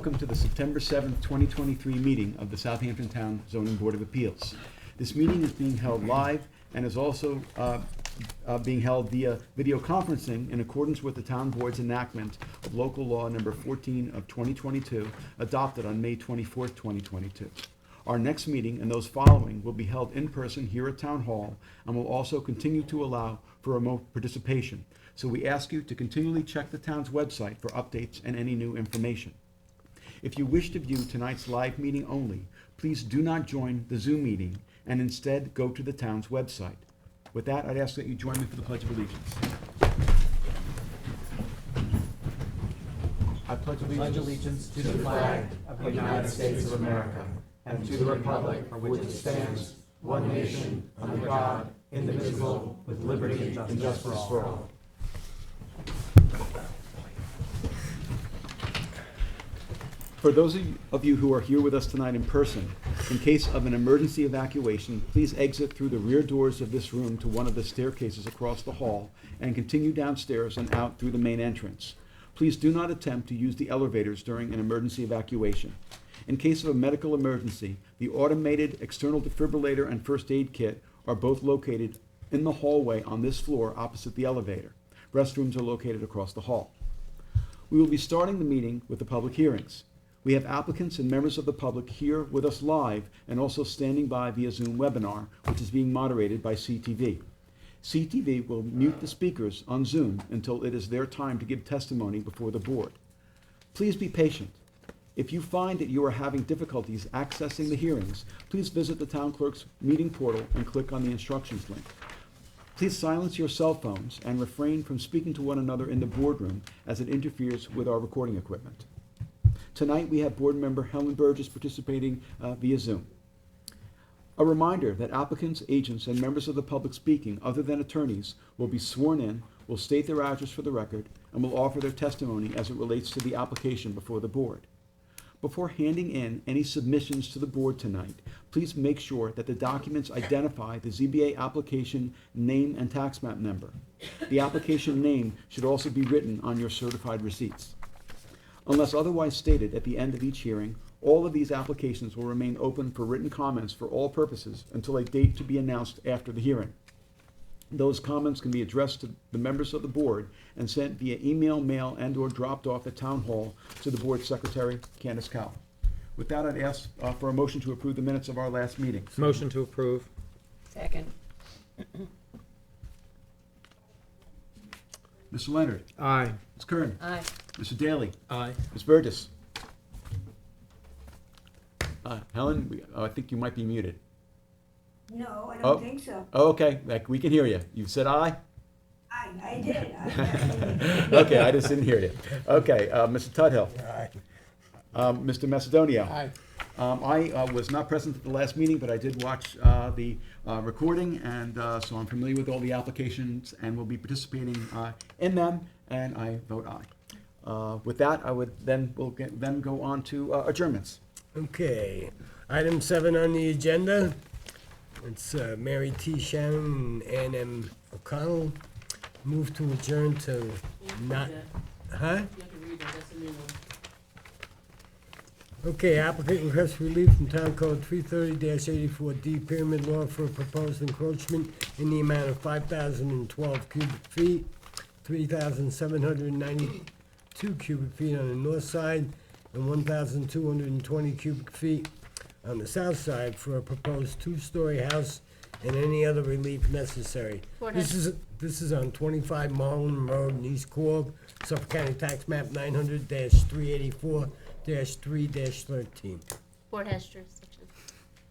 welcome to the September 7th, 2023 meeting of the Southampton Town Zoning Board of Appeals. This meeting is being held live and is also being held via video conferencing in accordance with the Town Board's enactment of Local Law Number 14 of 2022, adopted on May 24th, 2022. Our next meeting and those following will be held in person here at Town Hall and will also continue to allow for remote participation. So we ask you to continually check the town's website for updates and any new information. If you wish to view tonight's live meeting only, please do not join the Zoom meeting and instead go to the town's website. With that, I'd ask that you join me for the Pledge of Allegiance. I pledge allegiance to the flag of the United States of America and to the republic for which it stands, one nation, under God, indivisible, with liberty and justice for all. For those of you who are here with us tonight in person, in case of an emergency evacuation, please exit through the rear doors of this room to one of the staircases across the hall and continue downstairs and out through the main entrance. Please do not attempt to use the elevators during an emergency evacuation. In case of a medical emergency, the automated external defibrillator and first aid kit are both located in the hallway on this floor opposite the elevator. Restrooms are located across the hall. We will be starting the meeting with the public hearings. We have applicants and members of the public here with us live and also standing by via Zoom webinar, which is being moderated by CTV. CTV will mute the speakers on Zoom until it is their time to give testimony before the board. Please be patient. If you find that you are having difficulties accessing the hearings, please visit the town clerk's meeting portal and click on the instructions link. Please silence your cell phones and refrain from speaking to one another in the boardroom as it interferes with our recording equipment. Tonight, we have board member Helen Burgess participating via Zoom. A reminder that applicants, agents, and members of the public speaking, other than attorneys, will be sworn in, will state their address for the record, and will offer their testimony as it relates to the application before the board. Before handing in any submissions to the board tonight, please make sure that the documents identify the ZBA application name and tax map number. The application name should also be written on your certified receipts. Unless otherwise stated at the end of each hearing, all of these applications will remain open for written comments for all purposes until a date to be announced after the hearing. Those comments can be addressed to the members of the board and sent via email, mail, and/or dropped off at Town Hall to the board secretary, Candace Cowell. With that, I'd ask for a motion to approve the minutes of our last meeting. Motion to approve. Second. Mr. Leonard. Aye. Ms. Kern. Aye. Mr. Daly. Aye. Ms. Burgess. Helen, I think you might be muted. No, I Oh. don't think so. Oh, okay, we can hear you. You said aye? I did. I definitely- Okay, I just didn't hear you. Okay, Mr. Tudhill. Aye. Mr. Macedonio. Aye. I was not present at the last meeting, but I did watch the recording, and so I'm familiar with all the applications and will be participating in them, and I vote aye. With that, we'll go on to adjournments. Okay, item 7 on the agenda. It's Mary T. Shannon and Ann M. O'Connell. Move to adjourn to not, huh? Okay, applicant requests relief from Town Code 330-84D Pyramid Law for a proposed encroachment in the amount of 5,012 cubic feet, 3,792 cubic feet on the north side, and 1,220 cubic feet on the south side for a proposed 2-story house and any other relief necessary. This is on 25 Marlin Road in East Quogue, Suffolk County Tax Map 900-384-3-13. Board has jurisdiction.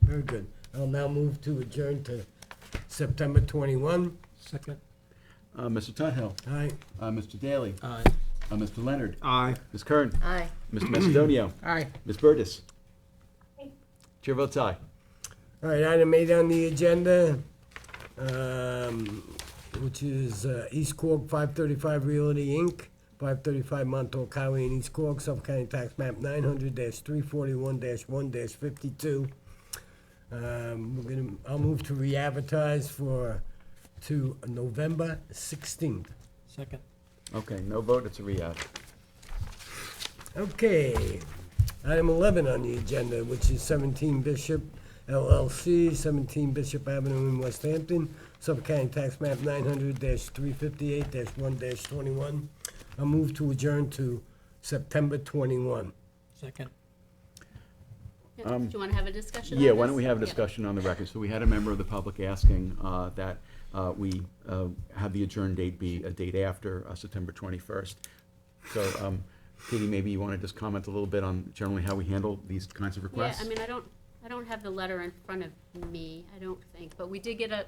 Very good. I'll now move to adjourn to September 21. Second. Mr. Tudhill. Aye. Mr. Daly. Aye. Mr. Leonard. Aye. Ms. Kern. Aye. Mr. Macedonio. Aye. Ms. Burgess. Chair votes aye. All right, item 8 on the agenda, which is East Quogue 535 Realty, Inc., 535 Montauk Highway in East Quogue, Suffolk County Tax Map 900-341-1-52. I'll move to re-advertise to November 16th. Second. Okay, no vote, it's a re-ad. Okay, Item 11 on the agenda, which is 17 Bishop LLC, 17 Bishop Avenue in West Hampton, Suffolk County Tax Map 900-358-1-21. I move to adjourn to September 21. Second. Do you want to have a discussion on Yeah, this? why don't we have a Yeah. discussion on the record? So we had a member of the public asking that we have the adjourn date be a date after September 21st. So, Katie, maybe you want to just comment a little bit on generally how we handle these kinds of Yeah, requests? I mean, I don't have the letter in front of me, I don't think, but we did get a,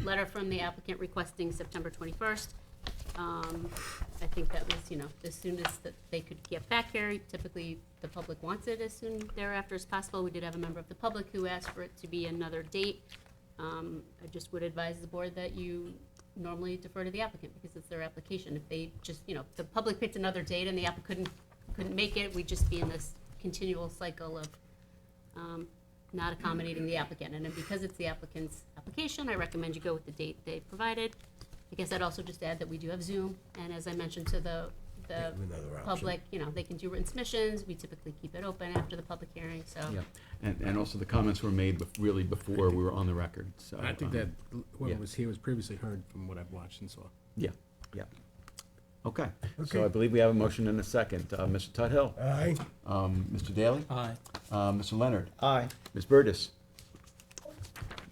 letter from the applicant requesting September 21st. I think that was, as soon as that they could get back here, typically the public wants it as soon thereafter as possible. We did have a member of the public who asked for it to be another date. I just would advise the board that you normally defer to the applicant because it's their application. If they just, if the public picked another date and the applicant couldn't make it, we'd just be in this continual cycle of not accommodating the applicant. And then because it's the applicant's application, I recommend you go with the date they provided. I guess I'd also just add that we do have Zoom, and as I mentioned to the Another option. public, they can do written submissions. We typically keep it open after the public hearing, so. Yeah, and also the comments were made really before we were on the record, so. I think that yeah. whoever was here was previously heard from what I've watched and saw. Yeah, yeah. Okay, Okay. so I believe we have a motion and a second. Mr. Tudhill? Aye. Mr. Daly? Aye. Mr. Leonard? Aye. Ms. Burtis?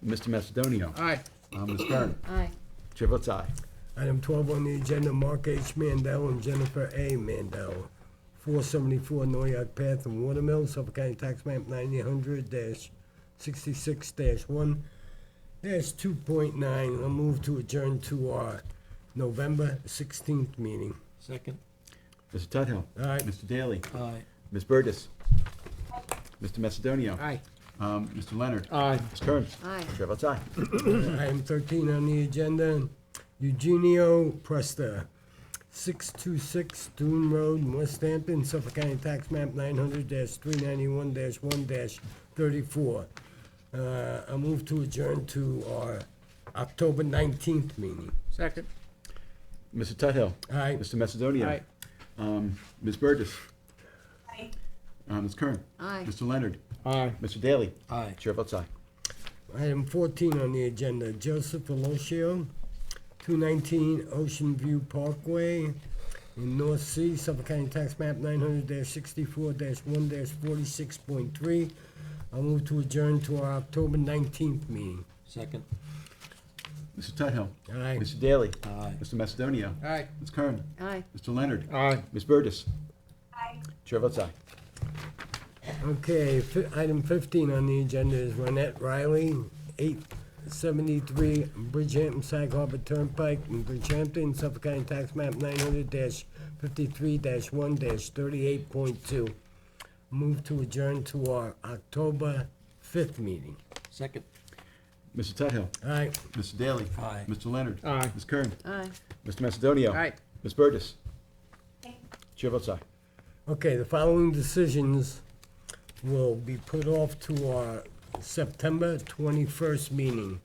Mr. Macedonio? Aye. Ms. Kern? Aye. Chair votes aye. Item 12 on the agenda, Mark H. Mandel and Jennifer A. Mandel, 474 Noyak Path in Watermill, Suffolk County Tax Map 900-66-1-2.9. I'll move to adjourn to our November 16th meeting. Second. Mr. Tudhill? Aye. Mr. Daly? Aye. Ms. Burtis? Mr. Macedonio? Aye. Mr. Leonard? Aye. Ms. Kern? Aye. Chair votes aye. Item 13 on the agenda, Eugenio Presta, 626 Dune Road, in West Hampton, Suffolk County Tax Map 900-391-1-34. I move to adjourn to our October 19th meeting. Second. Mr. Tudhill? Aye. Mr. Macedonio? Aye. Ms. Burtis? Aye. Ms. Kern? Aye. Mr. Leonard? Aye. Mr. Daly? Aye. Chair votes aye. Item 14 on the agenda, Joseph Alosio, 219 Ocean View Parkway in North Sea, Suffolk County Tax Map 900-64-1-46.3. I'll move to adjourn to our October 19th meeting. Second. Mr. Tudhill? Aye. Mr. Daly? Aye. Mr. Macedonio? Aye. Ms. Kern? Aye. Mr. Leonard? Aye. Ms. Burtis? Aye. Chair votes aye. Okay, item 15 on the agenda is Ronette Riley, 873 Bridgehampton Sag Harbor Turnpike in Bridgehampton, Suffolk County Tax Map 900-53-1-38.2. Move to adjourn to our October 5th meeting. Second. Mr. Tudhill? Aye. Mr. Daly? Aye. Mr. Leonard? Aye. Ms. Kern? Aye. Mr. Macedonio? Aye. Ms. Burtis? Aye. Chair votes aye. Okay, the following decisions will be put off to our September 21st meeting.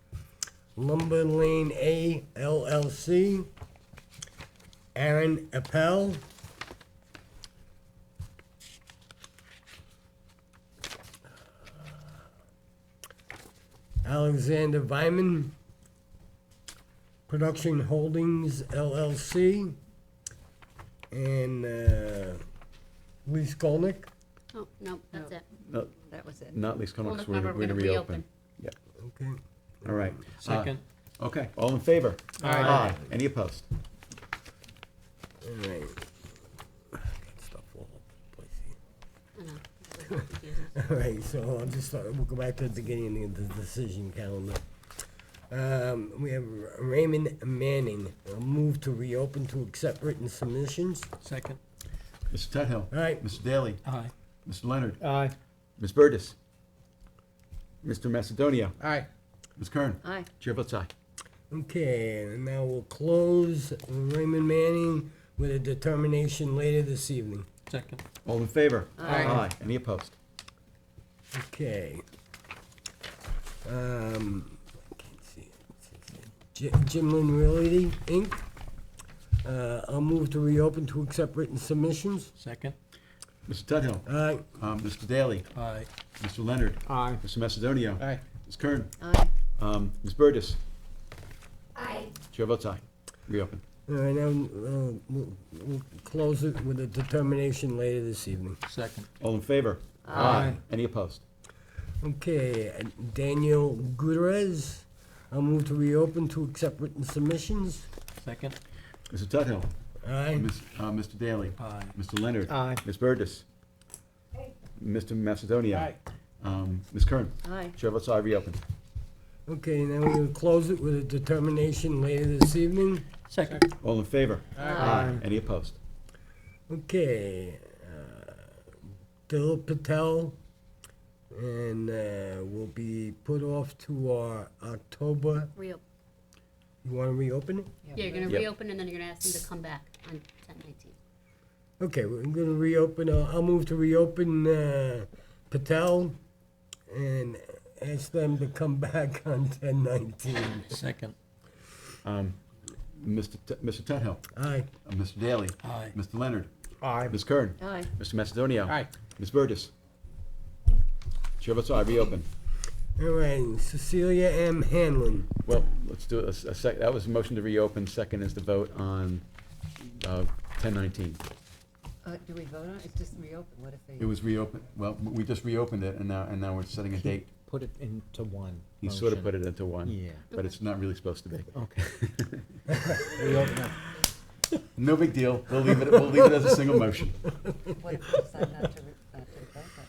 Lumber Lane A LLC, Aaron Appel, Alexander Vyman, Production Holdings LLC, and Lee Skolnick. Oh, no, that's it. No, That was it. not least Well, Conox, remember, we're gonna reopen. Yeah, Okay. all right. Second. Okay, all in favor? Aye. Any opposed? All right. Got stuff all over the place here. I know. It's a little confusing. All right, so I'll just start, we'll go back to the beginning of the decision calendar. We have Raymond Manning, a move to reopen to accept written submissions. Second. Mr. Tudhill? All right, Mr. Daly? Aye. Mr. Leonard? Aye. Ms. Burtis? Mr. Macedonio? Aye. Ms. Kern? Aye. Chair votes aye. okay, and now we'll close Raymond Manning with a determination later this evening. Second. All in favor? Aye. Any opposed? Okay. Can't see it. Jimlin Realty, Inc. I'll move to reopen to accept written submissions. Second. Mr. Tudhill. Aye. Mr. Daly. Aye. Mr. Leonard. Aye. Mr. Macedonio. Aye. Ms. Kern. Aye. Ms. Burgess. Aye. Chair votes aye. Reopen. All right, now, we'll close it with a determination later this evening. Second. All in favor? Aye. Any opposed? Okay, Daniel Gutierrez, I'll move to reopen to accept written submissions. Second. Mr. Tudhill. Aye. Mr. Daly. Aye. Mr. Leonard. Aye. Ms. Burgess. Aye. Mr. Macedonio. Aye. Ms. Kern. Aye. Chair votes aye. Reopen. Okay, now we're gonna close it with a determination later this evening. Second. All in favor? Aye. Any opposed? Okay, Dilip Patel, and will be put off to our October, Reopen. you wanna reopen it? Yeah, you're gonna Yep. reopen and then you're gonna ask them to come back on 10/19. Okay, we're gonna reopen, I'll move to reopen Patel and ask them to come back on 10/19. Second. Mr. Tudhill. Aye. Mr. Daly. Aye. Mr. Leonard. Aye. Ms. Kern. Aye. Mr. Macedonio. Aye. Ms. Burgess. Chair votes aye. Reopen. All right, Cecilia M. Hanlon. Well, let's do a sec, that was a motion to reopen. Second is the vote on 1019. Do we vote on it? It's just reopen, what if they? It was reopened, well, we just reopened it, and now we're setting a date. Put it into one. He sort of motion. put it into one. Yeah. But it's not really supposed to be. Okay. Reopen it. No big deal. We'll leave it as a single motion. What if we decide not to vote that night?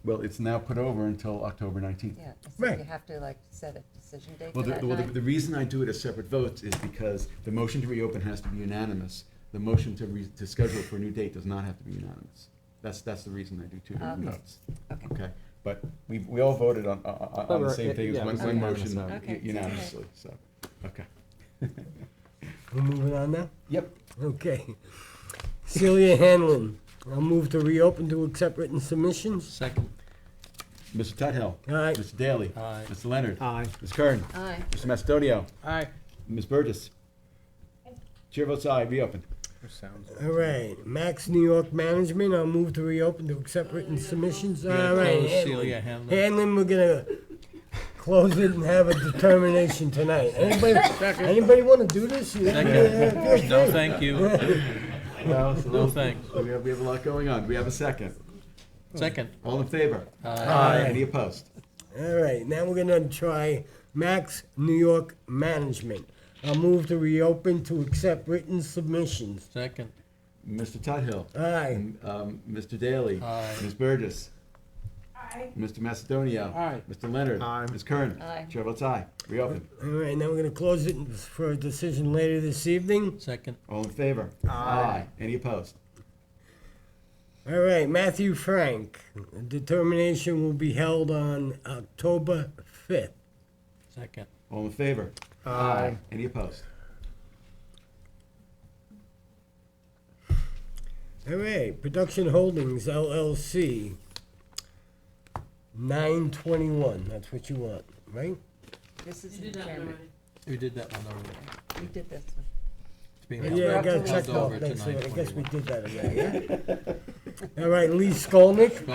Well, it's now put over until October 19th. Yeah, so Right. you have to like set a decision date Well, for that night? the reason I do it as separate votes is because the motion to reopen has to be unanimous. The motion to schedule for a new date does not have to be unanimous. That's the reason I do two different Okay. votes. Okay. Okay, but we all voted on the we're- same thing as yeah, it one was one unanimous motion vote. Okay. unanimously, so, okay. We're moving on now? Yep. Okay. Celia Hanlon, I'll move to reopen to accept written submissions. Second. Mr. Tudhill. Aye. Mr. Daly. Aye. Mr. Leonard. Aye. Ms. Kern. Aye. Mr. Macedonio. Aye. Ms. Burgess. Chair votes aye, reopen. Sounds. All right, Max New York Management, I'll move to reopen to accept written submissions. All right, Close Hanlon. Celia Hanlon. Hanlon, we're gonna close it and have a determination tonight. Anybody wanna do this? Second. No, thank you. No, No, thanks. We have a lot going on. We have a second. Second. All in favor? Aye. Any opposed? All right, now we're gonna try Max New York Management. I'll move to reopen to accept written submissions. Second. Mr. Tudhill. Aye. Mr. Daly. Aye. Ms. Burgess. Aye. Mr. Macedonio. Aye. Mr. Leonard. Aye. Ms. Kern. Aye. Chair votes aye. Reopen. All right, now we're gonna close it for a decision later this evening. Second. All in favor? Aye. Any opposed? All right, Matthew Frank, determination will be held on October 5th. Second. All in favor? Aye. Any opposed? All right, Production Holdings LLC, 921, that's what you want, right? This is the chairman. We did that one already. We did this one. It's being Yeah, held Yeah, I up gotta to check held over off to next week, I guess we 9/21. did that already, yeah? All right, Lee Skolnick,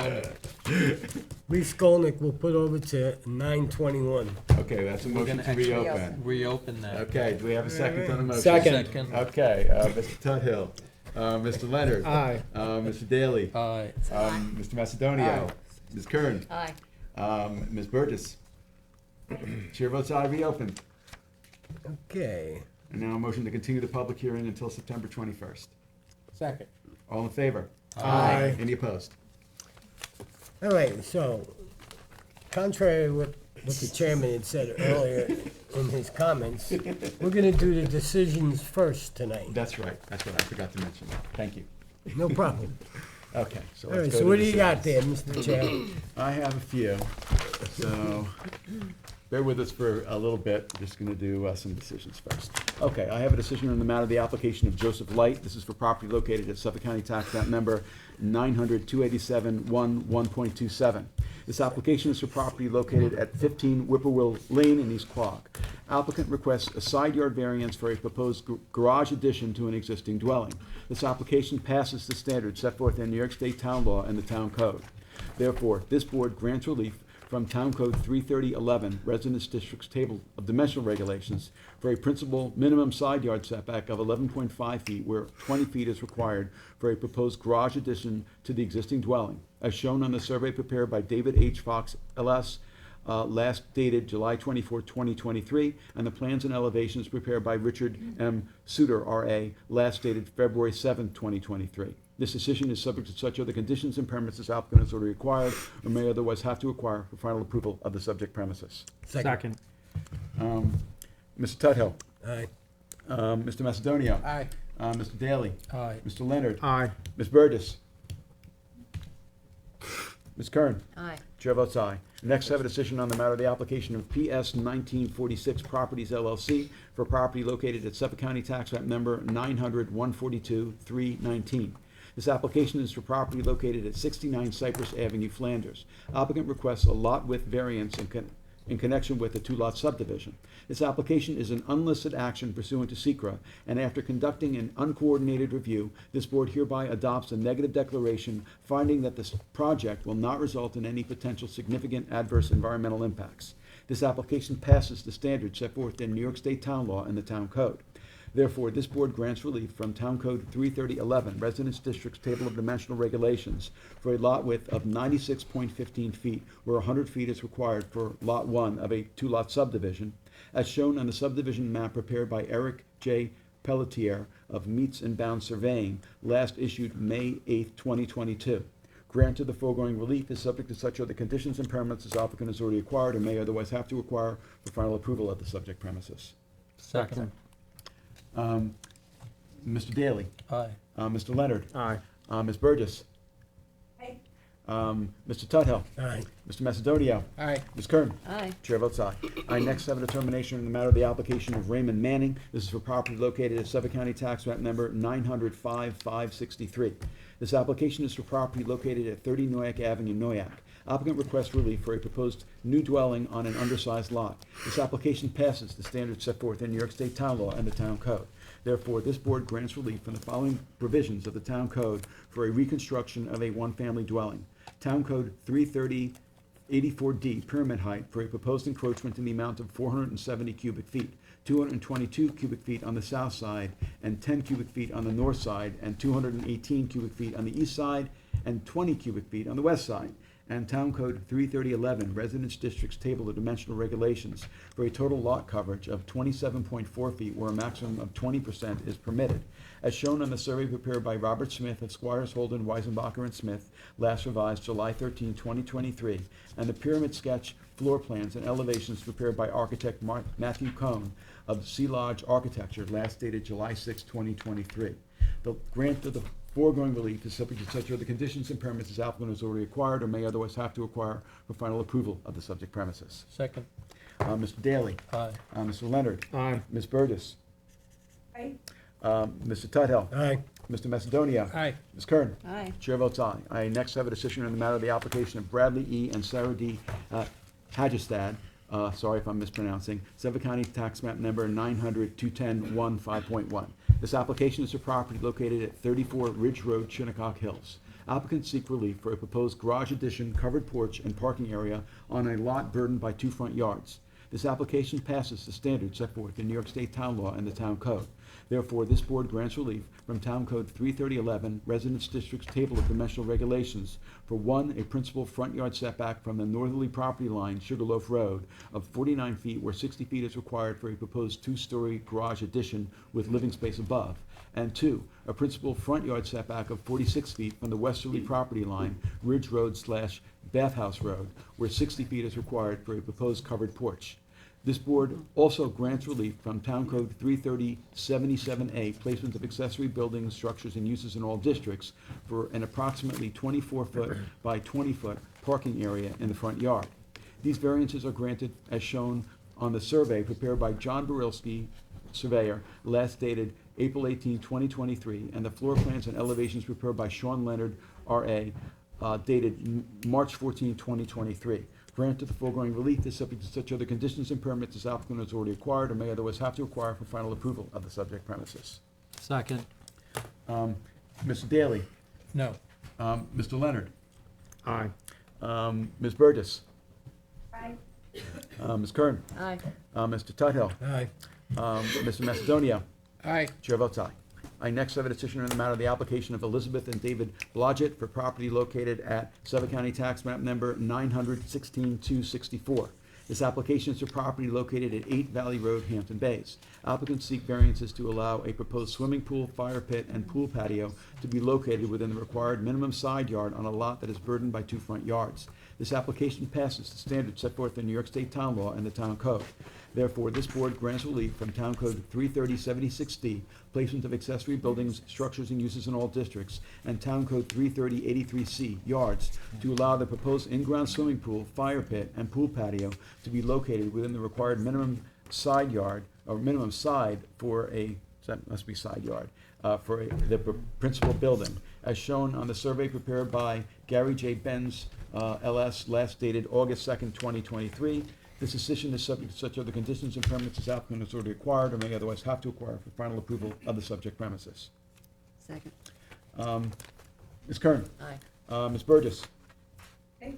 Lee Skolnick will put over to 921. Okay, that's a motion gonna to actually reopen. Reopen that. Okay, do we have a second on the motion? Second. Okay, Mr. Tudhill, Mr. Leonard. Aye. Mr. Daly. Aye. Mr. Macedonio. Ms. Kern. Aye. Ms. Burgess. Chair votes aye, reopen. Okay, And now a motion to continue the public hearing until September 21st. Second. All in favor? Aye. Any opposed? all right, so, contrary to what the chairman had said earlier in his comments, we're gonna do the decisions first tonight. That's right, I forgot to mention that. Thank you. No problem. Okay, so All let's right, go so to what do you got decisions. there, Mr. Chair? I have a few, so bear with us for a little bit. I'm just gonna do some decisions first. Okay, I have a decision on the matter of the application of Joseph Light. This is for property located at Suffolk County Tax Map Number 900-287-1-1.27. This application is for property located at 15 Whippoorwill Lane in East Quogue. Applicant requests a side yard variance for a proposed garage addition to an existing dwelling. This application passes the standards set forth in New York State Town Law and the Town Code. Therefore, this board grants relief from Town Code 33011, Residence District's Table of Dimensional Regulations, for a principal minimum side yard setback of 11.5 feet where 20 feet is required for a proposed garage addition to the existing dwelling, as shown on the survey prepared by David H. Fox, LS, last dated July 24, 2023, and the plans and elevations prepared by Richard M. Suter, R.A., last dated February 7, 2023. This decision is subject to such other conditions and permits as applicant has already required or may otherwise have to acquire for final approval of the subject premises. Second. Mr. Tudhill. Aye. Mr. Macedonio. Aye. Mr. Daly. Aye. Mr. Leonard. Aye. Ms. Burgess. Ms. Kern. Aye. Chair votes aye. Next, have a decision on the matter of the application of PS 1946 Properties LLC for property located at Suffolk County Tax Map Number 900-142-319. This application is for property located at 69 Cypress Avenue, Flanders. Applicant requests a lot width variance in connection with a two-lot subdivision. This application is an unlisted action pursuant to SECRA, and after conducting an uncoordinated review, this board hereby adopts a negative declaration finding that this project will not result in any potential significant adverse environmental impacts. This application passes the standards set forth in New York State Town Law and the Town Code. Therefore, this board grants relief from Town Code 33011, Residence District's Table of Dimensional Regulations, for a lot width of 96.15 feet, where 100 feet is required for Lot 1 of a two-lot subdivision, as shown on the subdivision map prepared by Eric J. Pelletier of Meets and Bounds Surveying, last issued May 8, 2022. Grant of the foregoing relief is subject to such other conditions and permits as applicant has already acquired or may otherwise have to acquire for final approval of the subject premises. Second. Mr. Daly. Aye. Mr. Leonard. Aye. Ms. Burgess. Aye. Mr. Tudhill. Aye. Mr. Macedonio. Aye. Ms. Kern. Aye. Chair votes aye. I next have a determination in the matter of the application of Raymond Manning. This is for property located at Suffolk County Tax Map Number 900-563. This application is for property located at 30 Noyak Avenue, Noyak. Applicant requests relief for a proposed new dwelling on an undersized lot. This application passes the standards set forth in New York State Town Law and the Town Code. Therefore, this board grants relief from the following provisions of the Town Code for a reconstruction of a one-family dwelling. Town Code 330-84D, pyramid height for a proposed encroachment in the amount of 470 cubic feet, 222 cubic feet on the south side, and 10 cubic feet on the north side, and 218 cubic feet on the east side, and 20 cubic feet on the west side. And Town Code 33011, Residence District's Table of Dimensional Regulations, for a total lot coverage of 27.4 feet where a maximum of 20% is permitted, as shown on the survey prepared by Robert Smith of Squires Holden, Weisenbacher, and Smith, last revised July 13, 2023, and the pyramid sketch, floor plans, and elevations prepared by architect Matthew Cohn of Sea Lodge Architecture, last dated July 6, 2023. The grant of the foregoing relief is subject to such other conditions and permits as applicant has already acquired or may otherwise have to acquire for final approval of the subject premises. Second. Mr. Daly. Aye. Mr. Leonard. Aye. Ms. Burgess. Aye. Mr. Tudhill. Aye. Mr. Macedonio. Aye. Ms. Kern. Aye. Chair votes aye. I next have a decision on the matter of the application of Bradley E. and Sarah D. Hagestad, sorry if I'm mispronouncing, Suffolk County Tax Map Number 900-210-1-5.1. This application is for property located at 34 Ridge Road, Shinnecock Hills. Applicants seek relief for a proposed garage addition, covered porch, and parking area on a lot burdened by 2 front yards. This application passes the standards set forth in New York State Town Law and the Town Code. Therefore, this board grants relief from Town Code 33011, Residence District's Table of Dimensional Regulations, for 1, a principal front yard setback from the northerly property line, Sugarloaf Road, of 49 feet where 60 feet is required for a proposed 2-story garage addition with living space above, and 2, a principal front yard setback of 46 feet from the westerly property line, Ridge Road / Bathhouse Road, where 60 feet is required for a proposed covered porch. This board also grants relief from Town Code 330-77A, placement of accessory buildings, structures, and uses in all districts, for an approximately 24-foot by 20-foot parking area in the front yard. These variances are granted as shown on the survey prepared by John Barilski, surveyor, last dated April 18, 2023, and the floor plans and elevations prepared by Sean Leonard, R.A., dated March 14, 2023. Granted, the foregoing relief is subject to such other conditions and permits as applicant has already acquired or may otherwise have to acquire for final approval of the subject premises. Second. Mr. Daly, No. Mr. Leonard, Aye. Ms. Burgess, Aye. Ms. Kern, Aye. Mr. Tudhill, Aye. Mr. Macedonia. Aye. Chair votes aye. I next have a decision on the matter of the application of Elizabeth and David Blodgett for property located at Suffolk County Tax Map Number 900-16-264. This application is for property located at 8 Valley Road, Hampton Bays. Applicants seek variances to allow a proposed swimming pool, fire pit, and pool patio to be located within the required minimum side yard on a lot that is burdened by 2 front yards. This application passes the standards set forth in New York State Town Law and the Town Code. Therefore, this board grants relief from Town Code 33076D, placement of accessory buildings, structures, and uses in all districts, and Town Code 33083C, yards, to allow the proposed in-ground swimming pool, fire pit, and pool patio to be located within the required minimum side yard, or minimum side for a, that must be side yard, for the principal building, as shown on the survey prepared by Gary J. Benz, LS, last dated August 2nd, 2023. This decision is subject to such other conditions and permits as applicant has already acquired or may otherwise have to acquire for final approval of the subject premises. Second. Ms. Kern, Aye. Ms. Burgess, Aye.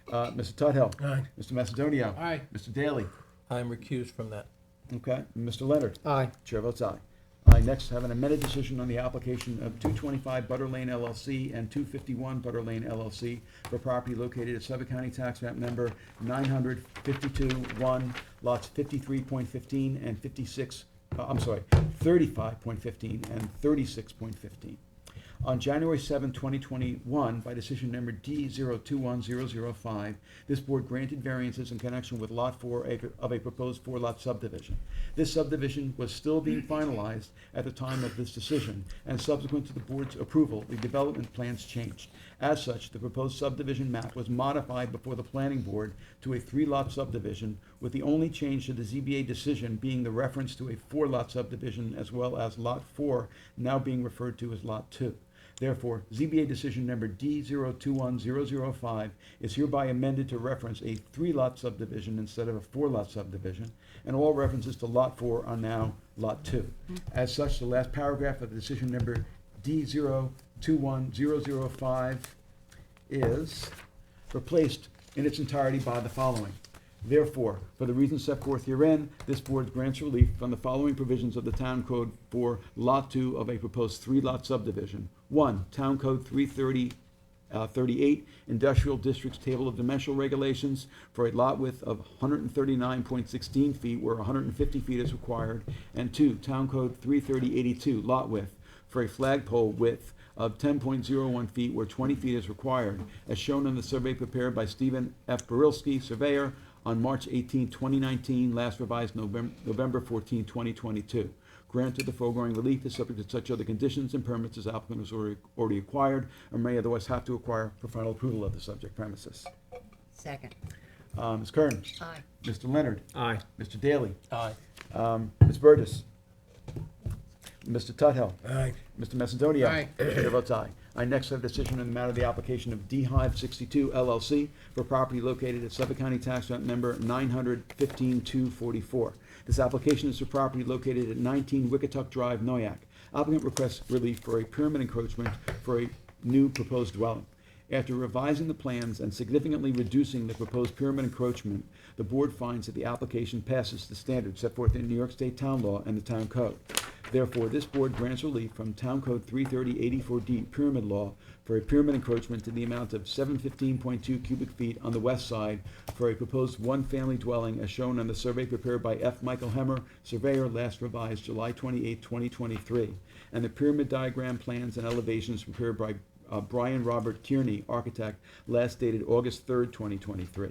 Mr. Tudhill, Aye. Mr. Macedonia, Aye. Mr. Daly, I'm recused from that. okay, and Mr. Leonard. Aye. Chair votes aye. I next have an amended decision on the application of 225 Butter Lane LLC and 251 Butter Lane LLC for property located at Suffolk County Tax Map Number 952-1, lots 53.15 and 35.15 and 36.15. On January 7, 2021, by decision number D021005, this board granted variances in connection with Lot 4 of a proposed 4-lot subdivision. This subdivision was still being finalized at the time of this decision, and subsequent to the board's approval, the development plans changed. As such, the proposed subdivision map was modified before the planning board to a 3-lot subdivision, with the only change to the ZBA decision being the reference to a 4-lot subdivision, as well as Lot 4 now being referred to as Lot 2. Therefore, ZBA decision number D021005 is hereby amended to reference a 3-lot subdivision instead of a 4-lot subdivision, and all references to Lot 4 are now Lot 2. As such, the last paragraph of the decision number D021005 is replaced in its entirety by the following. Therefore, for the reasons set forth herein, this board grants relief from the following provisions of the Town Code for Lot 2 of a proposed 3-lot subdivision. 1. Town Code 338, Industrial Districts Table of Dimensional Regulations, for a lot width of 139.16 feet where 150 feet is required. And 2. Town Code 33082, lot width, for a flagpole width of 10.01 feet where 20 feet is required, as shown in the survey prepared by Stephen F. Barilski, surveyor, on March 18, 2019, last revised November 14, 2022. Granted, the foregoing relief is subject to such other conditions and permits as applicant has already acquired or may otherwise have to acquire for final approval of the subject premises. Second. Ms. Kern, Aye. Mr. Leonard, Aye. Mr. Daly, Aye. Ms. Burgess, Mr. Tudhill, Aye. Mr. Macedonia. Aye. Chair votes aye. I next have a decision on the matter of the application of D-Hive 62 LLC for property located at Suffolk County Tax Map Number 900-15-244. This application is for property located at 19 Wickatuck Drive, Noyak. Applicant requests relief for a pyramid encroachment for a new proposed dwelling. After revising the plans and significantly reducing the proposed pyramid encroachment, the board finds that the application passes the standards set forth in New York State Town Law and the Town Code. Therefore, this board grants relief from Town Code 330-84D Pyramid Law for a pyramid encroachment in the amount of 715.2 cubic feet on the west side for a proposed one-family dwelling as shown on the survey prepared by F. Michael Hemmer, surveyor, last revised July 28, 2023, and the pyramid diagram plans and elevations prepared by Brian Robert Kearney, architect, last dated August 3rd, 2023.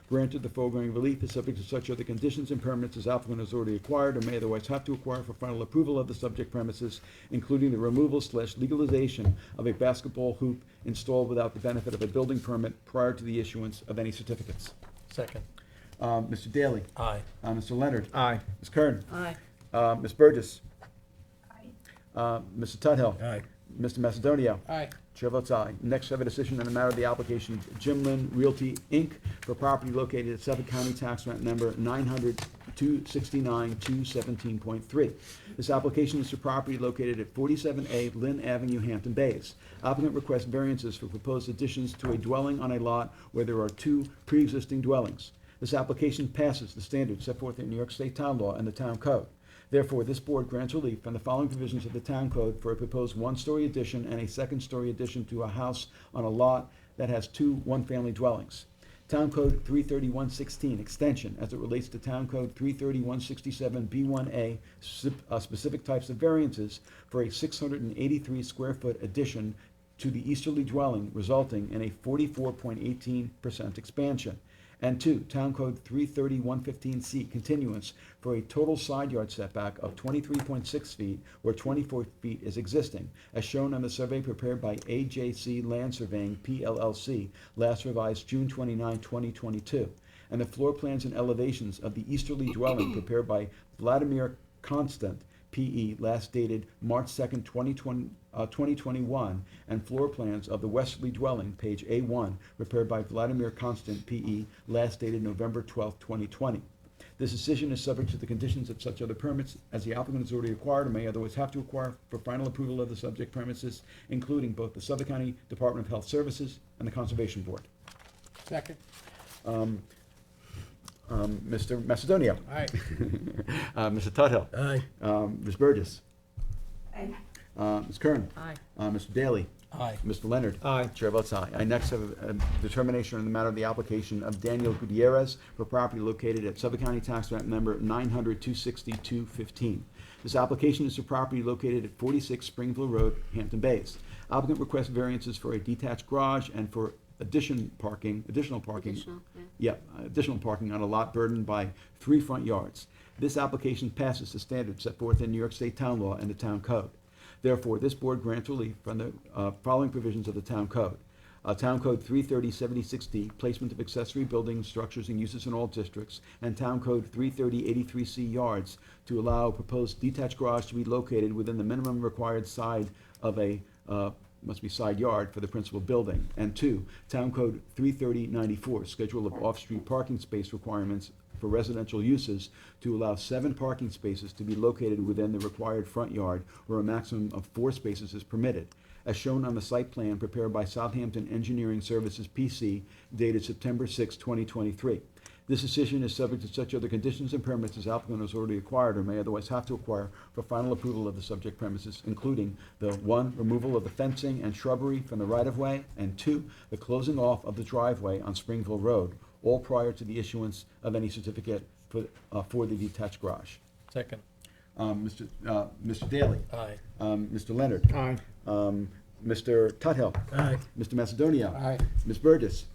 Granted, the foregoing relief is subject to such other conditions and permits as applicant has already acquired or may otherwise have to acquire for final approval of the subject premises, including the removal/legalization of a basketball hoop installed without the benefit of a building permit prior to the issuance of any certificates. Second. Mr. Daly, Aye. Mr. Leonard, Aye. Ms. Kern, Aye. Ms. Burgess, Aye. Mr. Tudhill, Aye. Mr. Macedonia. Aye. Chair votes aye. Next, have a decision on the matter of the application of Jim Lynn Realty, Inc. for property located at Suffolk County Tax Map Number 900-269-217.3. This application is for property located at 47A Lynn Avenue, Hampton Bays. Applicant requests variances for proposed additions to a dwelling on a lot where there are two pre-existing dwellings. This application passes the standards set forth in New York State Town Law and the Town Code. Therefore, this board grants relief from the following provisions of the Town Code for a proposed one-story addition and a second-story addition to a house on a lot that has two one-family dwellings. Town Code 33116 extension as it relates to Town Code 33167B1A, specific types of variances for a 683 square foot addition to the easterly dwelling, resulting in a 44.18% expansion. And 2, Town Code 33115C continuance for a total side yard setback of 23.6 feet where 24 feet is existing, as shown on the survey prepared by AJC Land Surveying, PLLC, last revised June 29, 2022. And the floor plans and elevations of the easterly dwelling prepared by Vladimir Constant, PE, last dated March 2nd, 2021, and floor plans of the westerly dwelling, page A1, prepared by Vladimir Constant, PE, last dated November 12th, 2020. This decision is subject to the conditions of such other permits as the applicant has already acquired or may otherwise have to acquire for final approval of the subject premises, including both the Suffolk County Department of Health Services and the Conservation Board. Second. Mr. Macedonio. Aye. Mr. Tuthill. Aye. Ms. Burgess. Aye. Ms. Kern. Aye. Mr. Daly. Aye. Mr. Leonard. Aye. Chair votes aye. I next have a determination on the matter of the application of Daniel Gutierrez for property located at Suffolk County Tax Map Number 900-260-215. This application is for property located at 46 Springville Road, Hampton Bays. Applicant requests variances for a detached garage and for additional parking. Additional, yeah. Additional parking on a lot burdened by 3 front yards. This application passes the standards set forth in New York State Town Law and the Town Code. Therefore, this board grants relief from the following provisions of the Town Code. Town Code 330-76D, placement of accessory buildings, structures, and uses in all districts, and Town Code 330-83C yards to allow proposed detached garage to be located within the minimum required side of a must be side yard for the principal building. And 2, Town Code 330-94, schedule of off-street parking space requirements for residential uses to allow 7 parking spaces to be located within the required front yard where a maximum of 4 spaces is permitted, as shown on the site plan prepared by Southampton Engineering Services, PC, dated September 6, 2023. This decision is subject to such other conditions and permits as applicant has already acquired or may otherwise have to acquire for final approval of the subject premises, including the 1, removal of the fencing and shrubbery from the right-of-way, and 2, the closing off of the driveway on Springville Road, all prior to the issuance of any certificate for the detached garage. Second. Mr. Daly. Aye. Mr. Leonard. Aye. Mr. Tuthill. Aye. Mr. Macedonio. Aye. Ms. Burgess.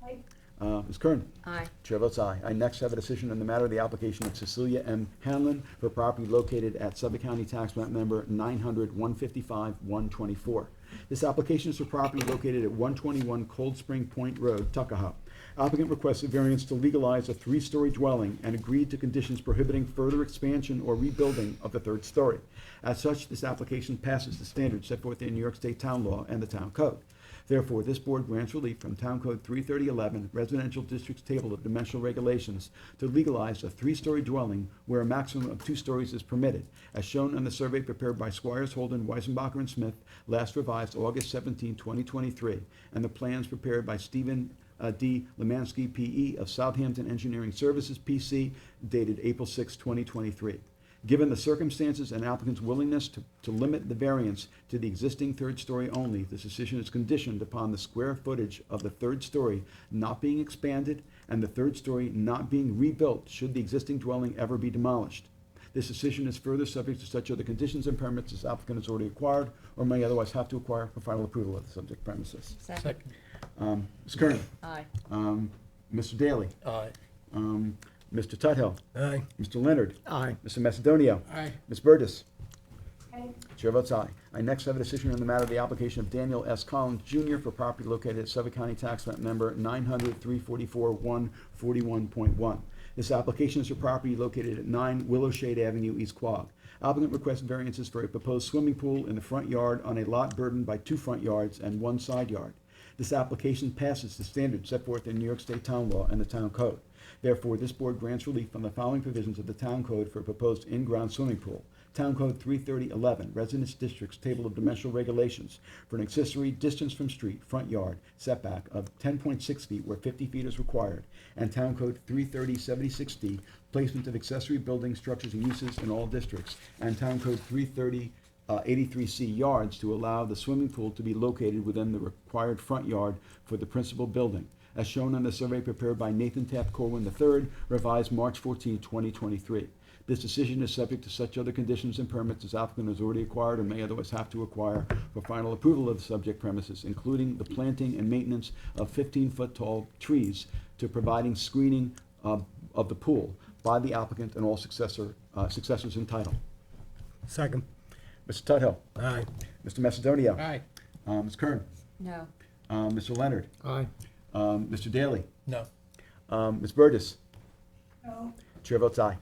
Aye. Ms. Kern. Aye. Chair votes aye. I next have a decision on the matter of the application of Cecilia M. Hanlon for property located at Suffolk County Tax Map Number 900-155-124. This application is for property located at 121 Cold Spring Point Road, Tuckahoe. Applicant requests a variance to legalize a 3-story dwelling and agreed to conditions prohibiting further expansion or rebuilding of the 3rd story. As such, this application passes the standards set forth in New York State Town Law and the Town Code. Therefore, this board grants relief from Town Code 33011, Residential Districts Table of Dimensional Regulations, to legalize a 3-story dwelling where a maximum of 2 stories is permitted, as shown on the survey prepared by Squires, Holden, Weisenbacher, and Smith, last revised August 17, 2023, and the plans prepared by Stephen D. Lemansky, P.E. of Southampton Engineering Services, P.C., dated April 6, 2023. Given the circumstances and applicant's willingness to limit the variance to the existing 3rd story only, this decision is conditioned upon the square footage of the 3rd story not being expanded and the 3rd story not being rebuilt should the existing dwelling ever be demolished. This decision is further subject to such other conditions and permits as applicant has already acquired or may otherwise have to acquire for final approval of the subject premises. Second. Ms. Kern. Aye. Mr. Daly. Aye. Mr. Tuthill. Aye. Mr. Leonard. Aye. Mr. Macedonio. Aye. Ms. Burgess. Aye. Chair votes aye. I next have a decision on the matter of the application of Daniel S. Collins, Jr. for property located at Suffolk County Tax Map Number 900-344-141.1. This application is for property located at 9 Willowshade Avenue, East Quogue. Applicant requests variances for a proposed swimming pool in the front yard on a lot burdened by 2 front yards and 1 side yard. This application passes the standards set forth in New York State Town Law and the Town Code. Therefore, this board grants relief from the following provisions of the Town Code for a proposed in-ground swimming pool. Town Code 33011, Residence Districts Table of Dimensional Regulations, for an accessory distance from street, front yard, setback of 10.6 feet where 50 feet is required. And Town Code 33076D, placement of accessory buildings, structures, and uses in all districts. And Town Code 33083C, yards, to allow the swimming pool to be located within the required front yard for the principal building, as shown on the survey prepared by Nathan Taft Corwin III, revised March 14, 2023. This decision is subject to such other conditions and permits as applicant has already acquired or may otherwise have to acquire for final approval of the subject premises, including the planting and maintenance of 15-foot tall trees to providing screening of the pool by the applicant and all successors in title. Second. Mr. Tudhill. Aye. Mr. Macedonia. Aye. Ms. Kern. No. Mr. Leonard. Aye. Mr. Daly. No. Ms. Burgess. no, Chair votes aye.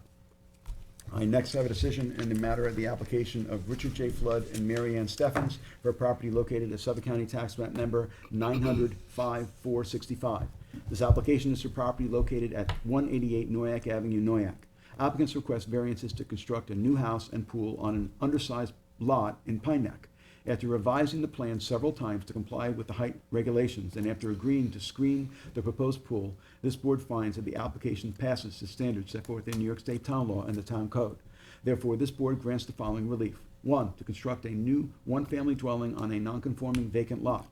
I next have a decision in the matter of the application of Richard J. Flood and Mary Ann Steffens for a property located at Suffolk County Tax Map Number 900-5465. This application is for property located at 188 Noyak Avenue, Noyak. Applicants request variances to construct a new house and pool on an undersized lot in Pine Neck. After revising the plan several times to comply with the height regulations and after agreeing to screen the proposed pool, this board finds that the application passes the standards set forth in New York State Town Law and the Town Code. Therefore, this board grants the following relief. 1, to construct a new one-family dwelling on a non-conforming vacant lot.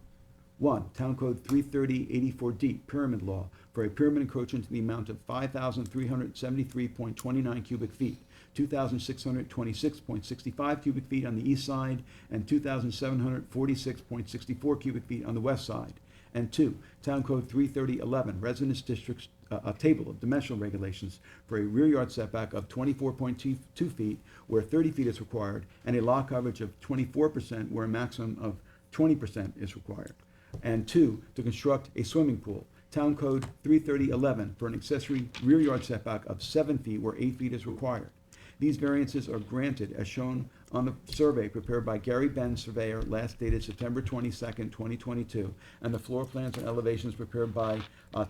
1, Town Code 33084D, Pyramid Law, for a pyramid encroachment to the amount of 5,373.29 cubic feet, 2,626.65 cubic feet on the east side, and 2,746.64 cubic feet on the west side. And 2, Town Code 33011, Residence Districts, a table of dimensional regulations for a rear yard setback of 24.2 feet where 30 feet is required, and a lot coverage of 24% where a maximum of 20% is required. And 2, to construct a swimming pool. Town Code 33011 for an accessory rear yard setback of 7 feet where 8 feet is required. These variances are granted as shown on the survey prepared by Gary Ben, surveyor, last dated September 22nd, 2022, and the floor plans and elevations prepared by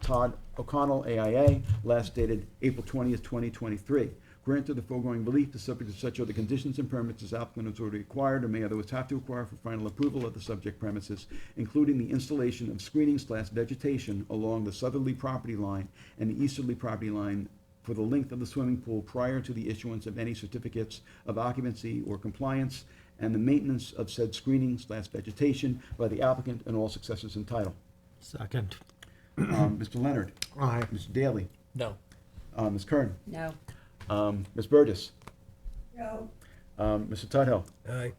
Todd O'Connell, AIA, last dated April 20th, 2023. Granted the foregoing relief is subject to such other conditions and permits as applicant has already acquired or may otherwise have to acquire for final approval of the subject premises, including the installation of screening/vegetation along the southerly property line and the easterly property line for the length of the swimming pool prior to the issuance of any certificates of occupancy or compliance, and the maintenance of said screening/vegetation by the applicant and all successors in title. Second. Mr. Leonard. Aye. Mr. Daly. No. Ms. Kern. No. Ms. Burgess. no, Mr. Tudhill. Aye.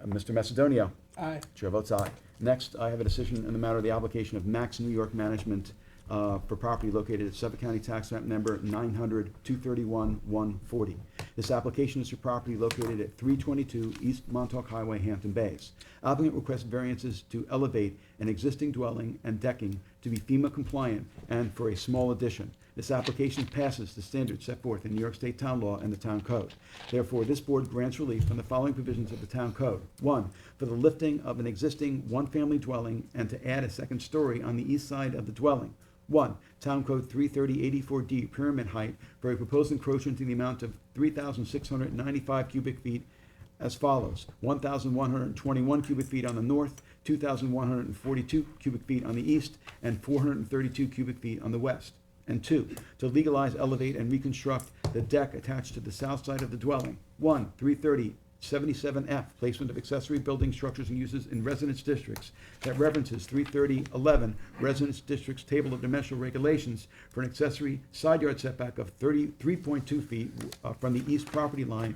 Mr. Macedonia. Aye. Chair votes aye. Next, I have a decision in the matter of the application of Max New York Management for property located at Suffolk County Tax Map Number 900-231-140. This application is for property located at 322 East Montauk Highway, Hampton Bays. Applicant requests variances to elevate an existing dwelling and decking to be FEMA compliant and for a small addition. This application passes the standards set forth in New York State Town Law and the Town Code. Therefore, this board grants relief from the following provisions of the Town Code. 1, for the lifting of an existing one-family dwelling and to add a second story on the east side of the dwelling. 1, Town Code 33084D, pyramid height for a proposed encroachment to the amount of 3,695 cubic feet as follows: 1,121 cubic feet on the north, 2,142 cubic feet on the east, and 432 cubic feet on the west. And 2, to legalize, elevate, and reconstruct the deck attached to the south side of the dwelling. 1, 330-77F, placement of accessory building structures and uses in residence districts that references 33011 Residence Districts Table of Dimensional Regulations for an accessory side yard setback of 33.2 feet from the east property line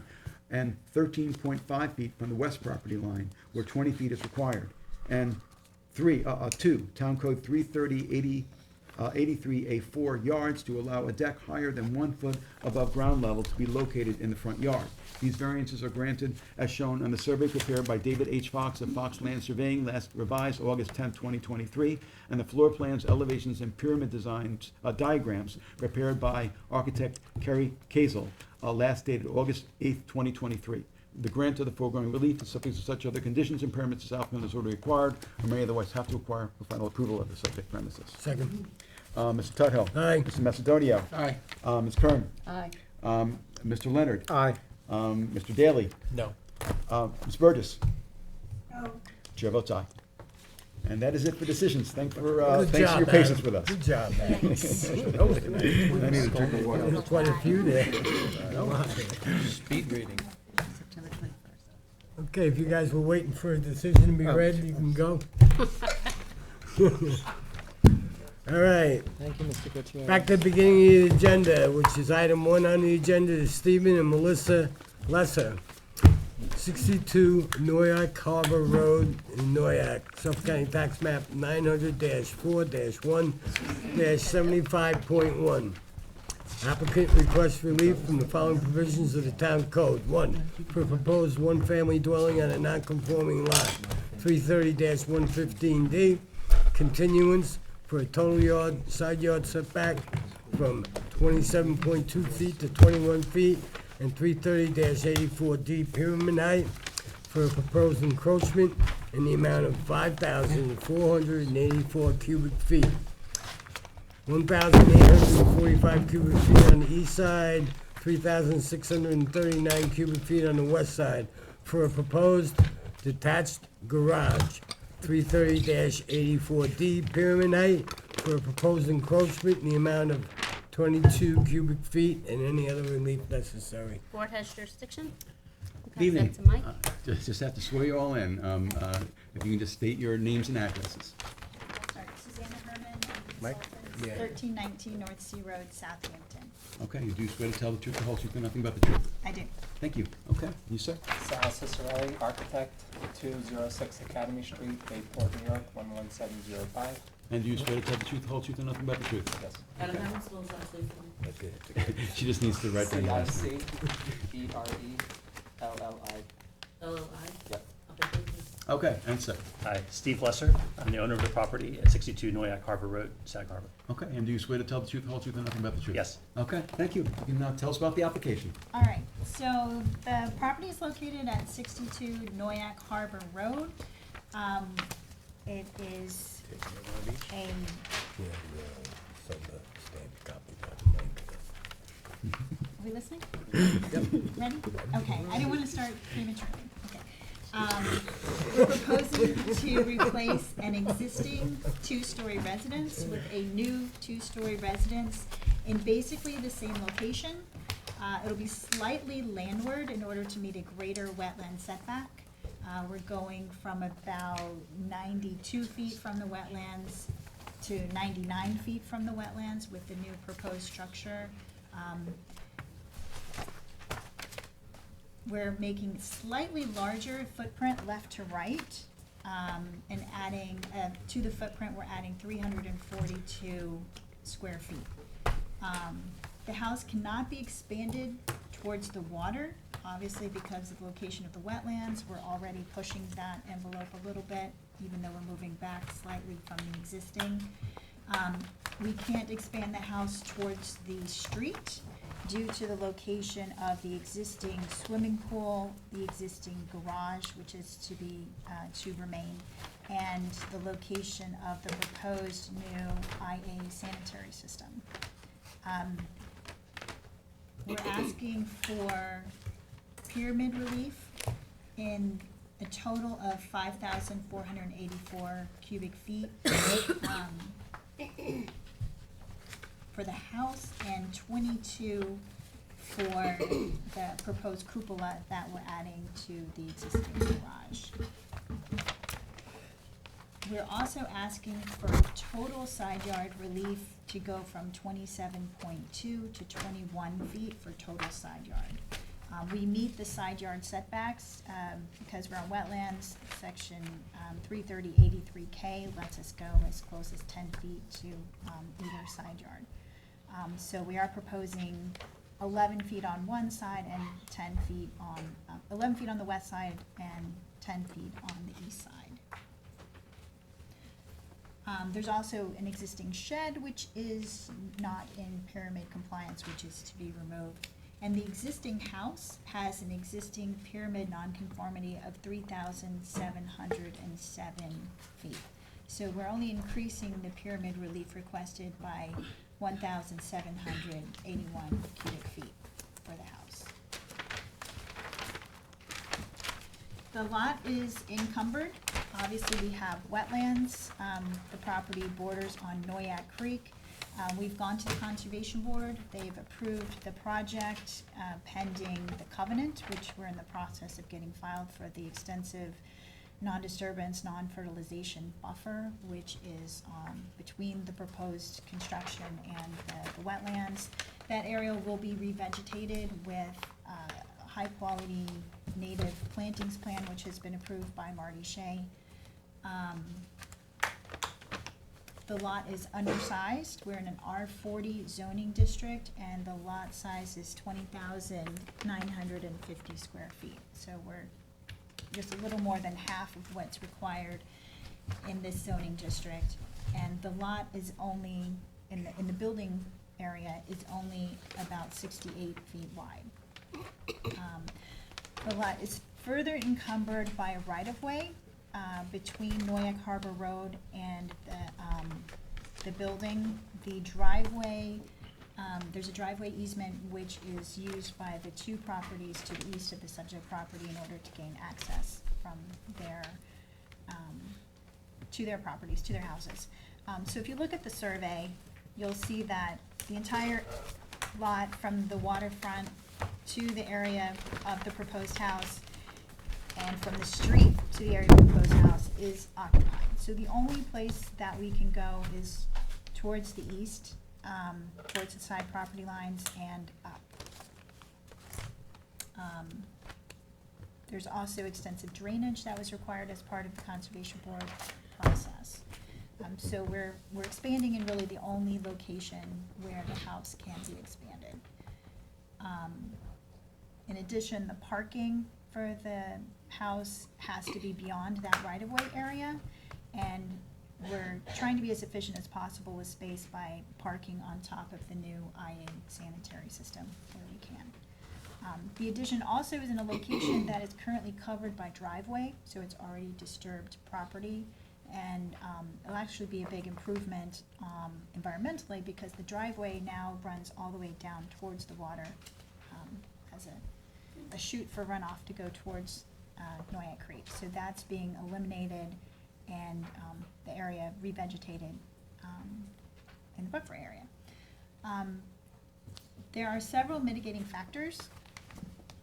and 13.5 feet from the west property line, where 20 feet is required. And 2, Town Code 33080 83A4 yards to allow a deck higher than 1 foot above ground level to be located in the front yard. These variances are granted as shown on the survey prepared by David H. Fox of Fox Land Surveying, last revised August 10, 2023, and the floor plans, elevations, and pyramid designs, diagrams prepared by architect Kerry Kazel, last dated August 8, 2023. The grant of the foregoing relief is subject to such other conditions and permits as applicant has already required or may otherwise have to acquire for final approval of the subject premises. Second. Mr. Tudhill. Aye. Mr. Macedonio. Aye. Ms. Kern. Aye. Mr. Leonard. Aye. Mr. Daly. No. Ms. Burgess. no. Chair votes aye. And that is it for decisions. Thanks for your Good job, patience Adam. with us. Good job, man. I need a drink of water. There's quite a few there. Speed reading. September 21st. Okay, if you guys were waiting for a decision to be read, you can go. All right, Thank you, Mr. Gutierrez. back to the beginning of the agenda, which is item 1 on the agenda, is Stephen and Melissa Lesser, 62 Noyak Harbor Road in Noyak, Suffolk County Tax Map 900-4-1-75.1. Applicant requests relief from the following provisions of the town code. 1, for proposed one-family dwelling on a non-conforming lot, 330-115D, continuance for a total side yard setback from 27.2 feet to 21 feet, and 330-84D pyramid height for a proposed encroachment in the amount of 5,484 cubic feet. 1,845 cubic feet on the east side, 3,639 cubic feet on the west side, for a proposed detached garage, 330-84D pyramid height, for a proposed encroachment in the amount of 22 cubic feet, and any other relief necessary. Board has jurisdiction? Good Pass evening. that to Mike. Just have to swear you all in. If you can just state your names and addresses. Sorry, Susanna Herman, Mike? consultant, Yeah. 1319 North Sea Road, Southampton. Okay, you do swear to tell the truth, the whole truth, and nothing but the truth. I do. Thank you. Okay, you sir? Sal Cicerelli, architect, 206 Academy Street, Bayport, New York, 11705. And do you swear to tell the truth, the whole truth, and nothing but the truth? Yes. She just needs to write down your last name. C-I-C-E-R-E-L-L-I. Yep. Okay, and sir? Hi, Steve Lesser. I'm the owner of the property at 62 Noyak Harbor Road, Sag Harbor. Okay, and do you swear to tell the truth, the whole truth, and nothing but the truth? Yes. Okay, thank you. You can tell us about the application. All right, so the property is located at 62 Noyak Harbor Road. It is a, are we listening? Ready? Okay, I didn't want to start prematurely. Okay. We're proposing to replace an existing two-story residence with a new two-story residence in basically the same location. It'll be slightly landward in order to meet a greater wetland setback. We're going from about 92 feet from the wetlands to 99 feet from the wetlands with the new proposed structure. We're making slightly larger footprint left to right, and adding, to the footprint, we're adding 342 square feet. The house cannot be expanded towards the water, obviously because of the location of the wetlands. We're already pushing that envelope a little bit, even though we're moving back slightly from the existing. We can't expand the house towards the street due to the location of the existing swimming pool, the existing garage, which is to be, to remain, and the location of the proposed new IA sanitary system. We're asking for pyramid relief in a total of 5,484 cubic feet for the house and 22 for the proposed cupola that we're adding to the existing garage. We're also asking for total side yard relief to go from 27.2 to 21 feet for total side yard. We meet the side yard setbacks, because we're on wetlands. Section 330-83K lets us go as close as 10 feet to either side yard. So we are proposing 11 feet on one side and 10 feet on, 11 feet on the west side and 10 feet on the east side. There's also an existing shed which is not in pyramid compliance, which is to be removed. And the existing house has an existing pyramid nonconformity of 3,707 feet. So we're only increasing the pyramid relief requested by 1,781 cubic feet for the house. The lot is encumbered. Obviously, we have wetlands. The property borders on Noyak Creek. We've gone to the Conservation Board. They've approved the project pending the covenant, which we're in the process of getting filed for the extensive non-disturbance, non-fertilization buffer, which is between the proposed construction and the wetlands. That area will be revegetated with a high-quality native plantings plan, which has been approved by Marty Shea. The lot is undersized. We're in an R40 zoning district, and the lot size is 20,950 square feet. So we're just a little more than half of what's required in this zoning district. And the lot is only, in the building area, is only about 68 feet wide. The lot is further encumbered by a right-of-way between Noyak Harbor Road and the building. The driveway, there's a driveway easement which is used by the two properties to the east of the subject property in order to gain access from their, to their properties, to their houses. So if you look at the survey, you'll see that the entire lot from the waterfront to the area of the proposed house and from the street to the area of the proposed house is occupied. So the only place that we can go is towards the east, towards the side property lines and up. There's also extensive drainage that was required as part of the Conservation Board process. So we're expanding in really the only location where the house can be expanded. In addition, the parking for the house has to be beyond that right-of-way area, and we're trying to be as efficient as possible with space by parking on top of the new IA sanitary system where we can. The addition also is in a location that is currently covered by driveway, so it's already disturbed property, and it'll actually be a big improvement environmentally because the driveway now runs all the way down towards the water as a chute for runoff to go towards Noyak Creek. So that's being eliminated and the area revegetated in the buffer area. There are several mitigating factors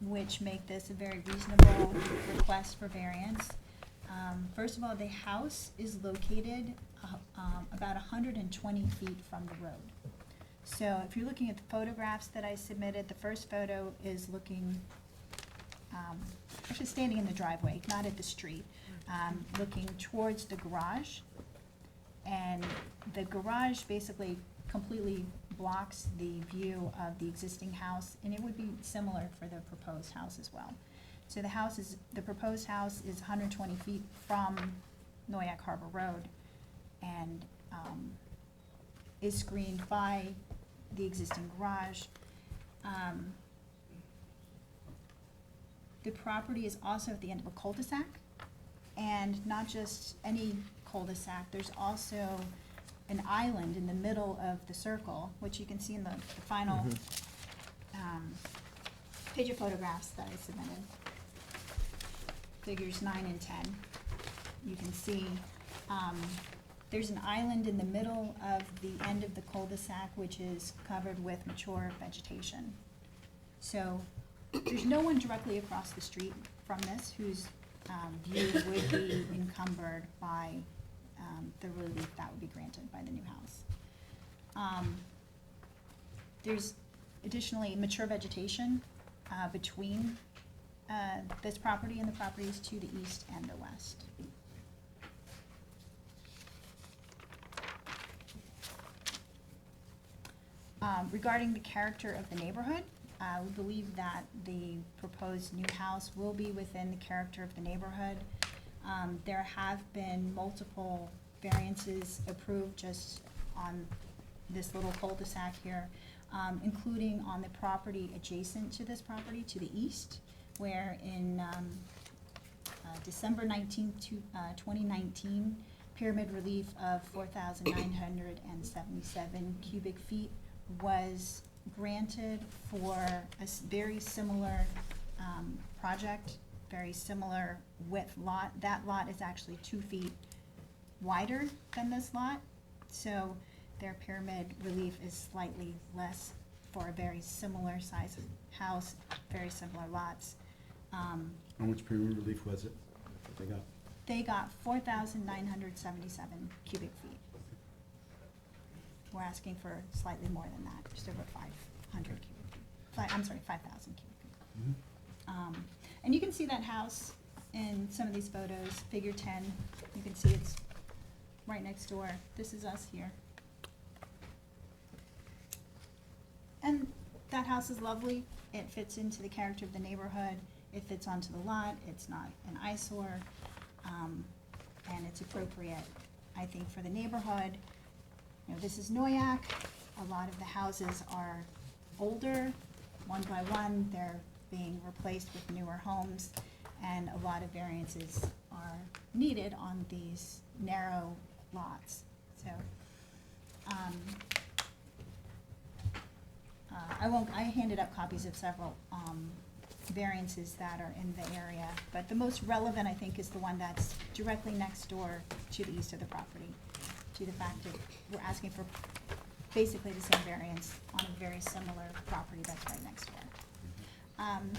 which make this a very reasonable request for variance. First of all, the house is located about 120 feet from the road. So if you're looking at the photographs that I submitted, the first photo is looking, actually standing in the driveway, not at the street, looking towards the garage. And the garage basically completely blocks the view of the existing house, and it would be similar for the proposed house as well. So the proposed house is 120 feet from Noyak Harbor Road and is screened by the existing garage. The property is also at the end of a cul-de-sac, and not just any cul-de-sac, there's also an island in the middle of the circle, which you can see in the final page of photographs that I submitted. Figures 9 and 10. You can see there's an island in the middle of the end of the cul-de-sac, which is covered with mature vegetation. So there's no one directly across the street from this whose view would be encumbered by the relief that would be granted by the new house. There's additionally mature vegetation between this property and the properties to the east and the west. Regarding the character of the neighborhood, we believe that the proposed new house will be within the character of the neighborhood. There have been multiple variances approved just on this little cul-de-sac here, including on the property adjacent to this property to the east, where in December 19th, 2019, pyramid relief of 4,977 cubic feet was granted for a very similar project, very similar width lot. That lot is actually 2 feet wider than this lot, so their pyramid relief is slightly less for a very similar size house, very similar lots. How much pyramid relief was it that they got? They got 4,977 cubic feet. We're asking for slightly more than that, just over 500 cubic feet. I'm sorry, 5,000 cubic feet. And you can see that house in some of these photos, figure 10. You can see it's right next door. This is us here. And that house is lovely. It fits into the character of the neighborhood. It fits onto the lot. It's not an eyesore. And it's appropriate, I think, for the neighborhood. You know, this is Noyak. A lot of the houses are older, one by one. They're being replaced with newer homes, and a lot of variances are needed on these narrow lots. So, I handed up copies of several variances that are in the area, but the most relevant, I think, is the one that's directly next door to the east of the property, to the fact that we're asking for basically the same variance on a very similar property that's right next door.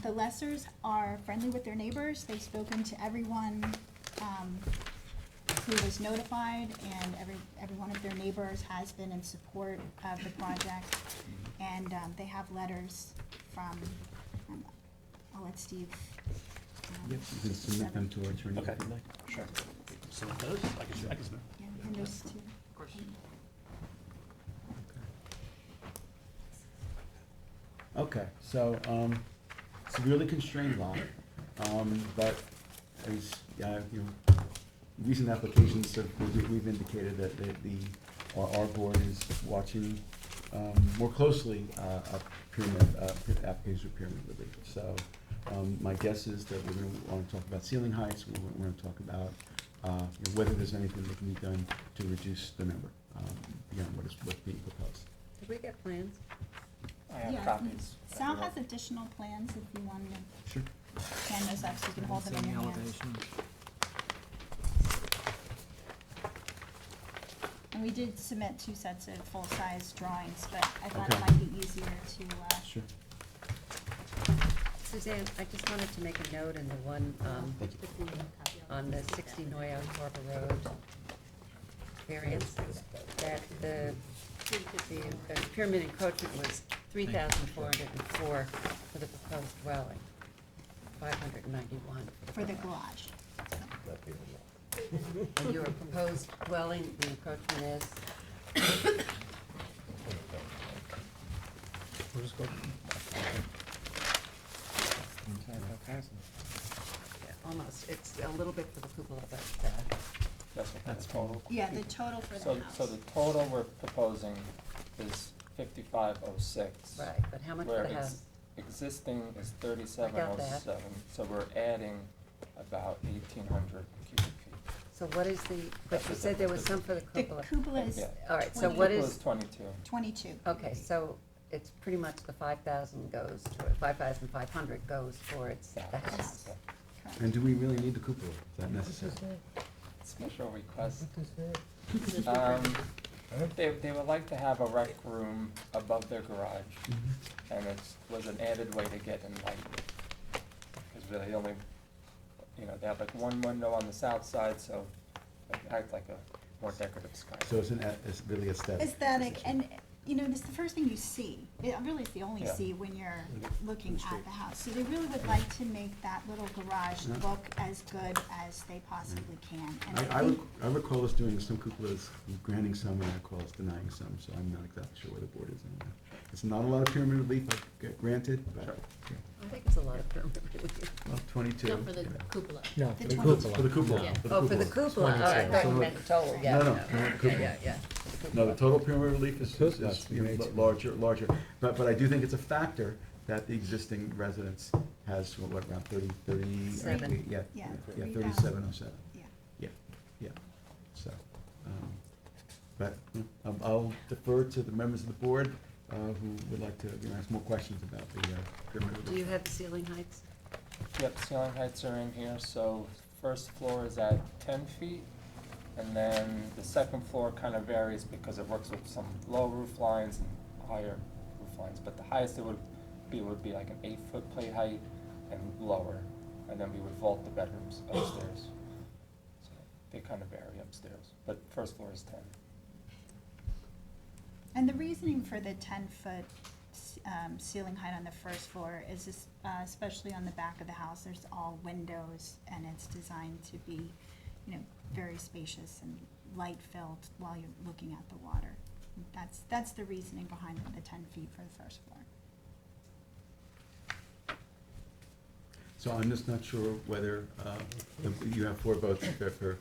The lessers are friendly with their neighbors. They've spoken to everyone who was notified, and every one of their neighbors has been in support of the project. And they have letters from, I'll let Steve. Yep, you can submit them to our attorney Okay. if you'd like. Sure. So those, I can submit. Yeah, and there's two. Of course. Okay, so, severely constrained lot, but as, you know, recent applications have, we've indicated that our board is watching, more closely, a pyramid, applications for pyramid relief. So, my guess is that we're gonna wanna talk about ceiling heights, we're gonna talk about, you know, whether there's anything that can be done to reduce the number, beyond what's being proposed. Did we get plans? I have Yeah, copies. Sal has additional plans if you want to Sure. hand those up so you can hold them in your hands. And we did submit 2 sets of full-size drawings, but I thought it Okay. might be easier to, Sure. Suzanne, I just wanted to make a note in the one, Thank you. on the 60 Noyak Harbor Road variance, that the pyramid encroachment was 3,404 for the proposed dwelling, 591 for the garage. And your proposed dwelling, the encroachment is? Yeah, almost, it's a little bit for the cupola, but, That's total. Yeah, the total for the So house. the total we're proposing is 5506. right, but how much Where for the house? existing is 3707, so we're adding about 1,800 cubic feet. So what is the, but you said there was some for the The cupola. cupola is Yeah. All right, so 20. what Cupola is, 22. 22. okay, so it's pretty much the 5,000 goes to it, 5,500 goes towards the Yeah. house. Yeah. Correct. And do we really need the cupola? Is that necessary? Special request. They would like to have a rec room above their garage, and it was an added way to get in light. Because really only, you know, they have like one window on the south side, so it acts like a more decorative sky. So it's really aesthetic. Aesthetic, and you know, this is the first thing you see. It really is the only Yeah. see when you're looking at the house. So they really would like to make that little garage look as good as they possibly can. And I think, I recall us doing some cupolas, granting some, and I recall us denying some, so I'm not exactly sure where the board is on that. It's not a lot of pyramid relief, granted, but, I think it's a lot of pyramid relief. well, 22. No, for the yeah. cupola. No, The for the 20. cupola. For the cupola. Yeah. Oh, for the cupola, oh, I thought you meant the total, yeah. No, no, Yeah, cupola. yeah. No, the total pyramid relief is That's you know, way too larger, but I do think it's a factor that the existing residence has, what, around 30, Seven. yeah, Yeah, 3707. yeah. Yeah, so, but I'll defer to the members of the board who would like to, ask more questions about the pyramid relief. Do you have the ceiling heights? Yep, ceiling heights are in here, so first floor is at 10 feet, and then the second floor kind of varies because it works with some low roof lines and higher roof lines, but the highest it would be like an 8-foot plate height and lower, and then we would vault the bedrooms upstairs. So they kind of vary upstairs, but first floor is 10. And the reasoning for the 10-foot ceiling height on the first floor is especially on the back of the house, there's all windows, and it's designed to be, you know, very spacious and light-filled while you're looking at the water. That's the reasoning behind the 10 feet for the first floor. So I'm just not sure whether you have 4 votes for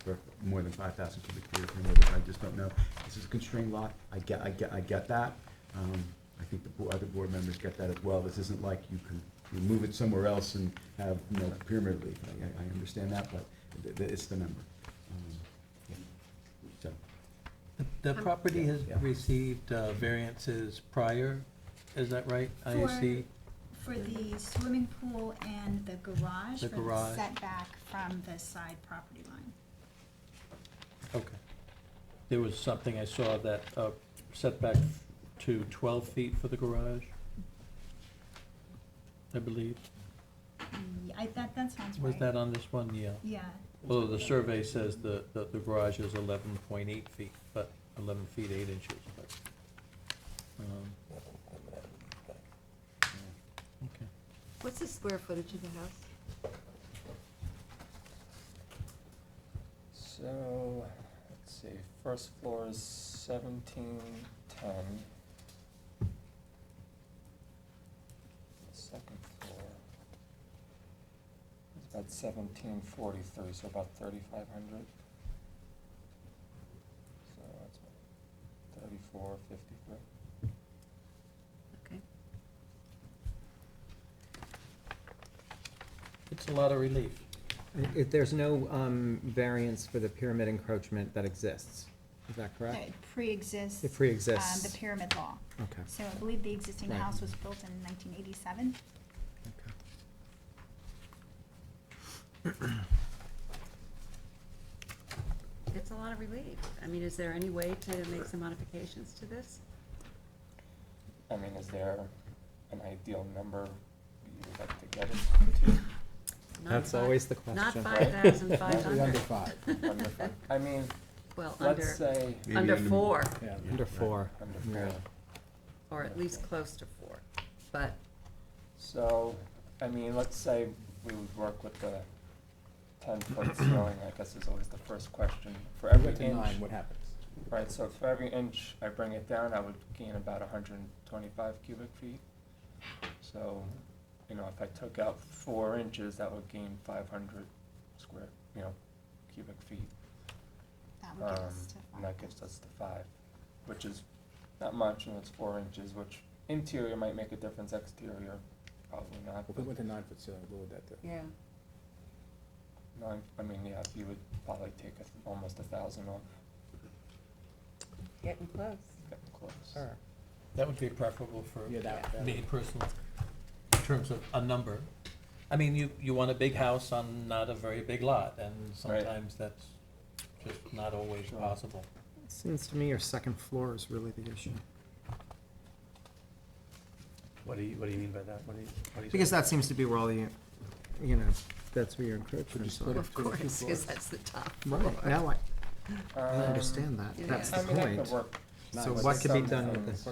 more than 5,000 cubic feet of pyramid relief. I just don't know. This is a constrained lot. I get that. I think the other board members get that as well. This isn't like you move it somewhere else and have no pyramid relief. I understand that, but it's the number. Yeah. So, The property has Yeah. received variances prior, is that right? IAC? For the swimming pool and the garage, The for the garage. setback from the side property line. Okay. There was something I saw that setback to 12 feet for the garage, I believe. That sounds right. Was that on this one? Yeah. Yeah. Although the survey says the garage is 11.8 feet, but 11 feet 8 inches, but. Okay. What's the square footage of the house? So, let's see, first floor is 1710. Second floor is about 1743, so about 3,500. So that's 3453. Okay. It's a lot of relief. There's no variance for the pyramid encroachment that exists, is that correct? It pre-exists. It pre-exists. The pyramid law. Okay. So I believe the existing Right. house was built in 1987. Okay. It's a lot of relief. I mean, is there any way to make some modifications to this? I mean, is there an ideal number you would like to get it to? Not That's five- always the Not question. 5,500. Under 5. Under five. I mean, Well, under, let's say, Maybe under under- 4, Yeah, under 4. under Yeah. 4. or at least close to 4. But So, I mean, let's say we would work with the 10-foot ceiling, I guess is always the first question. For every inch, what happens? right, so for every inch I bring it down, I would gain about 125 cubic feet. So, you know, if I took out 4 inches, that would gain 500 square, cubic feet. That would get us to And that 5. gets us to 5, which is not much, it's 4 inches, which interior might make a difference, exterior probably not. If we went to 9-foot ceiling, what would that do? yeah, You would probably take almost 1,000 off, getting close. getting close. Sure. That would be preferable for Yeah, that me personally, in terms of a number. I mean, you want a big house on not a very big lot, and sometimes that's just not always Sure. possible. Seems to me your second floor is really the issue. What do you mean by that? What do you Because say? that seems to be where all the, that's where your encroachments are. Of course, because that's the top floor. Right, now I Um, understand that, Yeah. that's I the mean, that point. could work So what could be done with this?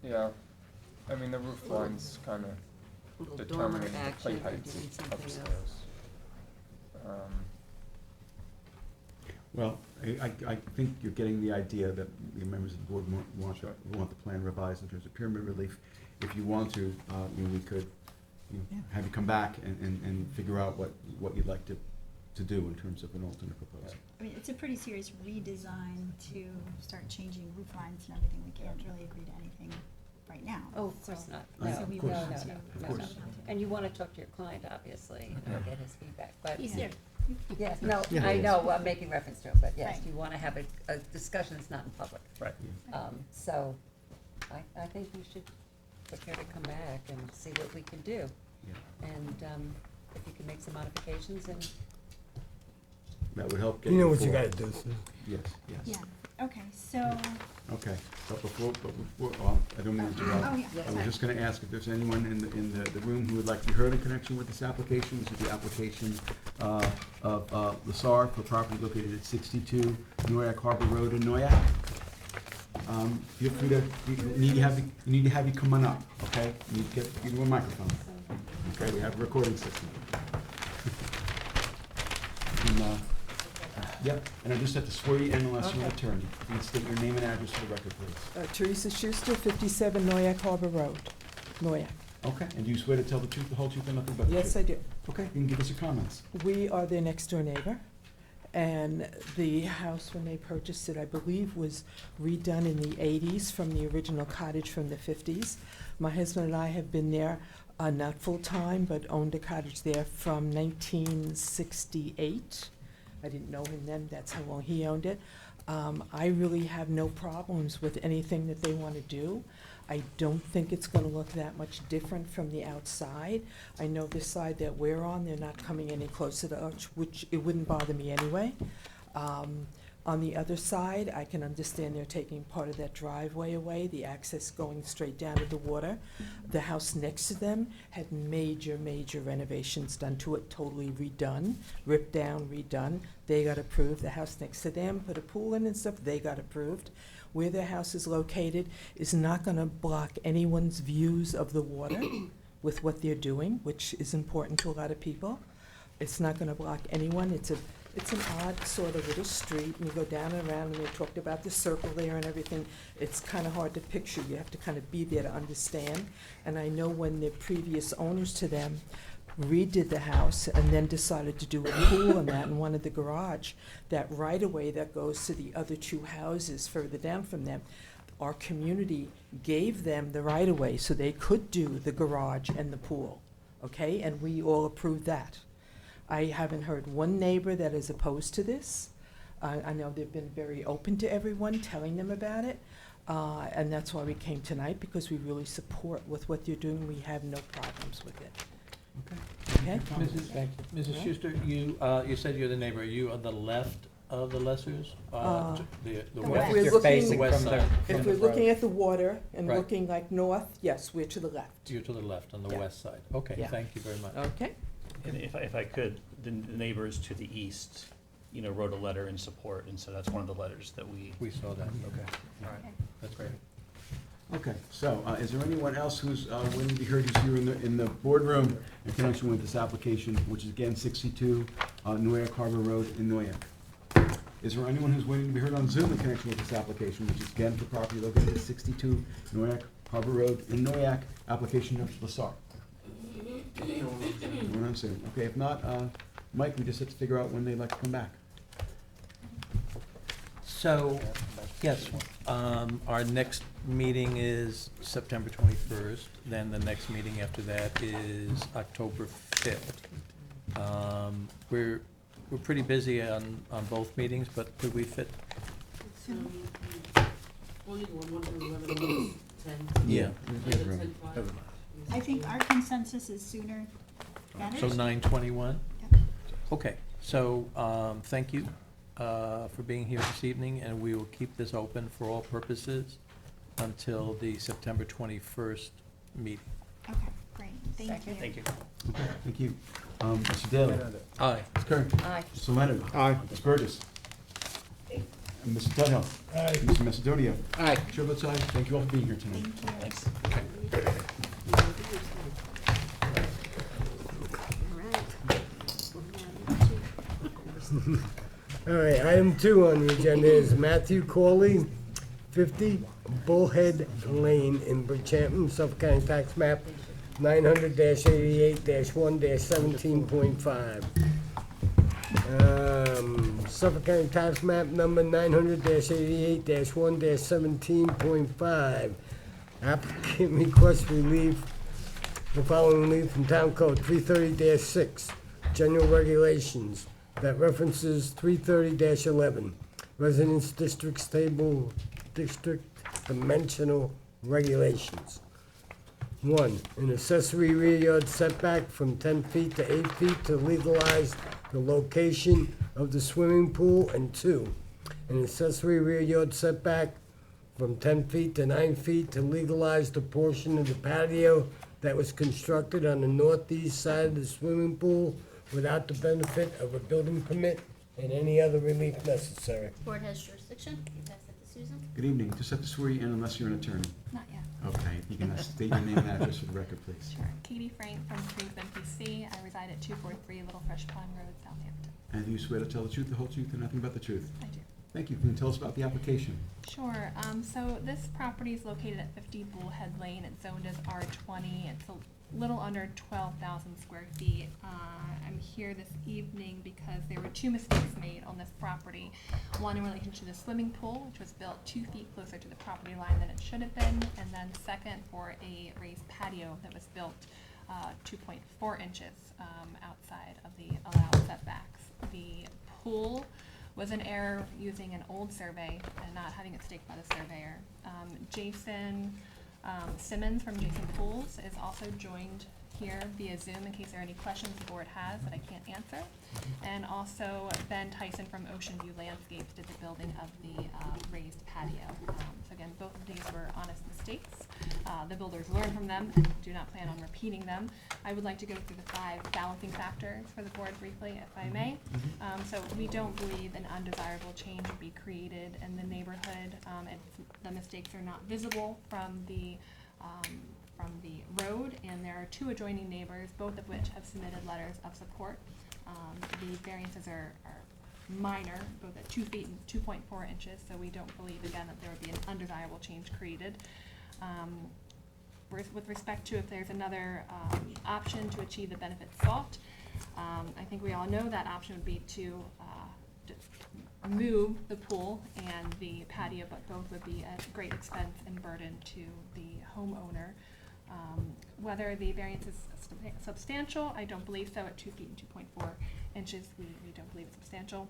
Yeah, I mean, the roof line's kind of Little determining dormer the action plate for heights doing something upstairs. else. Well, I think you're getting the idea that the members of the board want the plan revised in terms of pyramid relief. If you want to, we could have you come back and figure out what you'd like to do in terms of an alternate proposal. I mean, it's a pretty serious redesign to start changing roof lines and everything. We can't really agree to anything right now. Oh, of course not. No, So of we course. want No, to- no, of no, course. no. And you want to talk to your client, obviously, and get his feedback, but. He's here. Yes, no, Yeah. I know, I'm making reference to it, but yes, Right. you want to have a discussion that's not in public. Right. So, I think we should prepare to come back and see what we can do. Yeah. And, if you can make some modifications and, That would help get You know what you forward. gotta do, Sue. Yes, yes. Yeah, okay, so, Okay, but before, I don't mean to interrupt. oh, yeah, Yeah. I was sorry. just gonna ask if there's anyone in the room who would like to be heard in connection with this application. This is the application of Lassar for property located at 62 Noyak Harbor Road in Noyak. Feel free to, we need to have you come on up, okay? You need to get you a microphone. Okay, we have a recording system. And, yep, and I just have to swear you in unless you're an attorney. You can state your name and address for the record, please. Teresa Schuster, 57 Noyak Harbor Road, Noyak. Okay, and do you swear to tell the truth, the whole truth, and nothing but the truth? Yes, I do. Okay, you can give us your comments. We are their next-door neighbor, and the house, when they purchased it, I believe, was redone in the 80s from the original cottage from the 50s. My husband and I have been there, not full-time, but owned a cottage there from 1968. I didn't know him then, that's how long he owned it. I really have no problems with anything that they want to do. I don't think it's gonna look that much different from the outside. I know this side that we're on, they're not coming any closer to us, which it wouldn't bother me anyway. On the other side, I can understand they're taking part of that driveway away, the access going straight down to the water. The house next to them had major, major renovations done to it, totally redone, ripped down, redone. They got approved. The house next to them put a pool in and stuff, they got approved. Where their house is located is not gonna block anyone's views of the water with what they're doing, which is important to a lot of people. It's not gonna block anyone. It's an odd sort of little street, and you go down and around, and they talked about the circle there and everything. It's kind of hard to picture. You have to kind of be there to understand. And I know when the previous owners to them redid the house and then decided to do a pool and that and wanted the garage, that right-of-way that goes to the other two houses further down from them, our community gave them the right-of-way so they could do the garage and the pool, okay? And we all approved that. I haven't heard one neighbor that is opposed to this. I know they've been very open to everyone, telling them about it. And that's why we came tonight, because we really support with what you're doing. We have no problems with it. Okay? Mrs. Schuster, you said you're the neighbor. Are you on the left of the Lessers? The The west? west. We're You're looking- facing West from the, side. from If the we're road. looking at the water and Right. looking like north, yes, we're to the left. You're to the left, on the Yeah. west side. Okay, Yeah. thank you very much. Okay? And if I could, the neighbors to the east, wrote a letter in support, and so that's one of the letters that we. We saw that. Okay, All right. that's great. Okay, so, is there anyone else who's waiting to be heard, who's here in the boardroom in connection with this application, which is again 62 Noyak Harbor Road in Noyak? Is there anyone who's waiting to be heard on Zoom in connection with this application, which is again for property located at 62 Noyak Harbor Road in Noyak, application of Lassar? Anyone on Zoom? Okay, if not, Mike, we just have to figure out when they'd like to come back. So, yes, our next meeting is September 21st, then the next meeting after that is October 5th. We're pretty busy on both meetings, but could we fit? Yeah. I think our consensus is sooner better. So 9:21? Yep. Okay, so, thank you for being here this evening, and we will keep this open for all purposes until the September 21st meeting. Okay, great, thank you. Thank you. Okay, thank you. Mr. Daly? Aye. Ms. Kern? Aye. Mr. Leonard? Aye. Ms. Burgess? Mr. Tudhill. Aye. Mr. Macedonia. Aye. Chair votes aye. Thank you all for being here tonight. Thanks. All right, item 2 on the agenda is Matthew Corley, 50 Bullhead Lane in Bridgehampton, Suffolk County Tax Map 900-88-1-17.5. Suffolk County Tax Map number 900-88-1-17.5. Applicant requests relief, the following relief from Town Code 330-6, General Regulations, that references 330-11, Residence Districts Table, District Dimensional Regulations. 1, an accessory rear yard setback from 10 feet to 8 feet to legalize the location of the swimming pool. And 2, an accessory rear yard setback from 10 feet to 9 feet to legalize the portion of the patio that was constructed on the northeast side of the swimming pool without the benefit of a building permit and any other relief necessary. Board has jurisdiction. You pass that to Susan. Good evening. Just have to swear you in unless you're an attorney. Not yet. Okay, you can state your name and address for the record, please. Sure. Katie Frank from Springs NPC. I reside at 243 Little Fresh Pond Road, Southampton. And do you swear to tell the truth, the whole truth, and nothing but the truth? I do. Thank you. Can you tell us about the application? Sure. So this property is located at 50 Bullhead Lane. It's zoned as R20. It's a little under 12,000 square feet. I'm here this evening because there were 2 mistakes made on this property. One in relation to the swimming pool, which was built 2 feet closer to the property line than it should have been, and then second for a raised patio that was built 2.4 inches outside of the allowed setbacks. The pool was an error using an old survey and not having it staked by the surveyor. Jason Simmons from Jason Pools is also joined here via Zoom in case there are any questions the board has that I can't answer. And also Ben Tyson from Ocean View Landscapes did the building of the raised patio. So again, both of these were honest mistakes. The builders learned from them and do not plan on repeating them. I would like to go through the 5 balancing factors for the board briefly, if I may. So we don't believe an undesirable change would be created in the neighborhood. The mistakes are not visible from the road, and there are 2 adjoining neighbors, both of which have submitted letters of support. The variances are minor, both at 2 feet and 2.4 inches, so we don't believe, again, that there would be an undesirable change created. With respect to if there's another option to achieve the benefits sought, I think we all know that option would be to move the pool and the patio, but both would be at great expense and burden to the homeowner. Whether the variance is substantial, I don't believe so. At 2 feet and 2.4 inches, we don't believe it's substantial.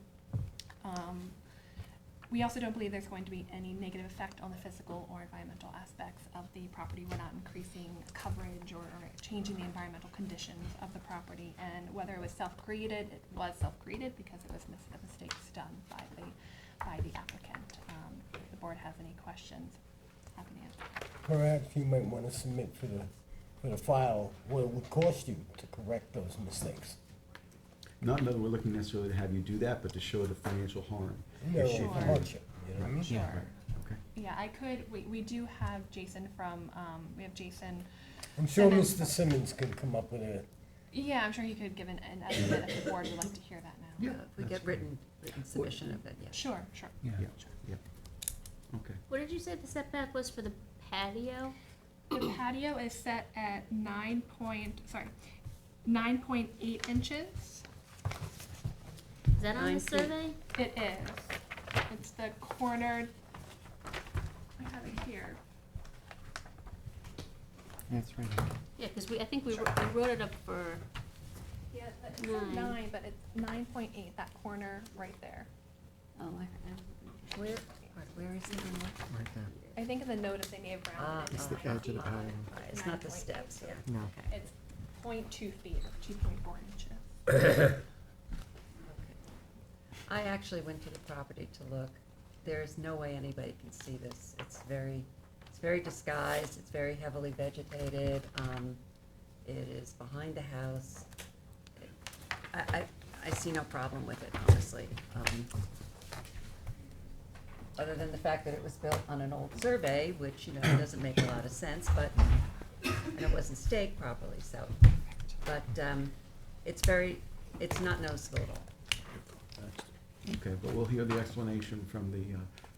We also don't believe there's going to be any negative effect on the physical or environmental aspects of the property. We're not increasing coverage or changing the environmental conditions of the property. And whether it was self-created, it was self-created because it was mistakes done by the applicant. If the board has any questions, happy to answer. Perhaps you might want to submit for the file what it would cost you to correct those mistakes. Not that we're looking necessarily to have you do that, but to show the financial harm. No, issue. Sure. hardship, you know what I mean? Sure. Okay. Yeah, I could, we do have Jason from, we have Jason. I'm sure Simmons. Mr. Simmons can come up with a, Yeah, I'm sure he could give an estimate if the board would like to hear that now. Yeah, If we that's get written submission of it, yes. Sure, sure. Yeah, yeah. Okay. What did you say the setback was for the patio? The patio is set at 9.8 inches. Is that on 9 the feet. survey? It is. It's the cornered, I have it here. That's right. Yeah, because I think we wrote it up for, Yeah, it says 9. 9, but it's 9.8, that corner right there. Oh, where is it? Right there. I think in the notice they may have rounded it. It's the edge of the patio. It's not the steps, yeah. No. It's 0.2 feet, 2.4 inches. I actually went to the property to look. There's no way anybody can see this. It's very disguised, it's very heavily vegetated. It is behind the house. I see no problem with it, honestly. other than the fact that it was built on an old survey, which, you know, doesn't make a lot of sense, but, and it wasn't staked properly, so. But, it's not noticeable at all. Okay, but we'll hear the explanation from the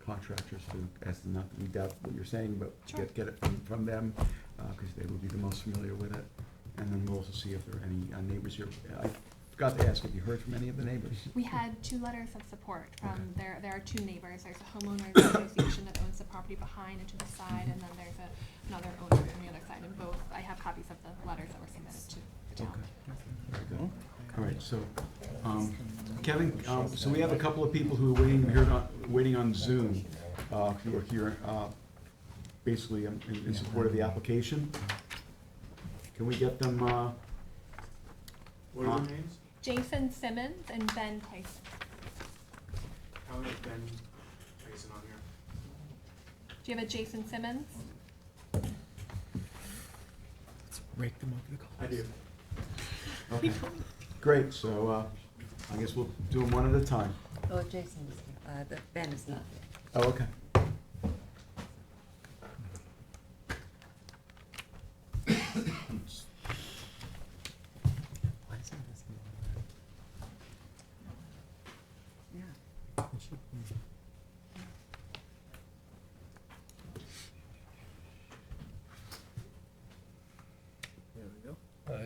contractors to, as to not that we doubt what you're saying, but Sure. get it from them, because they will be the most familiar with it. And then we'll also see if there are any neighbors here. I forgot to ask, have you heard from any of the neighbors? We had 2 letters of support from, Okay. there are 2 neighbors. There's a homeowners association that owns the property behind and to the side, and then there's another owner on the other side, and both, I have copies of the letters that were submitted to the town. Okay, very good. All right, so, Kevin, so we have a couple of people who are waiting on Zoom, who are here, basically in support of the application. Can we get them, What are their names? Jason Simmons and Ben Tyson. How is Ben Tyson on here? Do you have a Jason Simmons? Rake them over the coals. I do. okay, great, so, I guess we'll do them one at a time. Oh, Jason is here, but Ben is not here. Oh, okay. Yeah.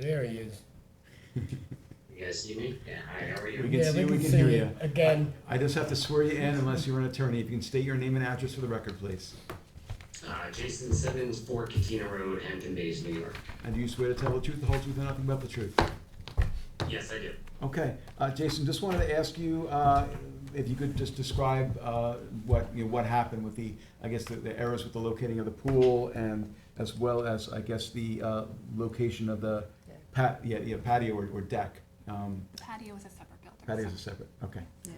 There he is. You guys see me? Yeah, hi, how are We you? can Yeah, see you, we can see hear you you. again. I just have to swear you in unless you're an attorney. If you can state your name and address for the record, please. Jason Simmons, 4 Katina Road, Hampton Bays, New York. And do you swear to tell the truth, the whole truth, and nothing but the truth? Yes, I do. Okay, Jason, just wanted to ask you, if you could just describe, what happened with the, I guess, the errors with the locating of the pool and as well as, I guess, the, location of the patio or deck. The patio is a separate building. Patio's a separate, okay, Yeah.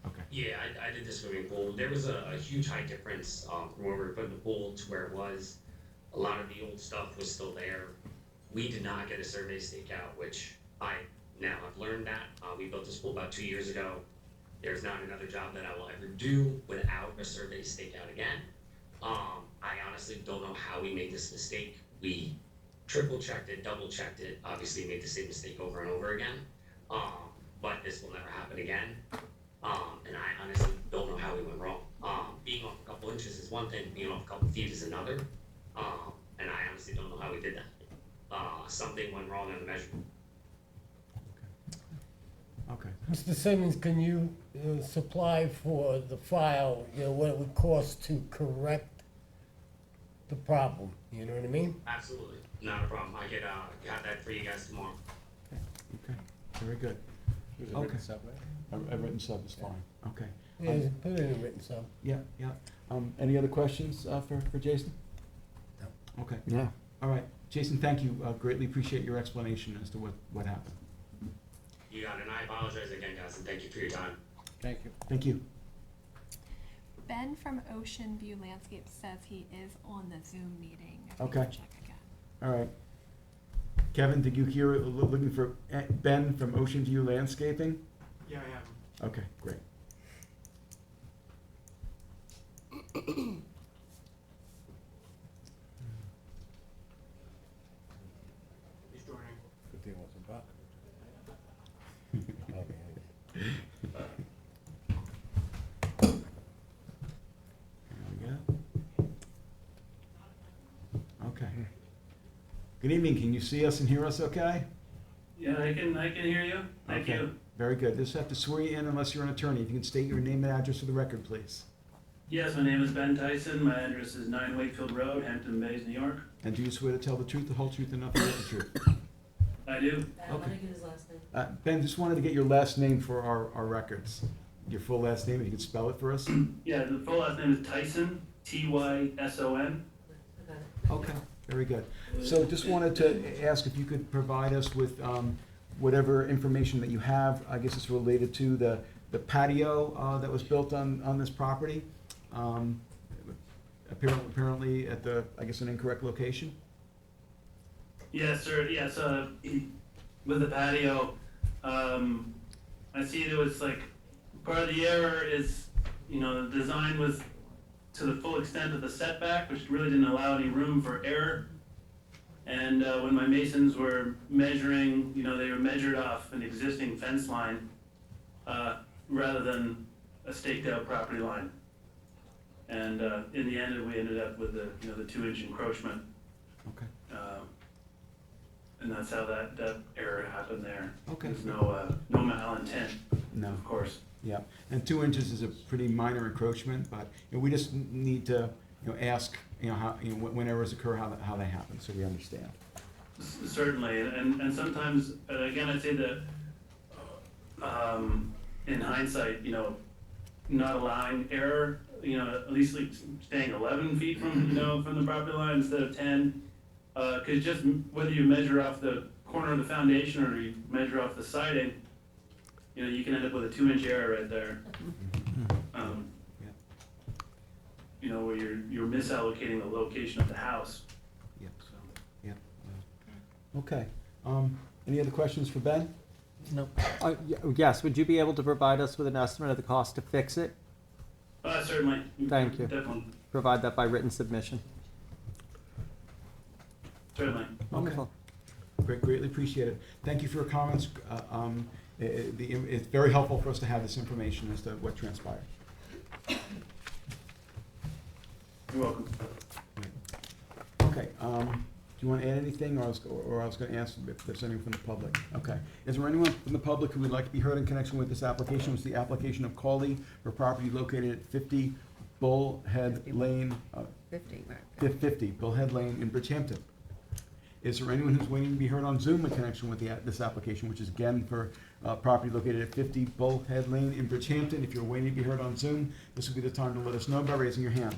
okay. Yeah, I did the swimming pool. There was a huge height difference from where we put the pool to where it was. A lot of the old stuff was still there. We did not get a survey stakeout, which I now have learned that. We built this pool about 2 years ago. There's not another job that I will ever do without a survey stakeout again. I honestly don't know how we made this mistake. We triple checked it, double checked it, obviously made the same mistake over and over again. But this will never happen again. And I honestly don't know how we went wrong. Being off a couple inches is one thing, being off a couple feet is another. And I honestly don't know how we did that. Something went wrong on the measurement. Okay. Mr. Simmons, can you supply for the file, what it would cost to correct the problem? You know what I mean? Absolutely, not a problem. I could have that for you guys tomorrow. Okay, very good. Okay. A written sub is fine, okay. Yeah, put it in a written sub. Yeah, yeah. Any other questions for Jason? No. Okay. Yeah. All right, Jason, thank you. Greatly appreciate your explanation as to what happened. You got it, and I apologize again, guys, and thank you for your time. Thank you. Thank you. Ben from Ocean View Landscape says he is on the Zoom meeting. If we Okay. can check again. All right. Kevin, did you hear, looking for Ben from Ocean View Landscaping? Yeah, I have him. Okay, great. He's joining. Good thing it wasn't Buck. There we go. Okay. Good evening, can you see us and hear us okay? Yeah, I can hear you. Thank Okay, you. very good. Just have to swear you in unless you're an attorney. If you can state your name and address for the record, please. Yes, my name is Ben Tyson. My address is 9 Wakefield Road, Hampton Bays, New York. And do you swear to tell the truth, the whole truth, and nothing but the truth? I do. Okay. Ben, just wanted to get your last name for our records. Your full last name, if you could spell it for us? Yeah, the full last name is Tyson, Tyson. Okay, very good. So just wanted to ask if you could provide us with whatever information that you have. I guess it's related to the patio that was built on this property. Apparently at the, I guess, an incorrect location? Yes, sir. Yes, with the patio, I see there was like, part of the error is, the design was to the full extent of the setback, which really didn't allow any room for error. And when my masons were measuring, they were measured off an existing fence line rather than a staked out property line. And in the end, we ended up with the 2-inch encroachment. Okay. And that's how that error happened there. Okay. There's no malintent, No. of course. Yeah, and 2 inches is a pretty minor encroachment, but we just need to, ask, how, when errors occur, how they happen, so we understand. Certainly, and sometimes, again, I'd say that in hindsight, not allowing error, at least like staying 11 feet from, from the property line instead of 10. Cause just whether you measure off the corner of the foundation or you measure off the siding, you can end up with a 2-inch error right there. Where you're misallocating the location of the house. Yeah. Yeah. Okay. Any other questions for Ben? No. Yes, would you be able to provide us with an estimate of the cost to fix it? Certainly. Thank you. Definitely, Provide that by written submission. certainly. Wonderful. Greatly appreciate it. Thank you for your comments. It's very helpful for us to have this information as to what transpired. You're welcome. Okay, do you want to add anything, or I was going to ask if there's anyone from the public? Okay. Is there anyone from the public who would like to be heard in connection with this application? It's the application of Cawley for property located at 50 Bullhead Lane, 50 Bullhead Lane in Bridgehampton. Is there anyone who's waiting to be heard on Zoom in connection with this application, which is again for property located at 50 Bullhead Lane in Bridgehampton? If you're waiting to be heard on Zoom, this will be the time to let us know by raising your hand.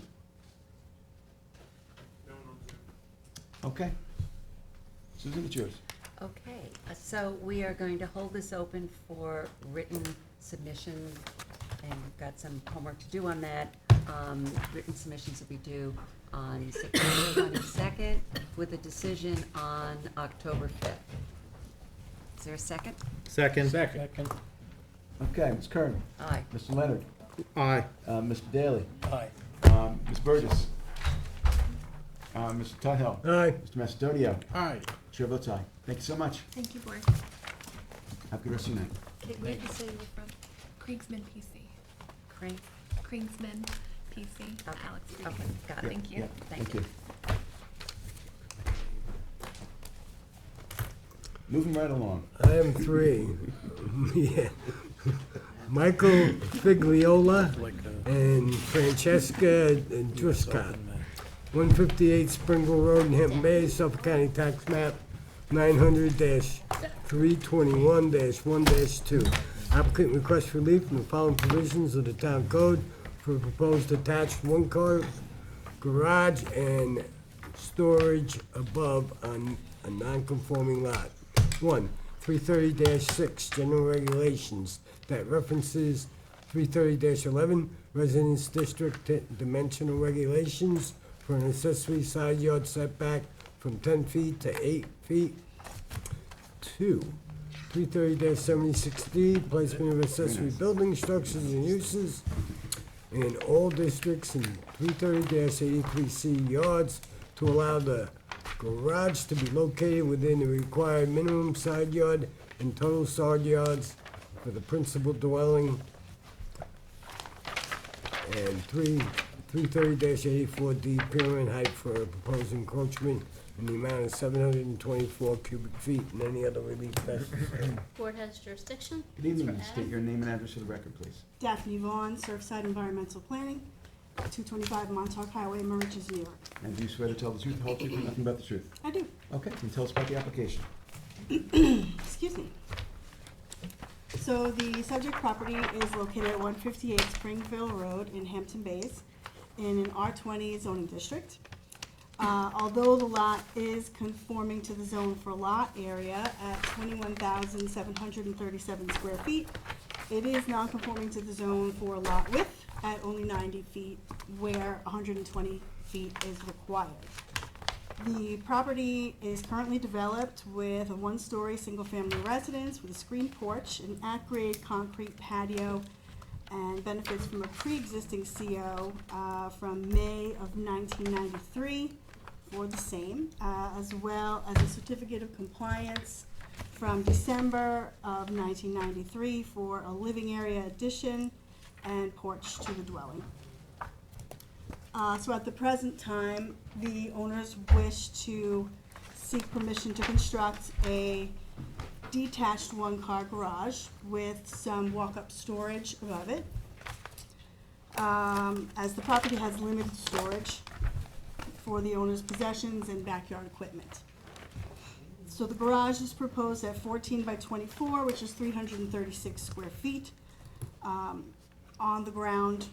Okay. Susan, it's yours. Okay, so we are going to hold this open for written submission, and we've got some homework to do on that. Written submissions will be due on September 22nd, with a decision on October 5th. Is there a second? Second. Okay, Ms. Kern. Aye. Mr. Leonard. Aye. Mr. Daly. Aye. Ms. Burgess. Mr. Tuthill. Aye. Mr. Macedonia. Aye. Chair votes aye. Thank you so much. Thank you, board. Have a good rest of your night. Okay, where did you say you were from? Kriegsman PC. Crank? Kringsman PC. Okay. Alex. Okay, got it. Thank you. Yeah, Thank you. Moving right along. Item 3. Yeah. Michael Figliola and Francesca Druscott, 158 Springle Road in Hampton Bays, Suffolk County Tax Map 900-321-1-2. Applicant requests relief from the following provisions of the town code for a proposed attached one-car garage and storage above on a non-conforming lot. 1, 330-6, general regulations that references 330-11, residence district dimensional regulations for an accessory side yard setback from 10 feet to 8 feet. 2, 330-76D, placement of accessory building structures and uses in all districts, and 330-83C yards to allow the garage to be located within the required minimum side yard and total side yards for the principal dwelling. And 330-84D, pyramid height for a proposed encroachment in the amount of 724 cubic feet, and any other relief necessary. Board has jurisdiction. Good evening. State your name and address for the record, please. Daphne Vaughn, Surfside Environmental Planning, 225 Montauk Highway, Mauritius, New York. And do you swear to tell the truth, the whole truth, and nothing but the truth? I do. Okay, can you tell us about the application? Excuse me. So the subject property is located at 158 Springville Road in Hampton Bays in an R20 zoning district. Although the lot is conforming to the zone for lot area at 21,737 square feet, it is non-conforming to the zone for lot width at only 90 feet, where 120 feet is required. The property is currently developed with a one-story single-family residence with a screened porch, an at-grade concrete patio, and benefits from a pre-existing CO from May of 1993 for the same, as well as a certificate of compliance from December of 1993 for a living area addition and porch to the dwelling. So at the present time, the owners wish to seek permission to construct a detached one-car garage with some walk-up storage above it. As the property has limited storage for the owner's possessions and backyard equipment. So the garage is proposed at 14 by 24, which is 336 square feet, on the ground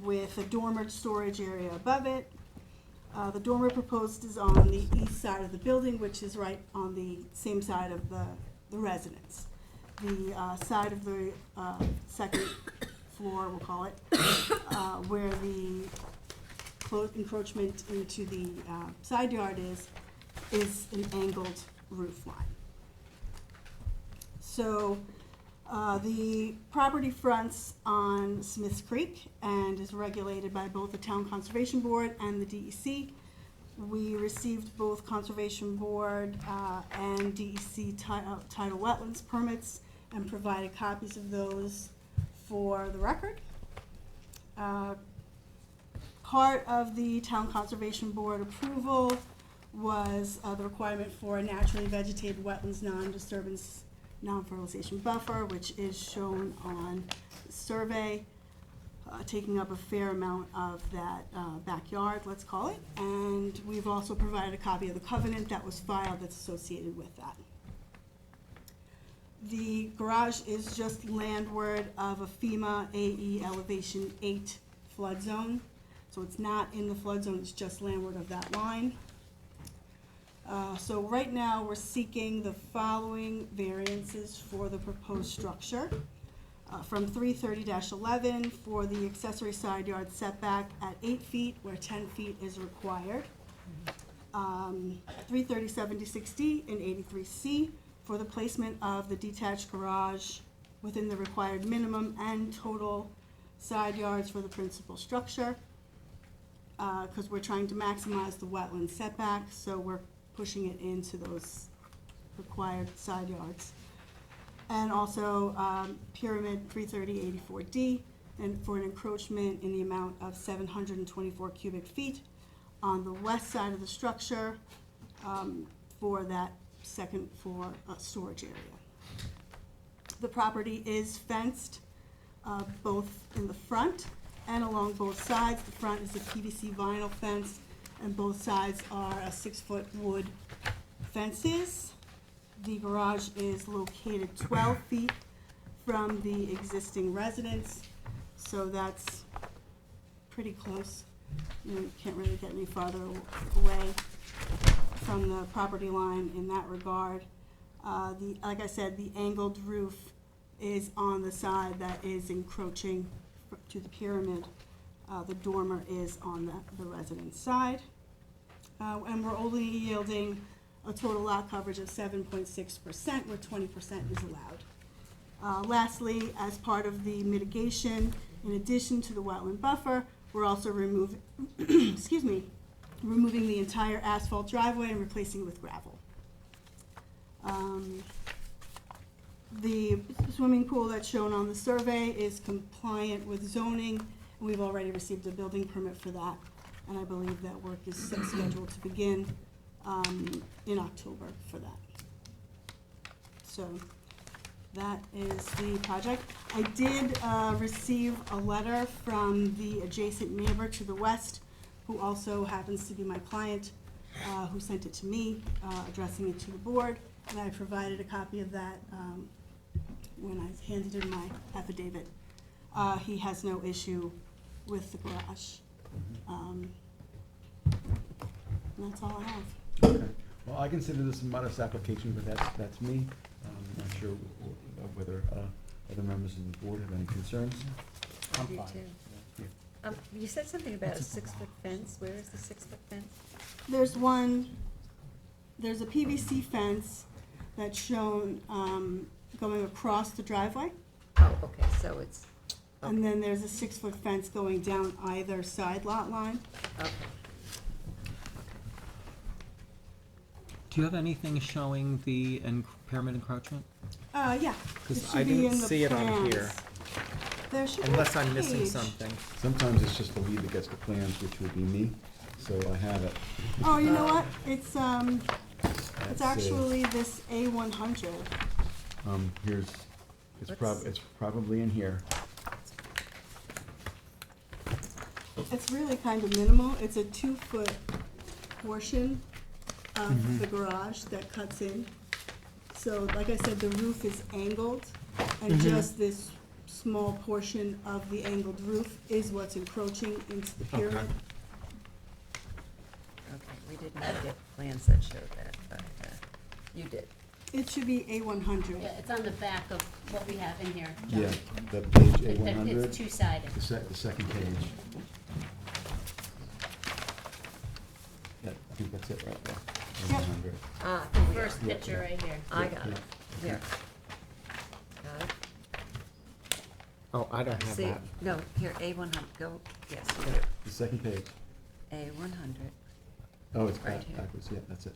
with a dormer storage area above it. The dormer proposed is on the east side of the building, which is right on the same side of the residence. The side of the second floor, we'll call it, where the encroachment into the side yard is an angled roof line. So the property fronts on Smiths Creek and is regulated by both the Town Conservation Board and the DEC. We received both Conservation Board and DEC tidal wetlands permits and provided copies of those for the record. Part of the Town Conservation Board approval was the requirement for a naturally vegetated wetlands non-disturbance non-fertilization buffer, which is shown on the survey, taking up a fair amount of that backyard, let's call it. And we've also provided a copy of the covenant that was filed that's associated with that. The garage is just landward of a FEMA AE elevation 8 flood zone. So it's not in the flood zone, it's just landward of that line. So right now, we're seeking the following variances for the proposed structure. From 330-11 for the accessory side yard setback at 8 feet where 10 feet is required. 330-76D and 83C for the placement of the detached garage within the required minimum and total side yards for the principal structure. Because we're trying to maximize the wetland setback, so we're pushing it into those required side yards. And also Pyramid 330-84D, and for an encroachment in the amount of 724 cubic feet on the west side of the structure for that second floor storage area. The property is fenced both in the front and along both sides. The front is a PVC vinyl fence, and both sides are 6-foot wood fences. The garage is located 12 feet from the existing residence, so that's pretty close. You can't really get any farther away from the property line in that regard. Like I said, the angled roof is on the side that is encroaching to the pyramid. The dormer is on the residence side. And we're only yielding a total lot coverage of 7.6%, where 20% is allowed. Lastly, as part of the mitigation, in addition to the wetland buffer, we're also removing the entire asphalt driveway and replacing it with gravel. The swimming pool that's shown on the survey is compliant with zoning, and we've already received a building permit for that, and I believe that work is scheduled to begin in October for that. So that is the project. I did receive a letter from the adjacent neighbor to the west, who also happens to be my client, who sent it to me, addressing it to the board, and I provided a copy of that when I handed in my affidavit. He has no issue with the garage. And that's all I have. Okay. Well, I consider this a modest application, but that's me. I'm not sure whether other members of the board have any concerns. I do too. You said something about a 6-foot fence. Where is the 6-foot fence? There's a PVC fence that's shown going across the driveway. Oh, okay, so it's And then there's a 6-foot fence going down either side lot line. Okay. Do you have anything showing the pyramid encroachment? Yeah. Because it should I be didn't in the see it on plans. here, There should be a unless I'm missing page. something. Sometimes it's just the lead that gets the plans, which would be me, so I have it. Oh, you know what? It's Let's see. actually this A100. Here's, What's- it's probably in here. It's really kind of minimal. It's a 2-foot portion of the garage that cuts in. So, like I said, the roof is angled, and just this small portion of the angled roof is what's encroaching into the pyramid. Okay, we did not get plans that showed that, but you did. It should be A100. Yeah, it's on the back of what we have in here, John. Yeah, the page It- A100. It's two-sided. The second page. Yeah, I think that's it right there. Yep. 100. Ah, The here we go. first picture right here. I got it. Here. Got it? Oh, I don't have See, that. no, here, A100, go, yes, you do. The second page. A100, Oh, it's Right here. backwards, yeah, that's it.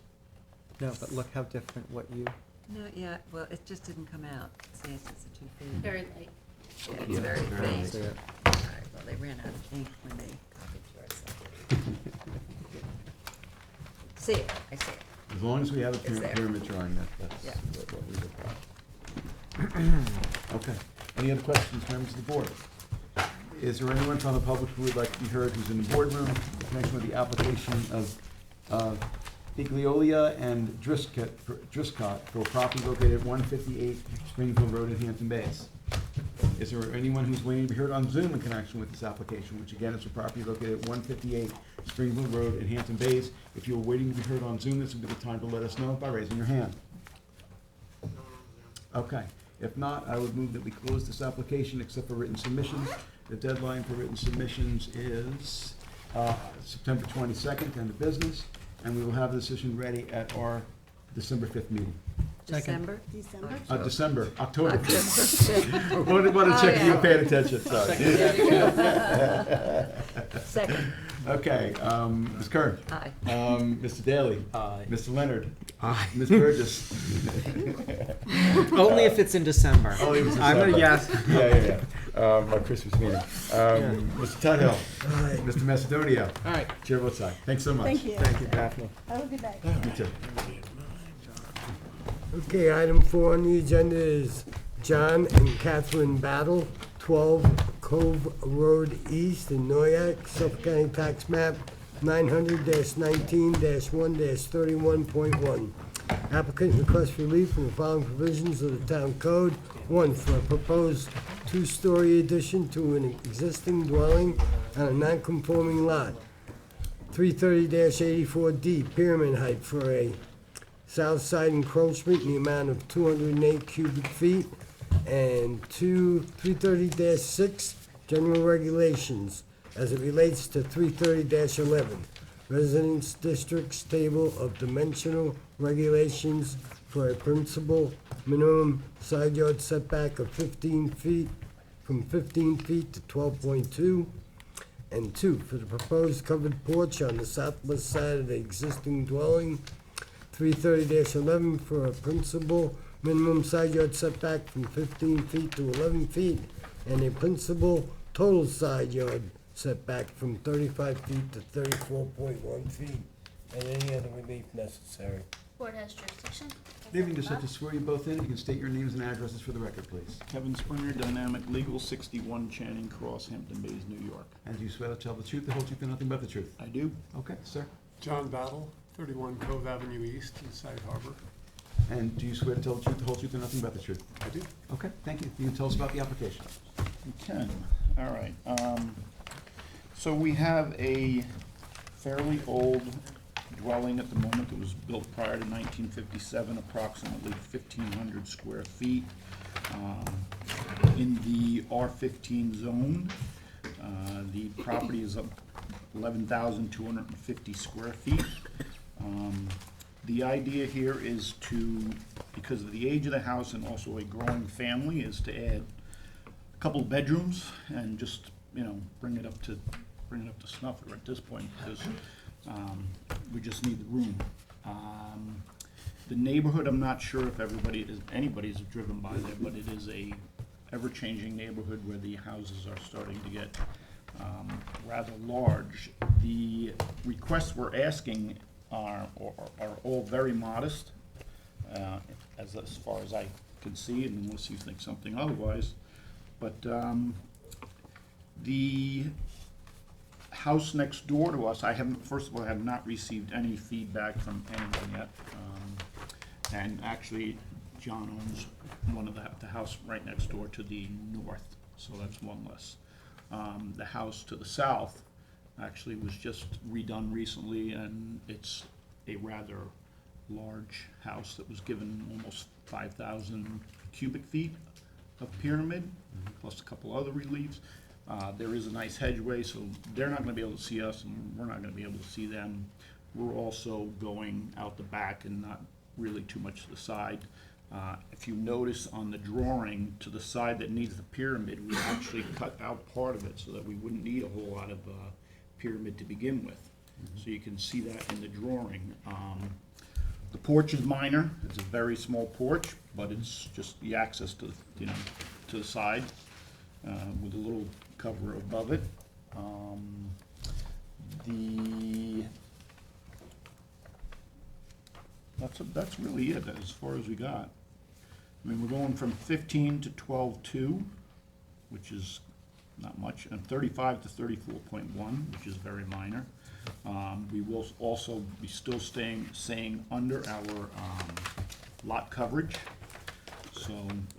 No, but look how different what you, not yet, well, it just didn't come out. See, it's just a 2 feet. Very light. Yeah, it's Yeah, very it's very faint. see it. All right, well, they ran out of ink when they copied yours. See it, I see it. As long as we have a It's there. pyramid drawing, that's Yeah. what we require. Okay, any other questions, members of the board? Is there anyone from the public who would like to be heard who's in the boardroom in connection with the application of Bigliolia and Driscott for a property located at 158 Springfield Road in Hampton Bays? Is there anyone who's waiting to be heard on Zoom in connection with this application, which again is a property located at 158 Springfield Road in Hampton Bays? If you're waiting to be heard on Zoom, this would be the time to let us know by raising your hand. Okay, if not, I would move that we close this application except for written submissions. The deadline for written submissions is September 22nd, end of business, and we will have the decision ready at our December 5th meeting. December? December? October. October. Want to Oh, check you yeah. paid attention, sorry. Second. Okay, Ms. Kern. Aye. Mr. Daly. Aye. Mr. Leonard. Aye. Ms. Burgess. Only if it's in December. Only if it's I'm a December. yes. Yeah. My Christmas meeting. Mr. Tudhill. Aye. Mr. Macedonia. All right. Chair votes aye. Thanks so much. Thank you. Thank you, Daphne. Have a good night. You too. Okay, item 4 on the agenda is John and Catherine Battle, 12 Cove Road East in Noyak, Suffolk County Tax Map 900-19-1-31.1. Applicant requests relief from the following provisions of the town code. 1, for a proposed 2-story addition to an existing dwelling on a non-conforming lot. 330-84D, pyramid height for a south side encroachment in the amount of 208 cubic feet. And 330-6, general regulations as it relates to 330-11, residence districts table of dimensional regulations for a principal minimum side yard setback of 15 feet, from 15 feet to 12.2. And 2, for the proposed covered porch on the southwest side of the existing dwelling, 330-11 for a principal minimum side yard setback from 15 feet to 11 feet, and a principal total side yard setback from 35 feet to 34.1 feet, and any other relief necessary. Board has jurisdiction. Good evening, just have to swear you both in. You can state your names and addresses for the record, please. Kevin Springer, Dynamic Legal, 61 Channing Cross, Hampton Bays, New York. And do you swear to tell the truth, the whole truth, and nothing but the truth? I do. Okay, sir. John Battle, 31 Cove Avenue East in Sag Harbor. And do you swear to tell the truth, the whole truth, and nothing but the truth? I do. Okay, thank you. You can tell us about the application. You can. All right. So we have a fairly old dwelling at the moment that was built prior to 1957, approximately 1,500 square feet, in the R15 zone. The property is 11,250 square feet. The idea here is to, because of the age of the house and also a growing family, is to add a couple of bedrooms and just, bring it up to snuff at this point, because we just need the room. The neighborhood, I'm not sure if anybody's driven by there, but it is a ever-changing neighborhood where the houses are starting to get rather large. The requests we're asking are all very modest, as far as I can see, unless you think something otherwise. But the house next door to us, first of all, I have not received any feedback from anyone yet. And actually, John owns one of the house right next door to the north, so that's one less. The house to the south actually was just redone recently, and it's a rather large house that was given almost 5,000 cubic feet of pyramid, plus a couple other reliefs. There is a nice hedgeway, so they're not gonna be able to see us, and we're not gonna be able to see them. We're also going out the back and not really too much to the side. If you notice on the drawing, to the side that needs the pyramid, we actually cut out part of it so that we wouldn't need a whole lot of pyramid to begin with. So you can see that in the drawing. The porch is minor. It's a very small porch, but it's just the access to, to the side with a little cover above it. That's really it as far as we got. I mean, we're going from 15 to 12.2, which is not much, and 35 to 34.1, which is very minor. We will also be still staying under our lot coverage. So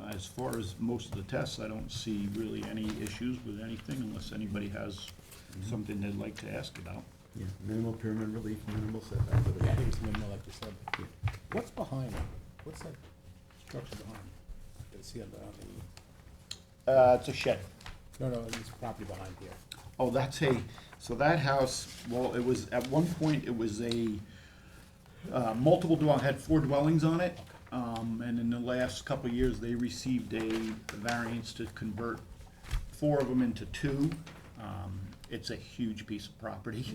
as far as most of the tests, I don't see really any issues with anything unless anybody has something they'd like to ask about. Yeah, minimal pyramid relief, minimal setback. Yeah, I think it's minimal, like you said. What's behind it? What's that structure behind it? Did I see it on the, It's a shed. no, this property behind here. Oh, so that house, well, it was, at one point, it was a had 4 dwellings on it. And in the last couple of years, they received a variance to convert 4 of them into 2. It's a huge piece of property.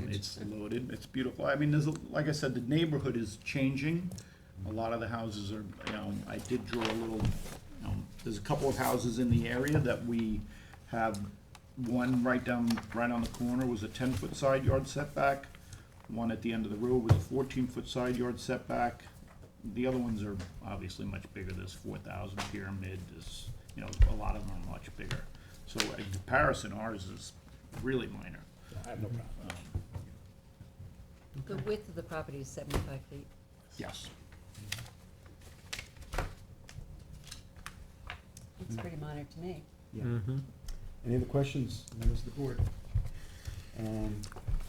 It's loaded, it's beautiful. I mean, like I said, the neighborhood is changing. A lot of the houses are, I did draw a little, there's a couple of houses in the area that we have. One right on the corner was a 10-foot side yard setback. One at the end of the road was a 14-foot side yard setback. The other ones are obviously much bigger. There's 4,000 pyramid, there's, a lot of them are much bigger. So in comparison, ours is really minor. I have no problem. The width of the property is 75 feet. Yes. It's pretty minor to me. Yeah. Any other questions, members of the board?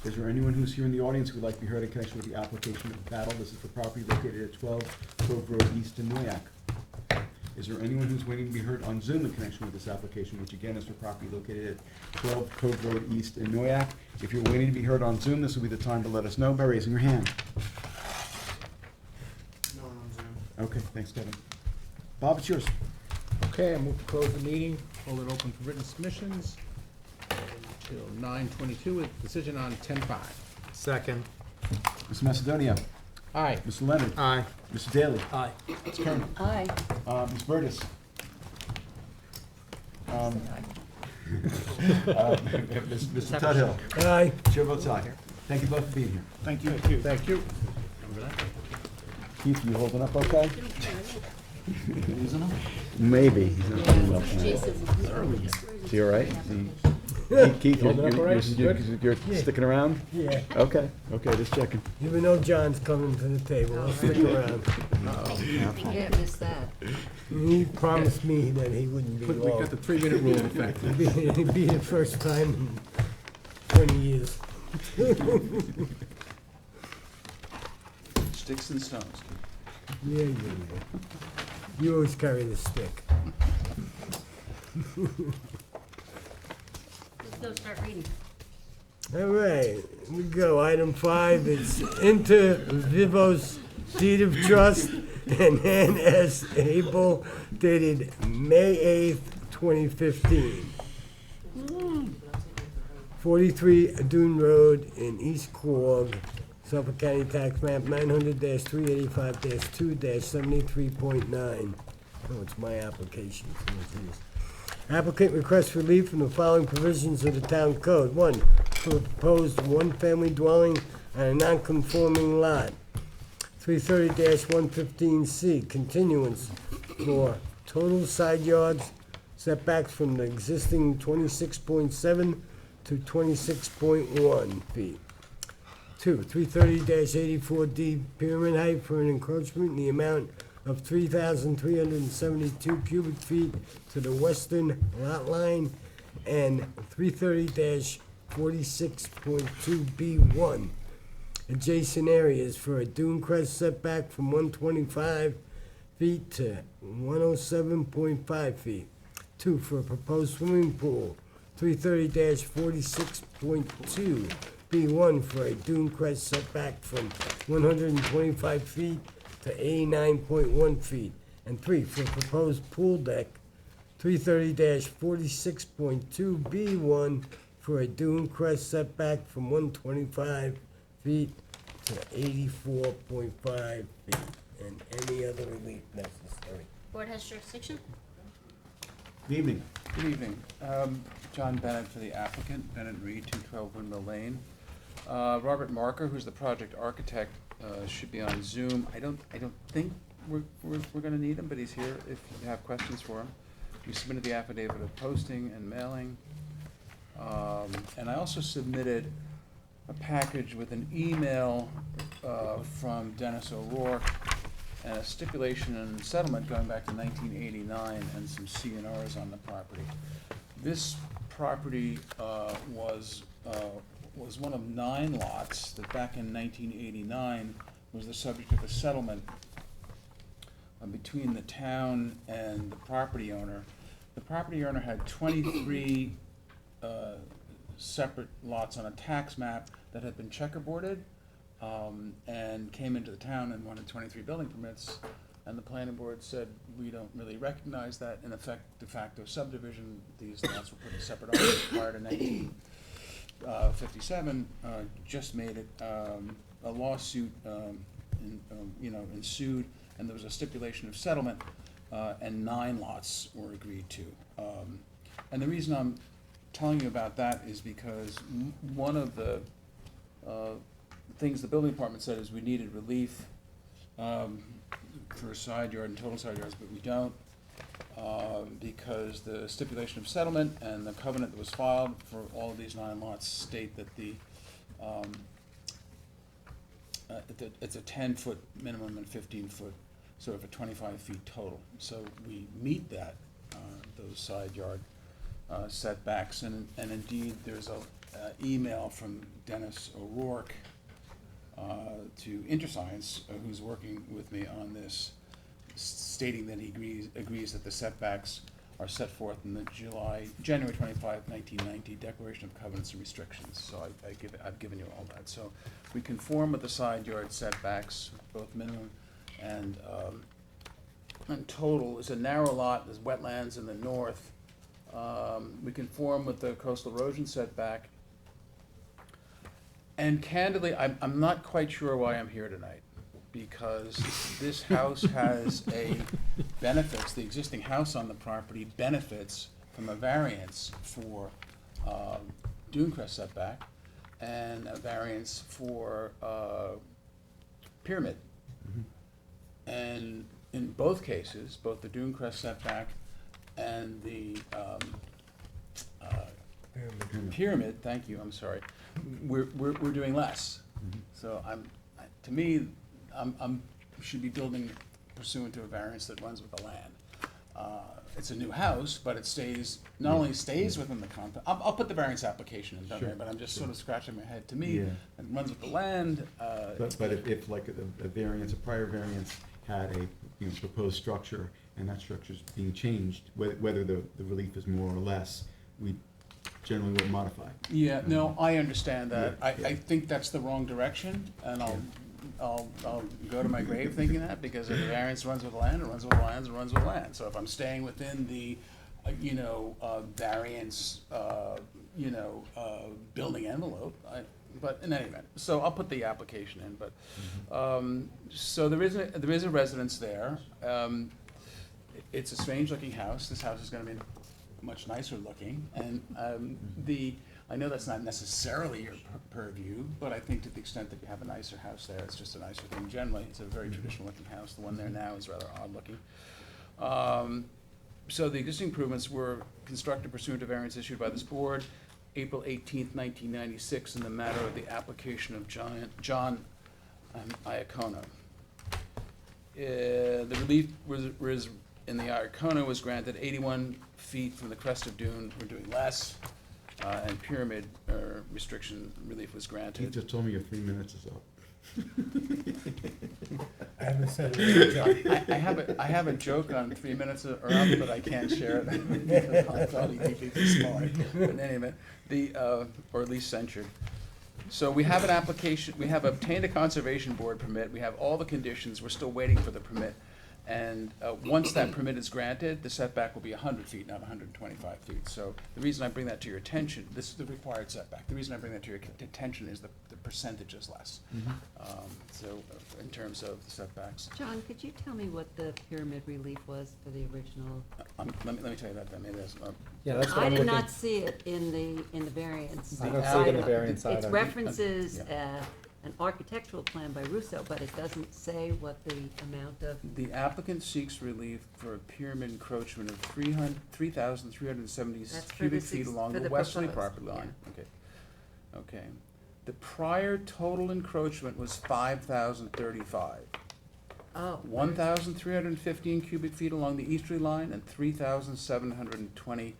Is there anyone who's here in the audience who would like to be heard in connection with the application of battle? This is for property located at 12 Cove Road East in Noyak. Is there anyone who's waiting to be heard on Zoom in connection with this application, which again is for property located at 12 Cove Road East in Noyak? If you're waiting to be heard on Zoom, this will be the time to let us know by raising your hand. No one on Zoom. Okay, thanks, Kevin. Bob, it's yours. Okay, I move to close the meeting, hold it open for written submissions until 9:22 with decision on 10:05. Second. Mr. Macedonia. Aye. Mr. Leonard. Aye. Mr. Daly. Aye. Ms. Kernan. Aye. Ms. Burgess. Mr. Tudhill. Aye. Chair votes aye. Thank you both for being here. Thank you. Thank you. Keith, you holding up okay? Maybe. He's not holding up tonight. Is he all right? Keith, Holding up all right? you're sticking around? Yeah, Okay, just checking. even though John's coming to the table, I'll stick around. You can't miss that. He promised me that he wouldn't be We long. got the 3-minute rule in effect. It'd be the first time in 20 years. Sticks and stones. Yeah. You always carry the stick. Let's go start reading. All right, here we go. Item 5 is Inter Vivos Deed of Trust and N.S. Abel dated May 8th, 2015. 43 Dune Road in East Quogue, Suffolk County Tax Map 900-385-2-73.9. Oh, it's my application. So it's his. Applicant requests relief from the following provisions of the town code. 1, for a proposed one-family dwelling on a non-conforming lot. 330-115C, continuance for total side yards setbacks from the existing 26.7 to 26.1 feet. 2, 330-84D, pyramid height for an encroachment in the amount of 3,372 cubic feet to the western lot line, and 330-46.2B1, adjacent areas for a dune crest setback from 125 feet to 107.5 feet. 2, for a proposed swimming pool, 330-46.2 B1 for a dune crest setback from 125 feet to 89.1 feet. And 3, for a proposed pool deck, 330-46.2 B1 for a dune crest setback from 125 feet to 84.5 feet, and any other relief necessary. Board has jurisdiction? Good evening. Good evening. John Bennett for the applicant, Bennett Reed, 212 Windmill Lane. Robert Marker, who's the project architect, should be on Zoom. I don't think we're gonna need him, but he's here if you have questions for him. We submitted the affidavit of posting and mailing. And I also submitted a package with an email from Dennis O'Rourke and a stipulation and settlement going back to 1989 and some CNRs on the property. This property was one of 9 lots that back in 1989 was the subject of a settlement between the town and the property owner. The property owner had 23 separate lots on a tax map that had been checkerboarded, and came into the town and wanted 23 building permits, and the planning board said, we don't really recognize that. In effect, de facto subdivision, these lots were put in separate ownership prior to 1957, just made it, a lawsuit ensued, and there was a stipulation of settlement, and 9 lots were agreed to. And the reason I'm telling you about that is because one of the things the building department said is we needed relief for a side yard and total side yards, but we don't, because the stipulation of settlement and the covenant that was filed for all of these 9 lots state that it's a 10-foot minimum and 15-foot, sort of a 25 feet total. So we meet that, those side yard setbacks, and indeed there's a email from Dennis O'Rourke to InterScience, who's working with me on this, stating that he agrees that the setbacks are set forth in the January 25, 1990 Declaration of Covenants and Restrictions. So I've given you all that. So we conform with the side yard setbacks, both minimum and total. It's a narrow lot, there's wetlands in the north. We conform with the coastal erosion setback. And candidly, I'm not quite sure why I'm here tonight, because this house has benefits, the existing house on the property benefits from a variance for dune crest setback and a variance for pyramid. And in both cases, both the dune crest setback and the pyramid, thank you, I'm sorry, we're doing less. So to me, I'm should be building pursuant to a variance that runs with the land. It's a new house, but it not only stays within the context. I'll put the variance application in there, but I'm just sort of scratching my head. To me, it runs with the land. But if like a variance, a prior variance had a proposed structure, and that structure's being changed, whether the relief is more or less, we generally would modify. Yeah, no, I understand that. I think that's the wrong direction, and I'll go to my grave thinking that, because if the variance runs with land, it runs with lands, it runs with land. So if I'm staying within the variance, building envelope. But in any event, so I'll put the application in, but, so there is a residence there. It's a strange looking house. This house is gonna be much nicer looking, and, I know that's not necessarily your purview, but I think to the extent that you have a nicer house there, it's just a nicer thing generally. It's a very traditional looking house. The one there now is rather odd looking. So the existing improvements were constructed pursuant to variance issued by this board April 18th, 1996, in the matter of the application of John Iacono. The relief was in the Iacono was granted 81 feet from the crest of dune. We're doing less, and pyramid restriction relief was You granted. just told me your 3 minutes is up. I haven't said it, John. I have a joke on 3 minutes or up, but I can't share it because I thought he'd be smart. But in any event, or at least censured. So we have an application, we have obtained a conservation board permit, we have all the conditions, we're still waiting for the permit. And once that permit is granted, the setback will be 100 feet, not 125 feet. So the reason I bring that to your attention, this is the required setback. The reason I bring that to your attention is the percentage is less. So in terms of the setbacks. John, could you tell me what the pyramid relief was for the original? Let me tell you that, maybe that's, Yeah, that's what I I'm did looking. not see it in the variance. I don't see it in the variance It either. references an architectural plan by Russo, but it doesn't say what the amount of. the applicant seeks relief for a pyramid encroachment of 3,370 That's for cubic the feet six- along for the the westerly proposed, property line. Okay. The prior total encroachment was 5,035. Oh. 1,315 cubic feet along the easterly line and 3,720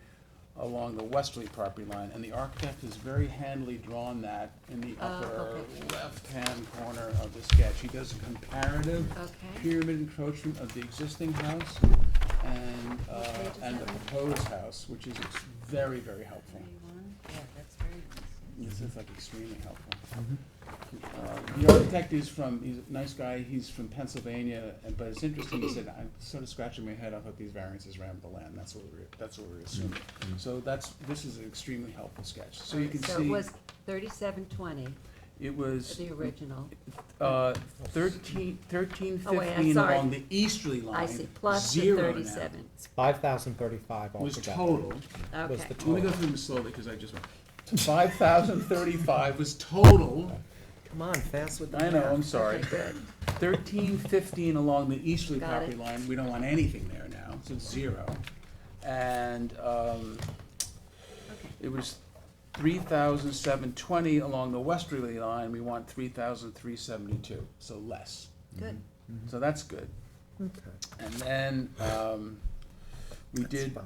along the westerly property line. And the architect has very handily drawn that in the upper okay. left-hand corner of the sketch. He does a comparative Okay. pyramid encroachment of the existing house and page is the that on? proposed house, which is very, very helpful. 31? Yeah, that's very nice. This is like extremely helpful. The architect he's a nice guy, he's from Pennsylvania, but it's interesting, he said, I'm sort of scratching my head, I thought these variances ran with the land, that's what we're assuming. So this is an extremely helpful sketch, so you can see. So it was 3720, It was, the original. 1315 Oh, wait, I'm sorry. along the easterly line. I see, plus the 0 now 37. It's 5,035 was altogether. total. Was Okay. the Let me total. go through them slowly, because I just went. 5,035 was total. Come on, fast with the I know, math. I'm sorry. Okay, good. 1315 along the easterly Got property it. line, we don't want anything there now, so it's 0. And, it was 3,720 along the westerly line, we want 3,372, so less. Good. So that's good. Okay. And then, we That's did fine.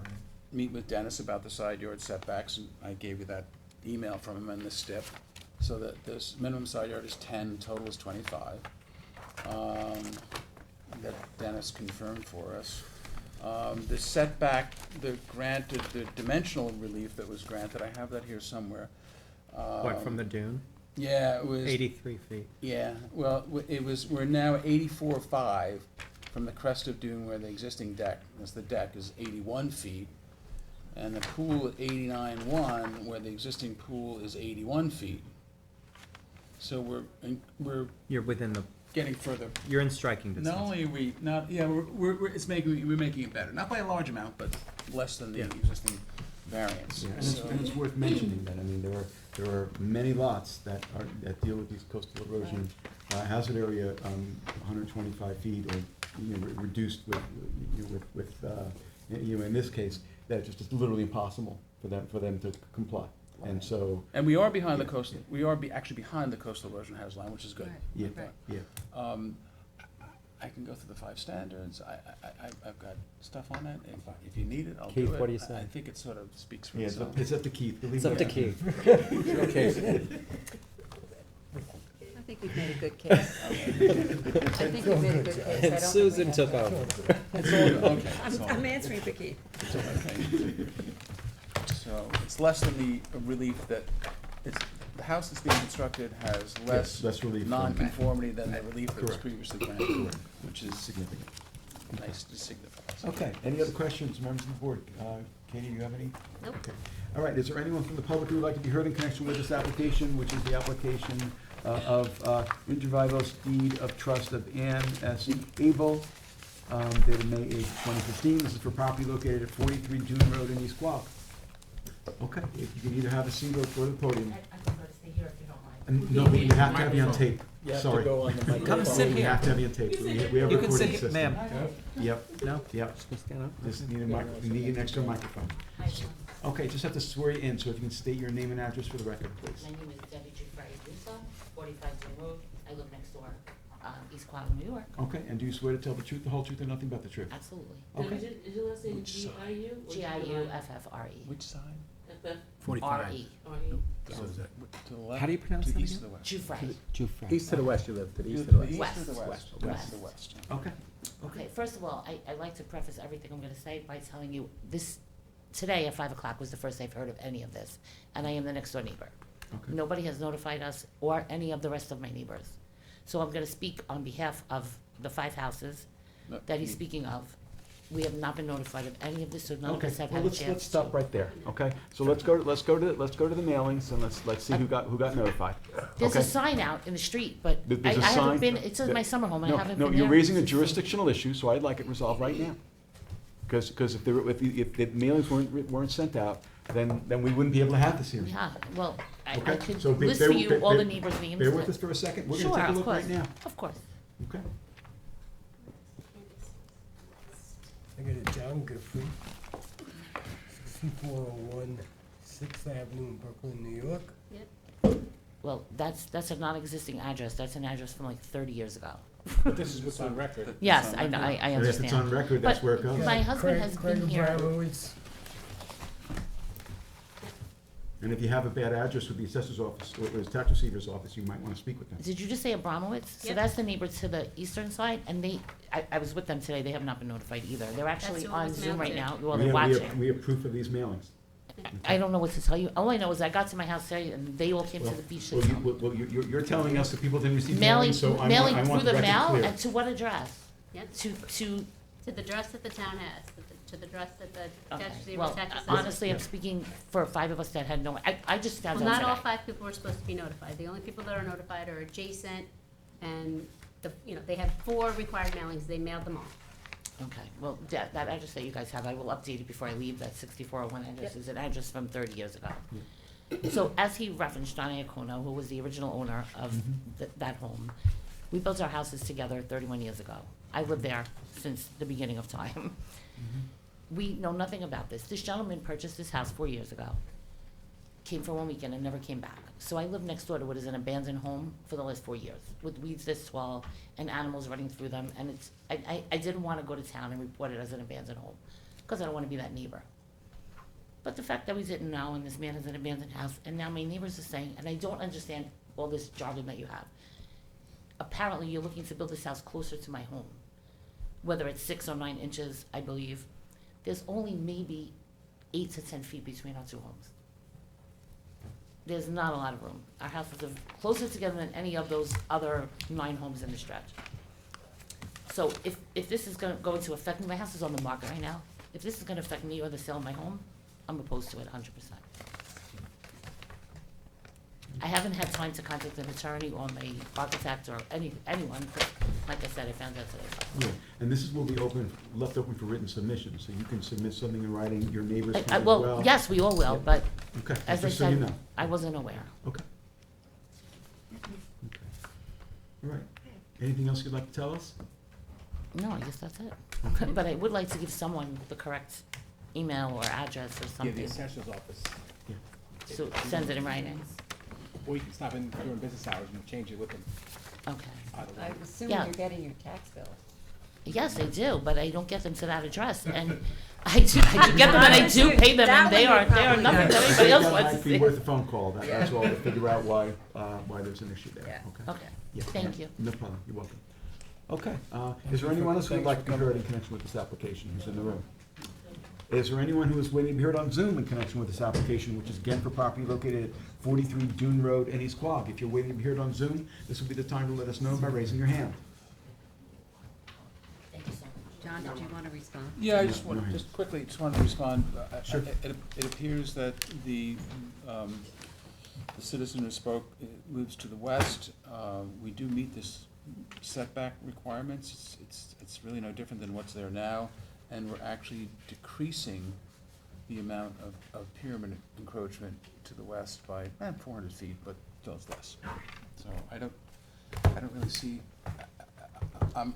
meet with Dennis about the side yard setbacks, and I gave you that email from him and the STIP, so that this minimum side yard is 10, total is 25. That Dennis confirmed for us. The setback, the dimensional relief that was granted, I have that here somewhere. What, from the dune? Yeah, it was. 83 feet. Yeah, well, we're now 84.5 from the crest of dune where the existing deck, the deck is 81 feet. And the pool at 89.1 where the existing pool is 81 feet. So we're You're within the, getting further. you're in striking distance. Not only are we not, yeah, we're making it better, not by a large amount, but less than the Yeah. existing variance. Yeah, So- and it's worth mentioning that, I mean, there are many lots that deal with these coastal erosion, hazard area, 125 feet or, reduced in this case, that just is literally impossible for them to comply. And so, And we are behind the coastal, actually behind the coastal erosion hazard line, which is good. yeah, Right. yeah. I can go through the 5 standards, I've got stuff on it, if you need it, I'll do Keith, it. what do you I say? think it sort of speaks for Yeah, itself. it's up to Keith. It's up to Keith. Okay. I think we've made a good case. I think we've made a good case. I don't And think Susan we took have- over. It's all, okay, it's all. I'm answering for Keith. It's all okay. So it's less than the relief that, the house that's being constructed has less Less relief than- non-conformity than the relief that was Correct. previously granted, which is Significant. Nice to signify. Okay, any other questions, members of the board? Katie, do you have any? Nope. Okay. All right, is there anyone from the public who would like to be heard in connection with this application, which is the application of inter vivos deed of trust of Ann S. Abel, dated May 8, 2015. This is for property located at 43 Dune Road in East Quogue. Okay, if you can either have a seat or go to the podium. I prefer to stay here if you don't mind. No, but we have to have you on tape. You have to Sorry. go on the microphone. Come sit We here. have to have you on tape. We have a You can recording sit here, system. ma'am. Yep, No? yep. Just stand up. Just need we need an extra microphone. Okay, just have to swear you in, so if you can state your name and address for the record, please. My name is Debbie Giuffre-Russo, 45 Dune Road. I live next door, East Quogue, New York. Okay, and do you swear to tell the truth, the whole truth, and nothing but the truth? Absolutely. Okay. Is your last name G-I-U? G-I-U-F-F-R-E. Which side? R-E. To the left? How do you pronounce to that the east again? or the west? Giuffre. East to the west you live, to the east To to the the west. east West. or the west? West. To the west. Okay. Okay, first of all, I'd like to preface everything I'm gonna say by telling you this, today at 5 o'clock was the first I've heard of any of this, and I am the next door neighbor. Okay. Nobody has notified us or any of the rest of my neighbors. So I'm gonna speak on behalf of the 5 houses No, that he's you- speaking of. We have not been notified of any of this, so none of Okay, us have well, had a let's chance stop to. right there, okay? So let's go to the mailings, and let's see who got notified. There's a Okay? sign out in the street, but I There's a sign haven't been, it says that- my summer home, I No, haven't no, been there. you're raising a since- jurisdictional issue, so I'd like it resolved right now. Because if the mailings weren't sent out, then we wouldn't be able to have this hearing. Yeah, well, I Okay? could So list bear- for you bear- all the bear- neighbors' names. Bear with that- us for a second, we're Sure, gonna take a of look right course, now, of course. okay? I got it, John Guthrie, 6401 Sixth Avenue in Brooklyn, New York. Well, that's a non-existing address, that's an address from like 30 years ago. But this is what's on record. Yes, I know, I And if it's on understand. record, that's But where it goes. my husband has Craig been here, Abramowitz. And if you have a bad address with the assessor's office, or the tax receiver's office, you might wanna speak with them. did you just say Abramowitz? So Yep. that's the neighbor to the eastern side, and I was with them today, they have not been notified either. They're actually who it on was Zoom mailed right to. now, while We they're have- watching. We have proof of these mailings. I don't know what to tell you, all I know is I got to my house today, and they all came to Well, the beach. well, you're telling us that people didn't receive Mailing, mailings, so I mailing want through the the record mail, clear. and to what address? Yep, To to the address that the town has, to the address that the tax Okay, receiver, well, tax assessor. honestly, I'm speaking for 5 of us that had no, I just found Well, out not all today. 5 people were supposed to be notified. The only people that are notified are adjacent, and they have 4 required mailings, they mailed them all. Okay, well, that address that you guys have, I will update it before I leave, that 6401 address is an address from 30 years ago. So as he referenced, John Iacono, who was the original owner of that home, we built our houses together 31 years ago. I lived there since the beginning of time. We know nothing about this. This gentleman purchased this house 4 years ago, came for 1 weekend and never came back. So I lived next door to what is an abandoned home for the last 4 years, with weeds this tall and animals running through them. And I didn't want to go to town and report it as an abandoned home, because I don't want to be that neighbor. But the fact that we didn't know, and this man has an abandoned house, and now my neighbors are saying, and I don't understand all this jargon that you have. Apparently, you're looking to build this house closer to my home, whether it's 6 or 9 inches, I believe. There's only maybe 8 to 10 feet between our 2 homes. There's not a lot of room. Our houses are closer together than any of those other 9 homes in the stretch. So if this is going to affect me, my house is on the market right now. If this is gonna affect me or the sale of my home, I'm opposed to it 100%. I haven't had time to contact an attorney or my architect or anyone, 'cause like I said, I found out today. Yeah, and this will be left open for written submission, so you can submit something in writing, your neighbors can as well. Well, yes, we all will, Yeah. but Okay, as I just so you said, know. I wasn't aware. Okay. All right. Anything else you'd like to tell us? No, I guess that's it. Okay. But I would like to give someone the correct email or address or Yeah, the something, assessor's office. so send it in writing. Or you can stop in during business hours and change it with them. Okay. Either way. I assume Yeah. you're getting your tax bill. Yes, I do, but I don't get them to that address, and I do get them and I do pay them, and they are nothing that anybody else That wants to might be see. worth a phone call, that's all, to figure out why there's an issue there, Yeah. Okay, Yeah. thank you. No problem, you're welcome. Okay, is there anyone else who would like to be heard in connection with this application, who's in the room? Is there anyone who is waiting to be heard on Zoom in connection with this application, which is again for property located at 43 Dune Road in East Quogue? If you're waiting to be heard on Zoom, this will be the time to let us know by raising your hand. Thank you so much. John, did you want to respond? Yeah, I just wanted, Right. just quickly, just wanted to respond. Sure. It appears that the citizen who spoke lives to the west. We do meet this setback requirements. It's really no different than what's there now, and we're actually decreasing the amount of pyramid encroachment to the west by 400 feet, but still it's less. So I don't really see, I'm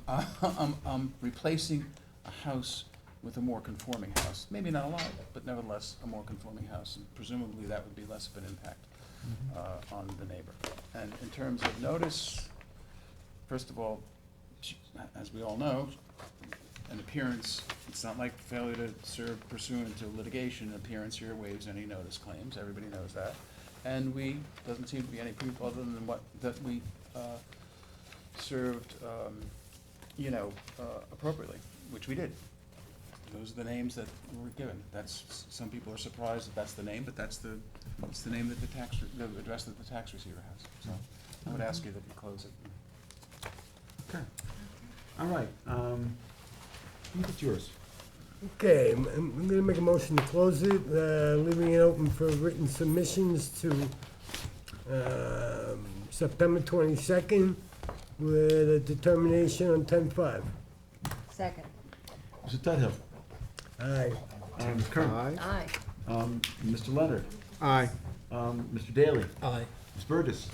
replacing a house with a more conforming house. Maybe not a lot, but nevertheless, a more conforming house, and presumably that would be less of an impact on the neighbor. And in terms of notice, first of all, as we all know, an appearance, it's not like failure to serve pursuant to litigation. An appearance here waives any notice claims, everybody knows that. And doesn't seem to be any proof other than that we served, appropriately, which we did. Those are the names that were given. Some people are surprised that that's the name, but it's the name that the address that the tax receiver has. So I would ask you that you close it. Okay. All right. It's yours. Okay, I'm gonna make a motion to close it, leaving it open for written submissions to September 22nd with a determination on 10/5. Second. Mr. Tudhill. Aye. Ms. Kern. Aye. Mr. Leonard. Aye. Mr. Daly. Aye. Ms. Burgess.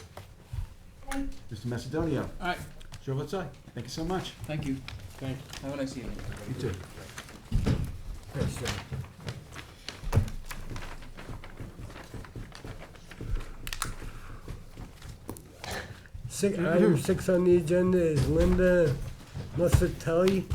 Mr. Macedonio. All right, Chair votes aye. Thank you so much. thank you. Have a nice evening, everybody. You too. Yes, sir. Item 6 on the agenda is Linda Musatelli,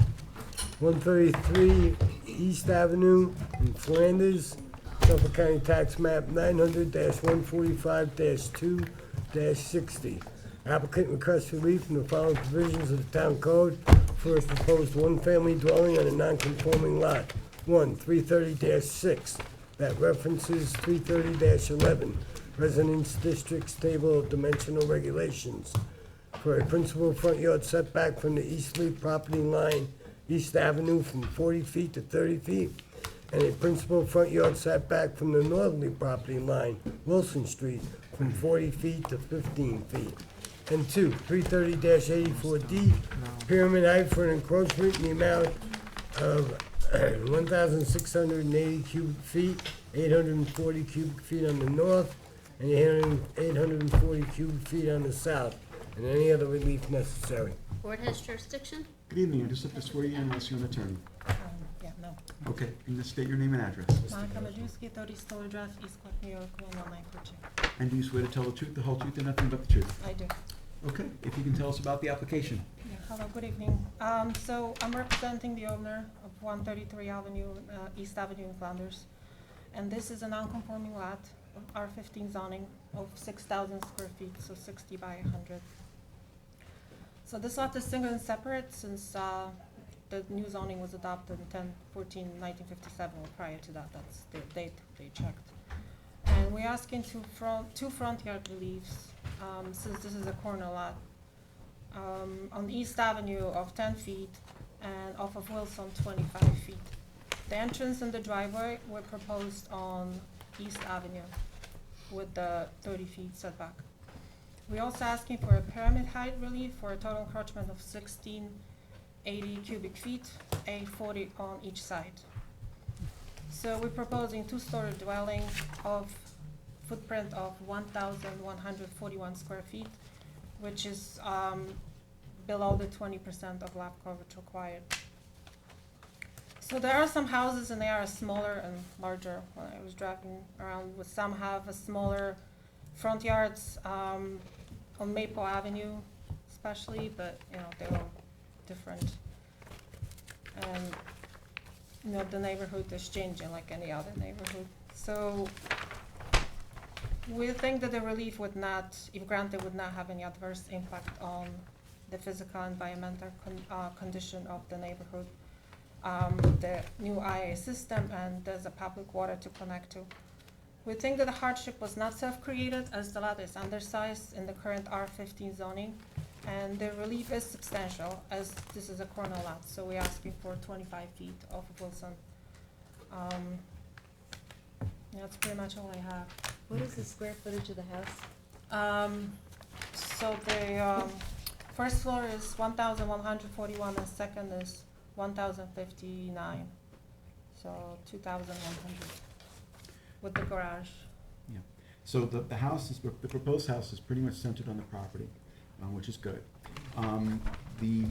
133 East Avenue in Flanders, Suffolk County Tax Map 900-145-2-60. Applicant requests relief from the following provisions of the town code for a proposed one-family dwelling on a non-conforming lot. 1, 330-6, that references 330-11, Residence District's Table of Dimensional Regulations. For a principal front yard setback from the easterly property line, East Avenue from 40 feet to 30 feet, and a principal front yard setback from the northerly property line, Wilson Street, from 40 feet to 15 feet. And 2, 330-84D, pyramid height for an encroachment in the amount of 1,680 cubic feet, 840 cubic feet on the north, and 840 cubic feet on the south, and any other relief necessary. Board has jurisdiction? Good evening. I just have to swear you in unless you're an attorney. Yeah, no. Okay, and just state your name and address. Monica Majewski, 30 Stoller Drive, East Clark, New York, 11942. And do you swear to tell the truth, the whole truth, and nothing but the truth? I do. Okay, if you can tell us about the application. Yeah, hello, good evening. So I'm representing the owner of 133 East Avenue in Flanders. And this is a non-conforming lot, R15 zoning of 6,000 square feet, so 60 by 100. So this lot is single and separate since the new zoning was adopted in 10/14/1957, or prior to that, that's the date they checked. And we're asking two front yard reliefs, since this is a corner lot. On East Avenue of 10 feet and off of Wilson 25 feet. The entrance and the driveway were proposed on East Avenue with the 30 feet setback. We're also asking for a pyramid height relief for a total encroachment of 1680 cubic feet, 840 on each side. So we're proposing two-story dwelling of footprint of 1,141 square feet, which is below the 20% of lot coverage required. So there are some houses and they are smaller and larger. When I was driving around, with some have a smaller front yards on Maple Avenue especially, but they're all different. And the neighborhood is changing like any other neighborhood. So we think that the relief would not, if granted, would not have any adverse impact on the physical and environmental condition of the neighborhood. The new IA system, and there's a public water to connect to. We think that the hardship was not self-created, as the lot is undersized in the current R15 zoning, and the relief is substantial, as this is a corner lot, so we're asking for 25 feet off of Wilson. That's pretty much all I have. What is the square footage of the house? So the first floor is 1,141, and second is 1,059, so 2,100 with the garage. Yeah. So the house is, the proposed house is pretty much centered on the property, which is good. The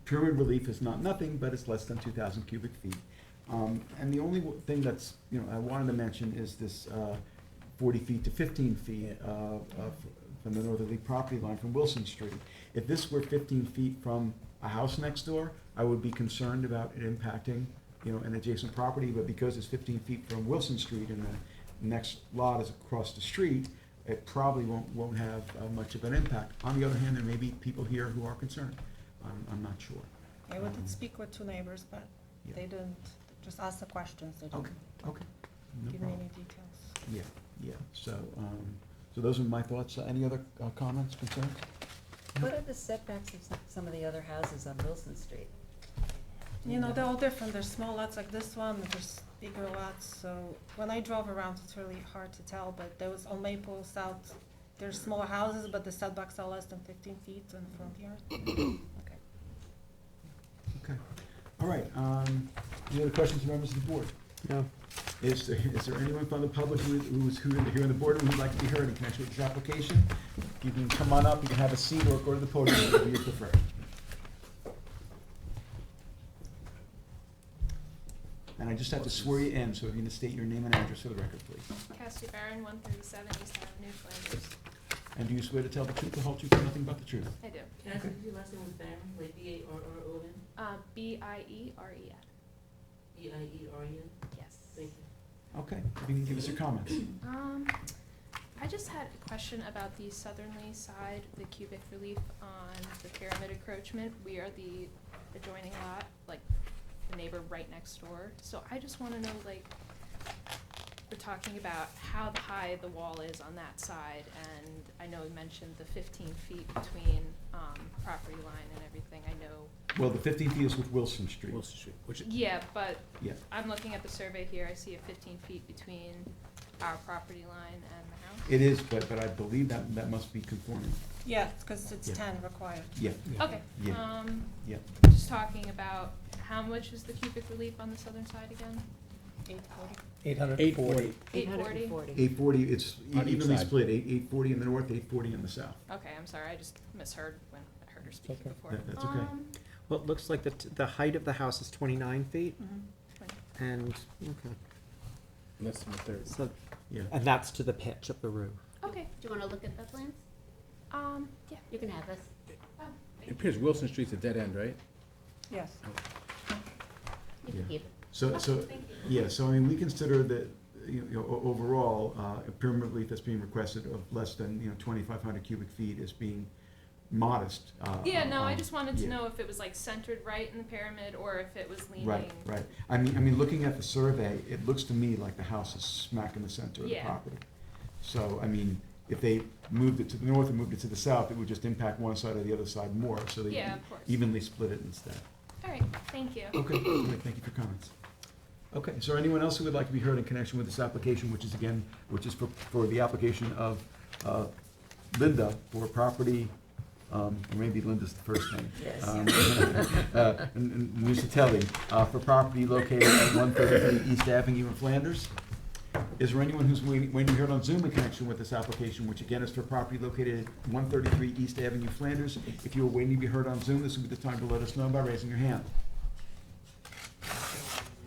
pyramid relief is not nothing, but it's less than 2,000 cubic feet. And the only thing that's, I wanted to mention is this 40 feet to 15 feet from the northerly property line from Wilson Street. If this were 15 feet from a house next door, I would be concerned about it impacting, an adjacent property, but because it's 15 feet from Wilson Street and the next lot is across the street, it probably won't have much of an impact. On the other hand, there may be people here who are concerned. I'm not sure. I did speak with two neighbors, but Yeah. they didn't, just ask the questions, they didn't Okay. No give me problem. any details. Yeah. So those are my thoughts. Any other comments, concerns? What are the setbacks of some of the other houses on Wilson Street? They're all different. There's small lots like this one, there's bigger lots, so when I drove around, it's really hard to tell, but there was on Maple South, there's smaller houses, but the setbacks are less than 15 feet in the front yard. Okay. Okay. All right. Any other questions from members of the board? No. Is there anyone from the public who's here in the boardroom who'd like to be heard in connection with this application? You can come on up, you can have a seat, or go to the podium, whatever you prefer. And I just have to swear you in, so if you can state your name and address for the record, please. Cassie Barron, 137 East Avenue, Flanders. And do you swear to tell the truth, the whole truth, and nothing but the truth? I do. Cassie, your last name was Barron, like B-A-R-R-O-N? B-I-E-R-E-N. B-I-E-R-E-N? Yes. Thank you. Okay, if you can give us your comments. I just had a question about the southerly side, the cubic relief on the pyramid encroachment. We are the adjoining lot, like the neighbor right next door. So I just wanna know, we're talking about how high the wall is on that side, and I know you mentioned the 15 feet between, property line and everything, I know. Well, the 15 feet is with Wilson Street. Wilson Street, which is. Yeah, but Yeah. I'm looking at the survey here, I see a 15 feet between our property line and the house. It is, but I believe that must be conforming. Yeah, because it's Yeah. 10 required. Yeah. Okay, Yeah. Yeah. just talking about how much is the cubic relief on the southern side again? 840. 840. 840? 840, it's On each evenly side. split, 840 in the north, 840 in the south. Okay, I'm sorry, I just misheard when I heard her speaking okay. before. That's okay. Well, it looks like the height of the house is 29 feet, and, okay, Less than a third. so, Yeah. and that's to the pitch of the roof. Okay, Do you wanna look at the plans? yeah. You can have this. It appears Wilson Street's a dead end, right? Yes. You can Yeah. keep it. So, yeah, so I mean, we consider that, overall, a pyramid relief that's being requested of less than, 2,500 cubic feet is being modest. Yeah, no, I just wanted to yeah. know if it was centered right in the pyramid or if it was leaning. Right. I mean, looking at the survey, it looks to me like the house is smack in the center of the Yeah. property. So, I mean, if they moved it to the north and moved it to the south, it would just impact one side or the other side more, so they Yeah, of course. evenly split it instead. All right, thank you. Okay, great, thank you for comments. Okay, is there anyone else who would like to be heard in connection with this application, which is for the application of Linda for property, or maybe Linda's the first name. Yes. Musatelli, for property located at 133 East Avenue in Flanders. Is there anyone who's waiting to be heard on Zoom in connection with this application, which again is for property located at 133 East Avenue, Flanders? If you are waiting to be heard on Zoom, this would be the time to let us know by raising your hand.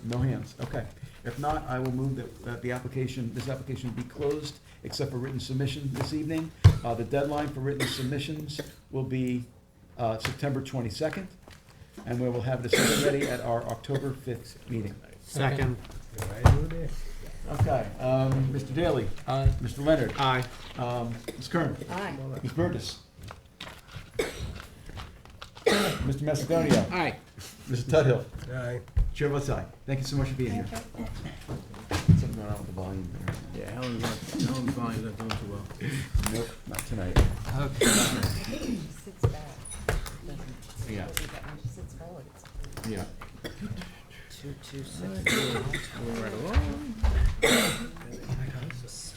No hands, okay. If not, I will move that this application be closed, except for written submission this evening. The deadline for written submissions will be September 22nd, and we will have a decision ready at our October 5th meeting. Second. Okay, Mr. Daly. Aye. Mr. Leonard. Aye. Ms. Kern. Aye. Ms. Burgess. Mr. Macedonia. Aye. Mr. Tudhill. Aye. Chair votes aye. Thank you so much for being here. Thank Something going on with the volume there. Yeah, Helen's volume's not doing too well. Nope, not tonight. Okay. Yeah. 226.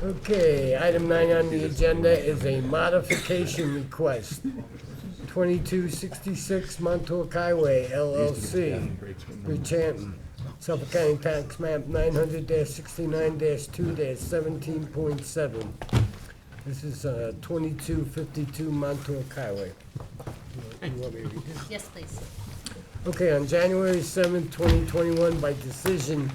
Okay, item 9 on the agenda is a modification request. 2266 Montauk Highway LLC, Bridgehampton, Suffolk County Tax Map 900-69-2-17.7. This is 2252 Montauk Highway. You want me to read this? Yes, please. Okay, on January 7th, 2021, by decision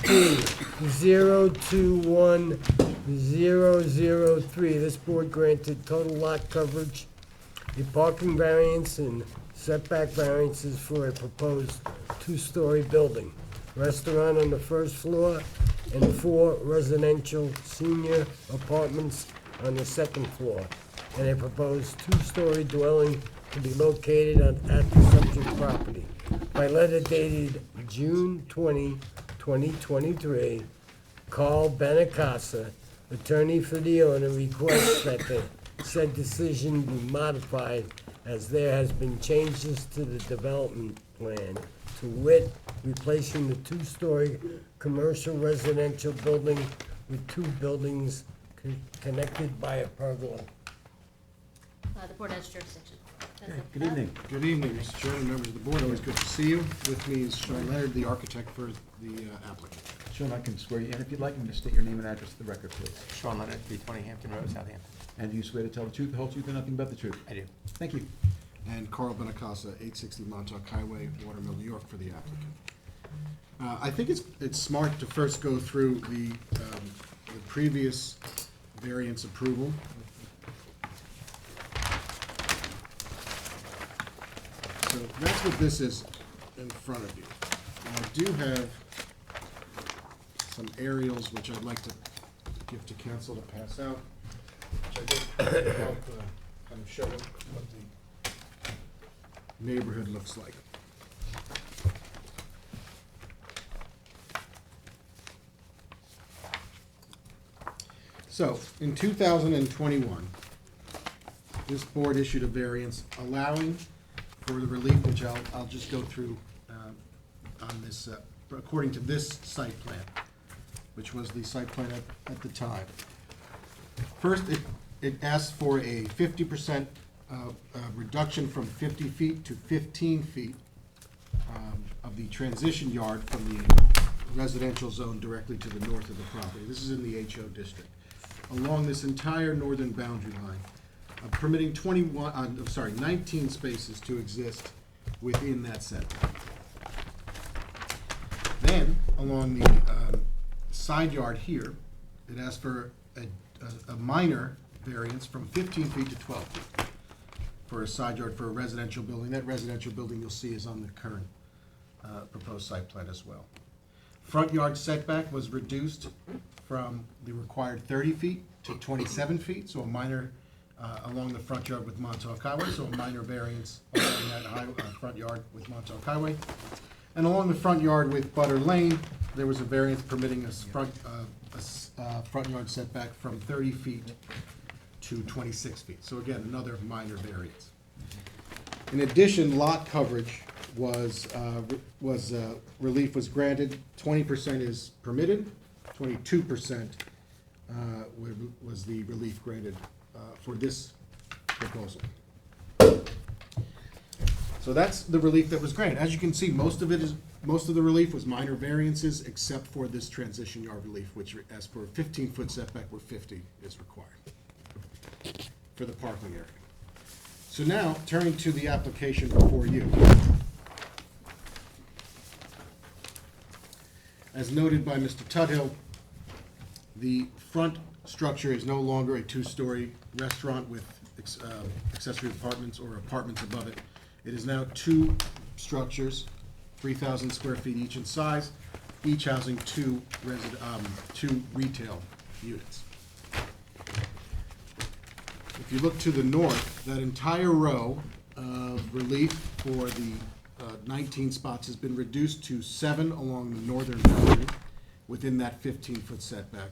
P-021003, this board granted total lot coverage, a parking variance, and setback variances for a proposed two-story building, restaurant on the first floor, and 4 residential senior apartments on the second floor, and a proposed two-story dwelling to be located at the subject property. By letter dated June 20, 2023, Carl Benacasa, attorney for the owner, requests that the said decision be modified as there has been changes to the development plan, to wit, replacing the two-story commercial residential building with 2 buildings connected by a pergola. The board has jurisdiction. Good evening. Good evening, Mr. Chairman, members of the board. Always good to see you. With me is Sean Leonard, the architect for the applicant. Sean, I can swear you in if you'd like, and just state your name and address to the record, please. Sean Leonard, 320 Hampton Road, Southampton. And do you swear to tell the truth, the whole truth, and nothing but the truth? I do. Thank you. And Carl Benacasa, 860 Montauk Highway, Watermill, New York, for the applicant. I think it's smart to first go through the previous variance approval. So that's what this is in front of you. And I do have some aerials which I'd like to give to council to pass out, which I think help kind of show what the neighborhood looks like. So, in 2021, this board issued a variance allowing for the relief, which I'll just go through on this, according to this site plan, which was the site plan at the time. First, it asked for a 50% reduction from 50 feet to 15 feet of the transition yard from the residential zone directly to the north of the property. This is in the HO district. Along this entire northern boundary line, permitting 19 spaces to exist within that setback. Then, along the side yard here, it asked for a minor variance from 15 feet to 12 feet for a side yard for a residential building. That residential building you'll see is on the current proposed site plan as well. Front yard setback was reduced from the required 30 feet to 27 feet, so a minor along the front yard with Montauk Highway, so a minor variance along that front yard with Montauk Highway. And along the front yard with Butter Lane, there was a variance permitting a front yard setback from 30 feet to 26 feet. So again, another minor variance. In addition, lot coverage relief was granted. 20% is permitted, 22% was the relief granted for this proposal. So that's the relief that was granted. As you can see, most of the relief was minor variances, except for this transition yard relief, which, as for a 15-foot setback, where 50 is required for the parking area. So now, turning to the application before you. As noted by Mr. Tuthill, the front structure is no longer a 2-story restaurant with accessory apartments or apartments above it. It is now 2 structures, 3,000 square feet each in size, each housing 2 retail units. If you look to the north, that entire row of relief for the 19 spots has been reduced to 7 along the northern boundary within that 15-foot setback.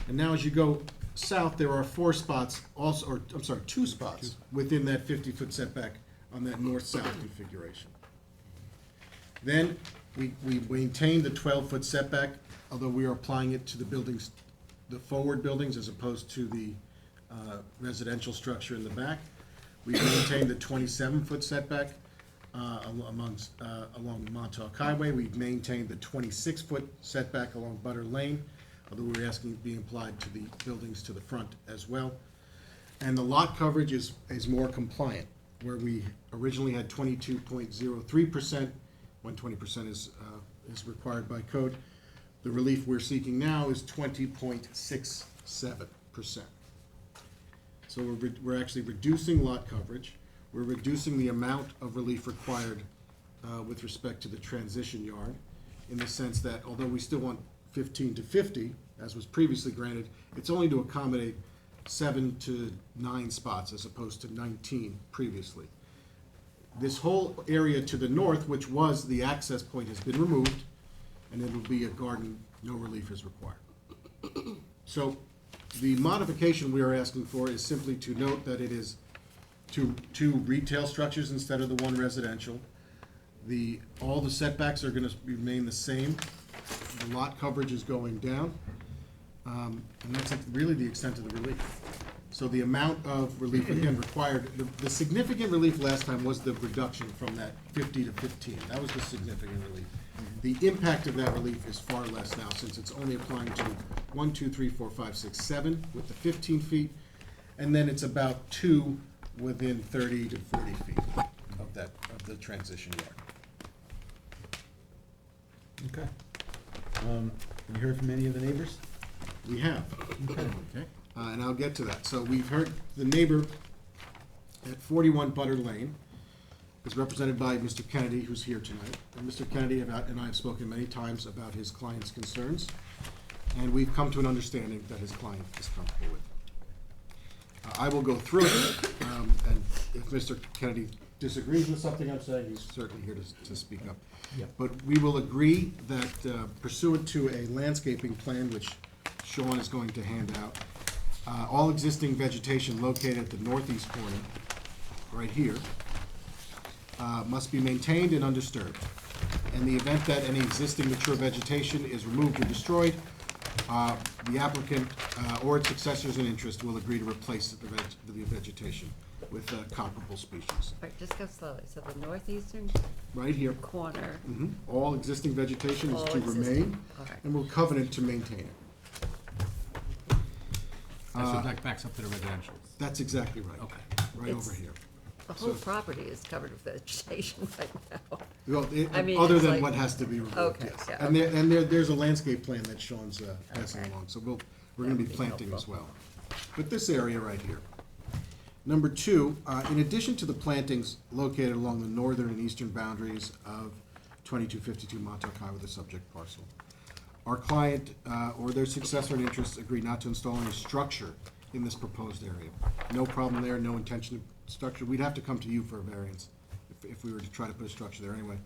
And now as you go south, there are 4 spots also, or, I'm sorry, 2 spots within that 50-foot setback on that north-south configuration. Then, we maintain the 12-foot setback, although we are applying it to the buildings, the forward buildings, as opposed to the residential structure in the back. We maintain the 27-foot setback along Montauk Highway. We've maintained the 26-foot setback along Butter Lane, although we're asking it be applied to the buildings to the front as well. And the lot coverage is more compliant, where we originally had 22.03%, when 20% is required by code. The relief we're seeking now is 20.67%. So we're actually reducing lot coverage. We're reducing the amount of relief required with respect to the transition yard, in the sense that although we still want 15 to 50, as was previously granted, it's only to accommodate 7 to 9 spots as opposed to 19 previously. This whole area to the north, which was the access point, has been removed, and it will be a garden, no relief is required. So the modification we are asking for is simply to note that it is two retail structures instead of the one residential. All the setbacks are gonna remain the same. The lot coverage is going down. And that's really the extent of the relief. So the amount of relief, again, required, the significant relief last time was the reduction from that 50 to 15. That was the significant relief. The impact of that relief is far less now, since it's only applying to 1, 2, 3, 4, 5, 6, 7 with the 15 feet, and then it's about 2 within 30 to 40 feet of the transition yard. Okay. You heard from any of the neighbors? We have. Okay. And I'll get to that. So we've heard the neighbor at 41 Butter Lane is represented by Mr. Kennedy, who's here tonight. And Mr. Kennedy and I have spoken many times about his client's concerns, and we've come to an understanding that his client is comfortable with. I will go through it, and if Mr. Kennedy disagrees with something I'm saying, he's certainly here to speak up. Yeah. But we will agree that pursuant to a landscaping plan, which Sean is going to hand out, all existing vegetation located at the northeast corner, right here, must be maintained and undisturbed. In the event that any existing mature vegetation is removed or destroyed, the applicant or its successors in interest will agree to replace the vegetation with comparable species. All right, just go slowly. So the northeastern Right here. corner, All existing vegetation is All to existing. remain, All right. and we'll covenant to maintain it. That backs up to the residential. That's exactly right. Okay. Right It's- over here. the whole So- property is covered with vegetation right now. Well, I mean, other it's than like- what has to be removed, Okay, yes. yeah, And there's a landscape plan that Sean's passing Okay. along, so we're gonna That be would be planting as helpful. well. But this area right here. Number 2, in addition to the plantings located along the northern and eastern boundaries of 2252 Montauk Highway, the subject parcel, our client or their successor in interest agree not to install any structure in this proposed area. No problem there, no intention of structure. We'd have to come to you for a variance if we were to try to put a structure there anyway.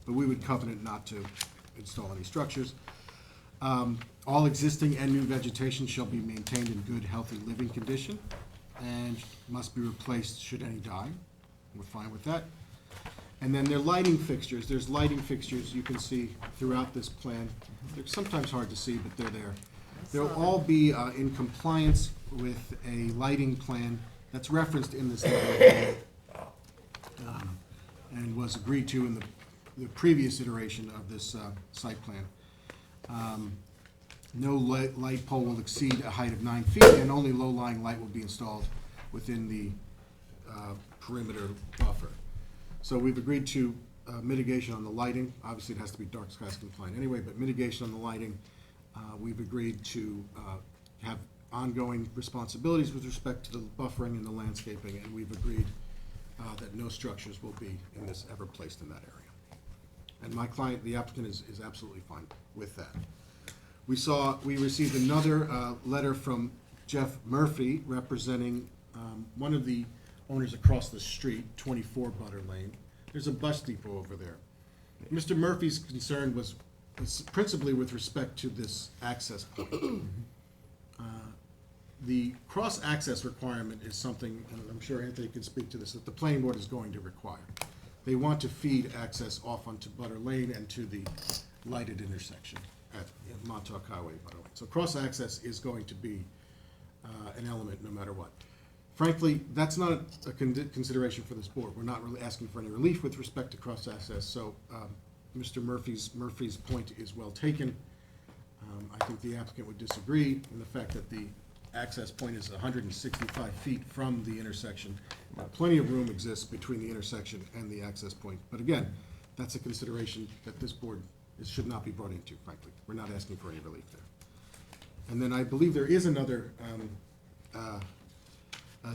But we would covenant not to install any structures. All existing and new vegetation shall be maintained in good, healthy living condition and must be replaced should any die. We're fine with that. And then their lighting fixtures, there's lighting fixtures you can see throughout this plan. They're sometimes hard to see, but they're there. They'll all be in compliance with a lighting plan that's referenced in this letter, and was agreed to in the previous iteration of this site plan. No light pole will exceed a height of 9 feet, and only low-lying light will be installed within the perimeter buffer. So we've agreed to mitigation on the lighting. Obviously, it has to be dark skies compliant anyway, but mitigation on the lighting. We've agreed to have ongoing responsibilities with respect to the buffering and the landscaping, and we've agreed that no structures will be ever placed in that area. And my client, the applicant, is absolutely fine with that. We received another letter from Jeff Murphy, representing one of the owners across the street, 24 Butter Lane. There's a bus depot over there. Mr. Murphy's concern was principally with respect to this access point. the cross-access requirement is something, and I'm sure Anthony can speak to this, that the planning board is going to require. They want to feed access off onto Butter Lane and to the lighted intersection at Montauk Highway, Butter Lane. So cross-access is going to be an element no matter what. Frankly, that's not a consideration for this board. We're not really asking for any relief with respect to cross-access, so Mr. Murphy's point is well taken. I think the applicant would disagree in the fact that the access point is 165 feet from the intersection. Plenty of room exists between the intersection and the access point. But again, that's a consideration that this board should not be brought into, frankly. We're not asking for any relief there. And then I believe there is another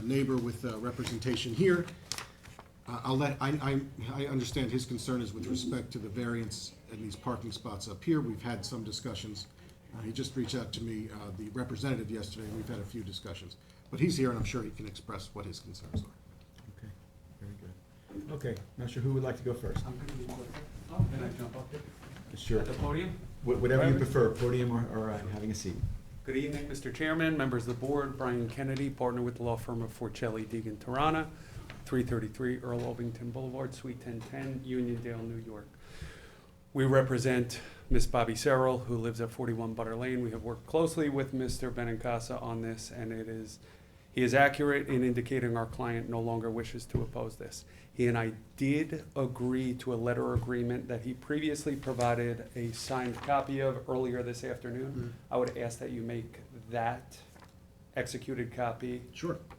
neighbor with representation here. I understand his concern is with respect to the variance in these parking spots up here. We've had some discussions. He just reached out to me, the representative yesterday, and we've had a few discussions. But he's here, and I'm sure he can express what his concerns are. Okay, very good. Okay, not sure who would like to go first. I'm gonna be quick. Oh, can I jump up there? Sure. At the podium? Whatever you prefer, podium or having a seat. Good evening, Mr. Chairman, members of the board. Brian Kennedy, partner with the law firm of Forcelli, Deegan, Tirana, 333 Earl Ovington Boulevard, Suite 1010, Uniondale, New York. We represent Ms. Bobby Serrell, who lives at 41 Butter Lane. We have worked closely with Mr. Benincasa on this, and he is accurate in indicating our client no longer wishes to oppose this. He and I did agree to a letter agreement that he previously provided a signed copy of earlier this afternoon. I would ask that you make that executed copy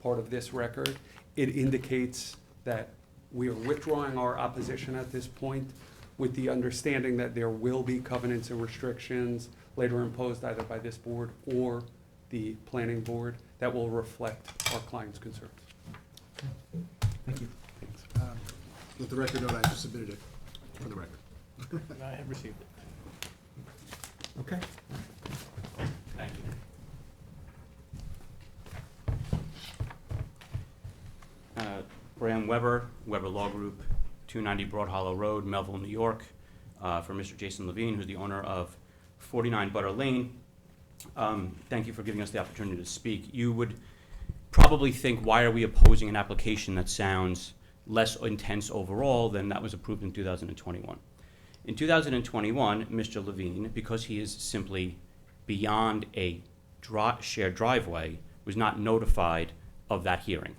part of this record. It indicates that we are withdrawing our opposition at this point with the understanding that there will be covenants and restrictions later imposed either by this board or the planning board that will reflect our client's concerns. Thank you. Let the record note I just submitted it for the record. I have received it. Okay. Thank you. Graham Weber, Weber Law Group, 290 Broad Hollow Road, Melville, New York, for Mr. Jason Levine, who's the owner of 49 Butter Lane. Thank you for giving us the opportunity to speak. You would probably think, why are we opposing an application that sounds less intense overall than that was approved in 2021? In 2021, Mr. Levine, because he is simply beyond a shared driveway, was not notified of that hearing.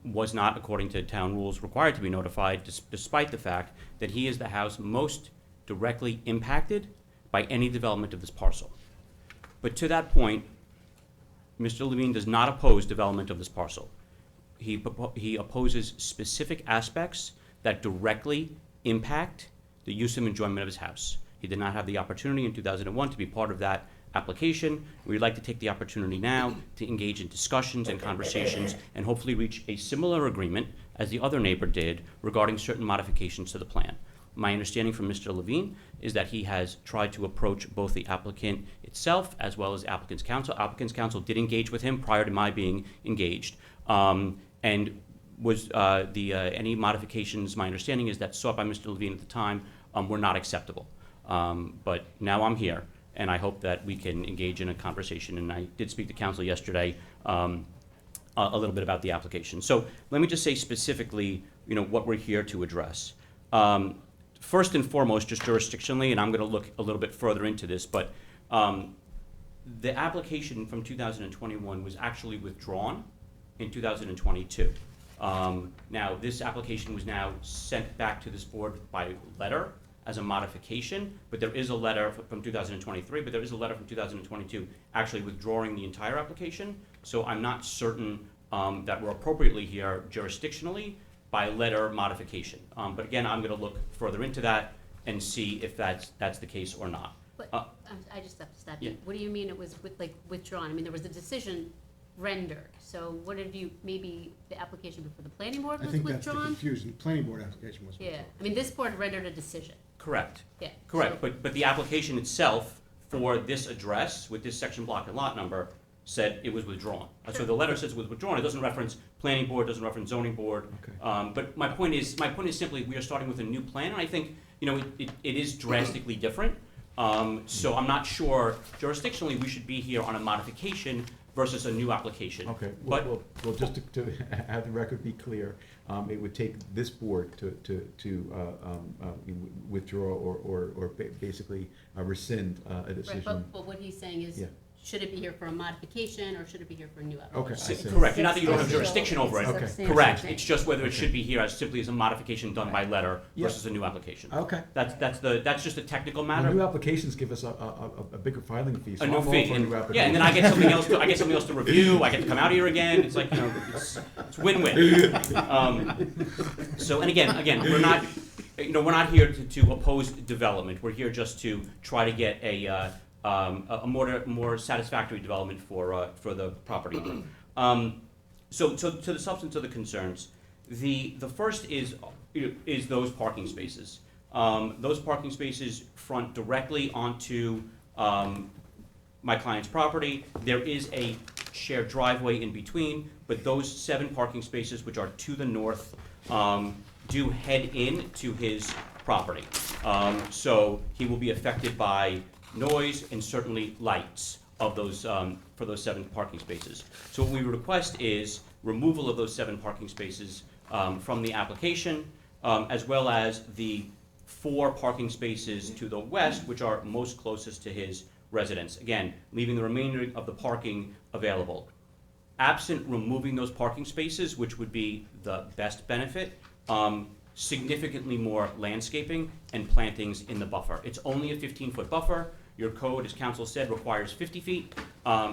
Was not, according to town rules, required to be notified, despite the fact that he is the house most directly impacted by any development of this parcel. But to that point, Mr. Levine does not oppose development of this parcel. He opposes specific aspects that directly impact the use and enjoyment of his house. He did not have the opportunity in 2001 to be part of that application. We'd like to take the opportunity now to engage in discussions and conversations and hopefully reach a similar agreement as the other neighbor did regarding certain modifications to the plan. My understanding from Mr. Levine is that he has tried to approach both the applicant itself as well as applicant's counsel. Applicant's counsel did engage with him prior to my being engaged. And was any modifications, my understanding is that sought by Mr. Levine at the time were not acceptable. But now I'm here, and I hope that we can engage in a conversation. And I did speak to counsel yesterday a little bit about the application. So let me just say specifically, what we're here to address. First and foremost, just jurisdictionally, and I'm going to look a little bit further into this, but the application from 2021 was actually withdrawn in 2022. Now, this application was now sent back to this board by letter as a modification, but there is a letter from 2023, but there is a letter from 2022 actually withdrawing the entire application. So I'm not certain that we're appropriately here jurisdictionally by letter modification. But again, I'm going to look further into that and see if that's the case or not. But I just have to stop you. Yeah. What do you mean it was withdrawn? I mean, there was a decision rendered. So what have you, maybe the application before the planning board I was think that's the withdrawn? confusion. Planning board application was withdrawn. Yeah, I mean, this board rendered a decision. Correct. Yeah. Correct, so- but the application itself for this address with this section, block, and lot number said it was withdrawn. So the letter says it was withdrawn. It doesn't reference planning board, doesn't reference zoning board. Okay. But my point is simply we are starting with a new plan, and I think it is drastically different. So I'm not sure jurisdictionally we should be here on a modification versus a new application. Okay, But well, just to have the record be clear, it would take this board to withdraw or basically rescind a Right, decision. but what he's saying is, Yeah. should it be here for a modification, or should it be here for a new Okay, application? I see. Correct, not that you don't have jurisdiction over it. Okay. Correct, it's just whether it should be here as simply as a modification done by letter Yeah. versus a new application. Okay. That's just a technical Well, matter. new applications give us a bigger filing fee, so A I'm new all fee, for a and, new application. yeah, and then I get something else to review, I get to come out here again, it's like, you know, it's win-win. So, and again, we're not, you know, we're not here to oppose development, we're here just to try to get a more satisfactory development for the property owner. So to the substance of the concerns, the first is those parking spaces. Those parking spaces front directly onto my client's property. There is a shared driveway in between, but those 7 parking spaces, which are to the north, do head in to his property. So he will be affected by noise and certainly lights of those, for those 7 parking spaces. So what we request is removal of those 7 parking spaces from the application, as well as the 4 parking spaces to the west, which are most closest to his residence. Again, leaving the remainder of the parking available. Absent removing those parking spaces, which would be the best benefit, significantly more landscaping and plantings in the buffer. It's only a 15-foot buffer. Your code, as council said, requires 50 feet.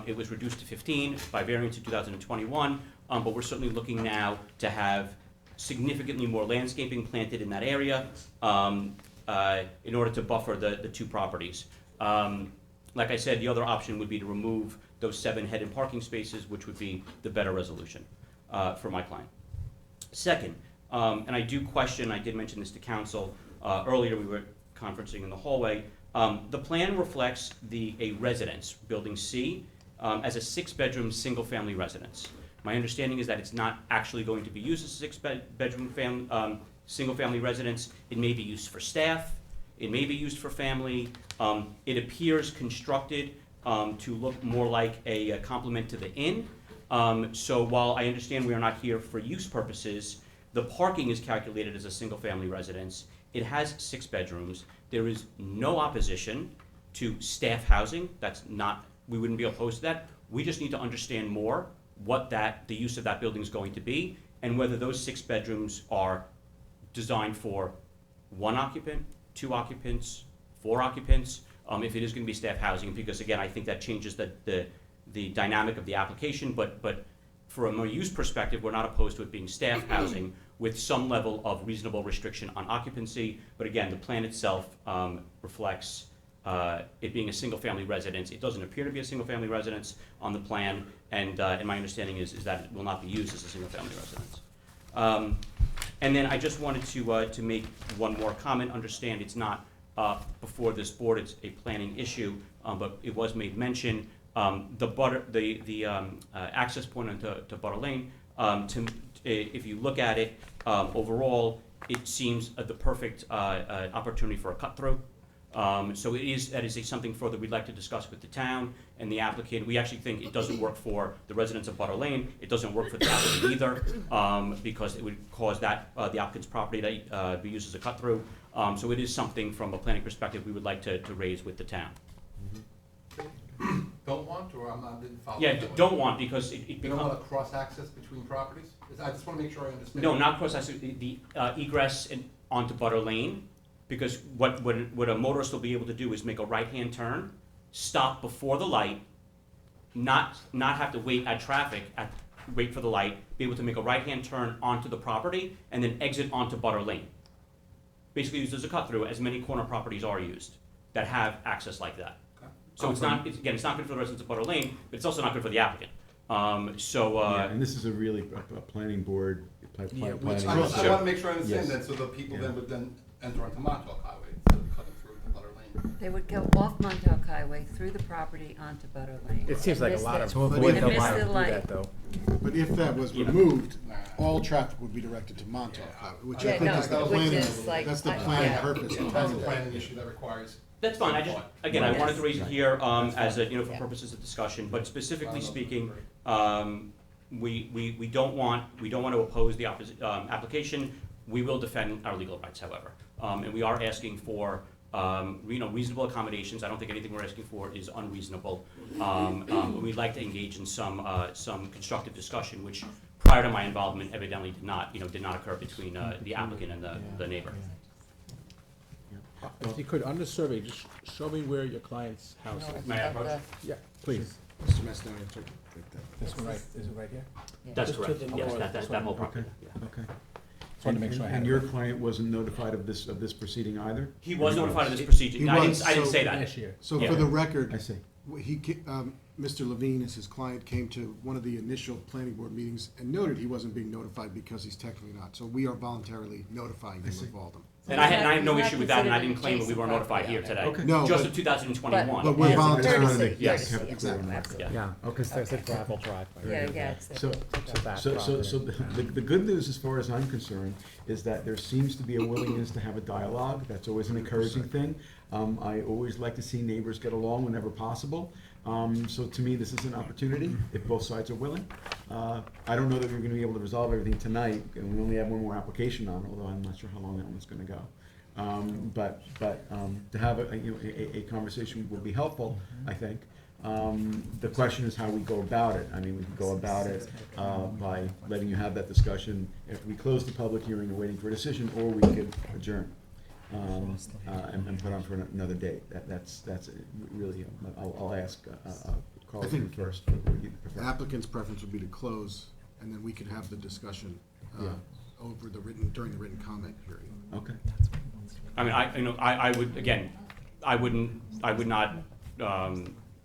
It was reduced to 15 by variance in 2021, but we're certainly looking now to have significantly more landscaping planted in that area in order to buffer the 2 properties. Like I said, the other option would be to remove those 7 head-in parking spaces, which would be the better resolution for my client. Second, and I do question, I did mention this to council, earlier we were conferencing in the hallway, the plan reflects a residence, Building C, as a 6-bedroom, single-family residence. My understanding is that it's not actually going to be used as a 6-bedroom single-family residence. It may be used for staff, it may be used for family. It appears constructed to look more like a complement to the inn. So while I understand we are not here for use purposes, the parking is calculated as a single-family residence. It has 6 bedrooms. There is no opposition to staff housing. We wouldn't be opposed to that. We just need to understand more what the use of that building is going to be, and whether those 6 bedrooms are designed for 1 occupant, 2 occupants, 4 occupants, if it is going to be staff housing, because again, I think that changes the dynamic of the application, but from a use perspective, we're not opposed to it being staff housing with some level of reasonable restriction on occupancy. But again, the plan itself reflects it being a single-family residence. It doesn't appear to be a single-family residence on the plan, and my understanding is that it will not be used as a single-family residence. And then I just wanted to make one more comment. Understand it's not before this board, it's a planning issue, but it was made mention. The access point onto Butter Lane, if you look at it, overall, it seems the perfect opportunity for a cut-through. So that is something further we'd like to discuss with the town and the applicant. We actually think it doesn't work for the residents of Butter Lane. It doesn't work for the applicant either, because it would cause the applicant's property to be used as a cut-through. So it is something from a planning perspective we would like to raise with the town. Don't want, or didn't follow? Yeah, don't want, because it You becomes... don't want to cross-access between properties? I just want to make sure I understand. No, not cross-access, the egress onto Butter Lane, because what a motorist will be able to do is make a right-hand turn, stop before the light, not have to wait at traffic, wait for the light, be able to make a right-hand turn onto the property, and then exit onto Butter Lane. Basically used as a cut-through, as many corner properties are used that have access like that. So it's not good for the residents of Butter Lane, but it's also not good for the applicant. Yeah, and this is a really a planning board, planning. I want to make sure I understand that, so the people then would then enter onto Montauk Highway instead of cutting through to Butter Lane. They would go off Montauk Highway through the property onto Butter Lane. It seems like a lot of. But if that was removed, all traffic would be directed to Montauk Highway, which I think is the planning, that's the planning purpose. That's the planning issue that requires That's fine, I just, again, I wanted to raise it Right. here, as a, for Yeah. purposes of discussion, but specifically speaking, we don't want to oppose the application. We will defend our legal rights, however. And we are asking for, reasonable accommodations. I don't think anything we're asking for is unreasonable. We'd like to engage in some constructive discussion, which prior to my involvement evidently did not occur between, the applicant and the neighbor. If you could, on the survey, just show me where your client's house is. May I approach? Yeah, please. Mr. Mastoni, take that. This one right, is it right here? That's Just to correct, the yes, north, that whole property, yeah. Okay. Just wanted to make sure I had And it your right. client wasn't notified of this proceeding either? He was notified of this procedure. He I was, didn't so- say that. Last year. So Yeah. for the record, I see. Mr. Levine, as his client, came to one of the initial planning board meetings and noted he wasn't being notified because he's technically not. So we are voluntarily notifying him of all of them. And I have no He's not issue with that, and I considered didn't claim that we were adjacent notified here property. today. Okay. No, Just but- of 2021. But we're Yeah, voluntarily. courtesy, Yes. courtesy, Exactly. absolutely. Yeah. Okay. Because there's a gravel driveway. Yeah, it's So, that so property. the good news, as far as I'm concerned, is that there seems to be a willingness to have a dialogue. That's always an encouraging thing. I always like to see neighbors get along whenever possible. So to me, this is an opportunity, if both sides are willing. I don't know that we're gonna be able to resolve everything tonight, and we only have one more application on, although I'm not sure how long that one's gonna go. But to have a conversation will be helpful, I think. The question is how we go about it. I mean, we can go about it by letting you have that discussion if we close the public hearing and waiting for a decision, or we could adjourn and put on for another date. That's really, I'll ask Carl I think first. What would you The prefer? applicant's preference would be to close, and then we could have the discussion Yeah. during the written comment period. Okay. I mean, I would, again, I would not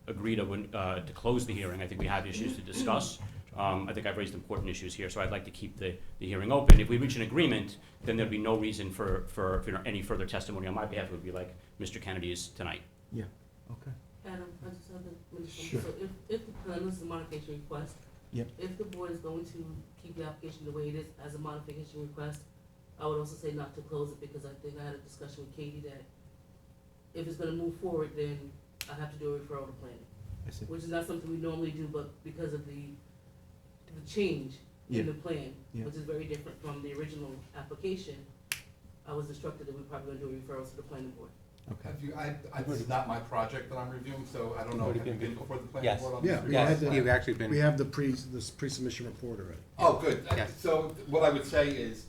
agree to close the hearing. I think we have issues to discuss. I think I've raised important issues here, so I'd like to keep the hearing open. If we reach an agreement, then there'd be no reason for any further testimony on my behalf. It would be like Mr. Kennedy's tonight. Yeah, okay. Adam, I just have to, Sure. so if the plan is a modification request, Yep. if the board is going to keep the application the way it is as a modification request, I would also say not to close it, because I think I had a discussion with Katie that if it's gonna move forward, then I have to do a referral to planning, I see. which is not something we normally do, but because of the change Yeah. in the plan, Yeah. which is very different from the original application, I was instructed that we're probably gonna do a referral to the planning board. Okay. This is not my project that I'm reviewing, so I don't know, have you been before the planning Yes. board on this? Yeah, we review? had the, You've actually been. we have the pre-submission report already. Oh, good. Yes. So what I would say is,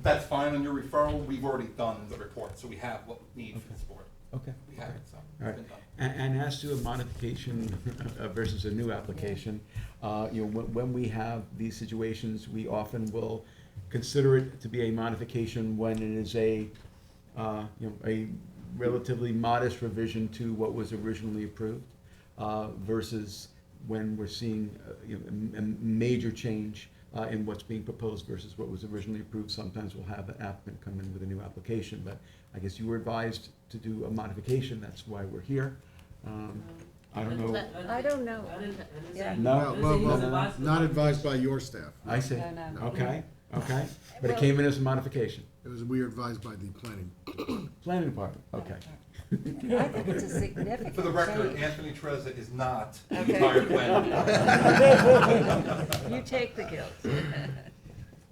that's fine on your referral, we've already done the report, so we have what we need for this board. Okay. We have it, so All right. it's been done. And as to a modification versus a new application, when we have these situations, we often will consider it to be a modification when it is a relatively modest revision to what was originally approved, versus when we're seeing, a major change in what's being proposed versus what was originally approved. Sometimes we'll have the applicant come in with a new application, but I guess you were advised to do a modification, that's why we're here. I don't know. I don't know. I didn't Yeah. say. No? I didn't say he was advised to Not do advised by your staff. I see. No, no. Okay, okay. But it Well- came in as a modification. We were advised by the planning. Planning department, okay. I think it's a significant For the record, change. Anthony Trezza is not the Okay. entire planning board. You take the guilt.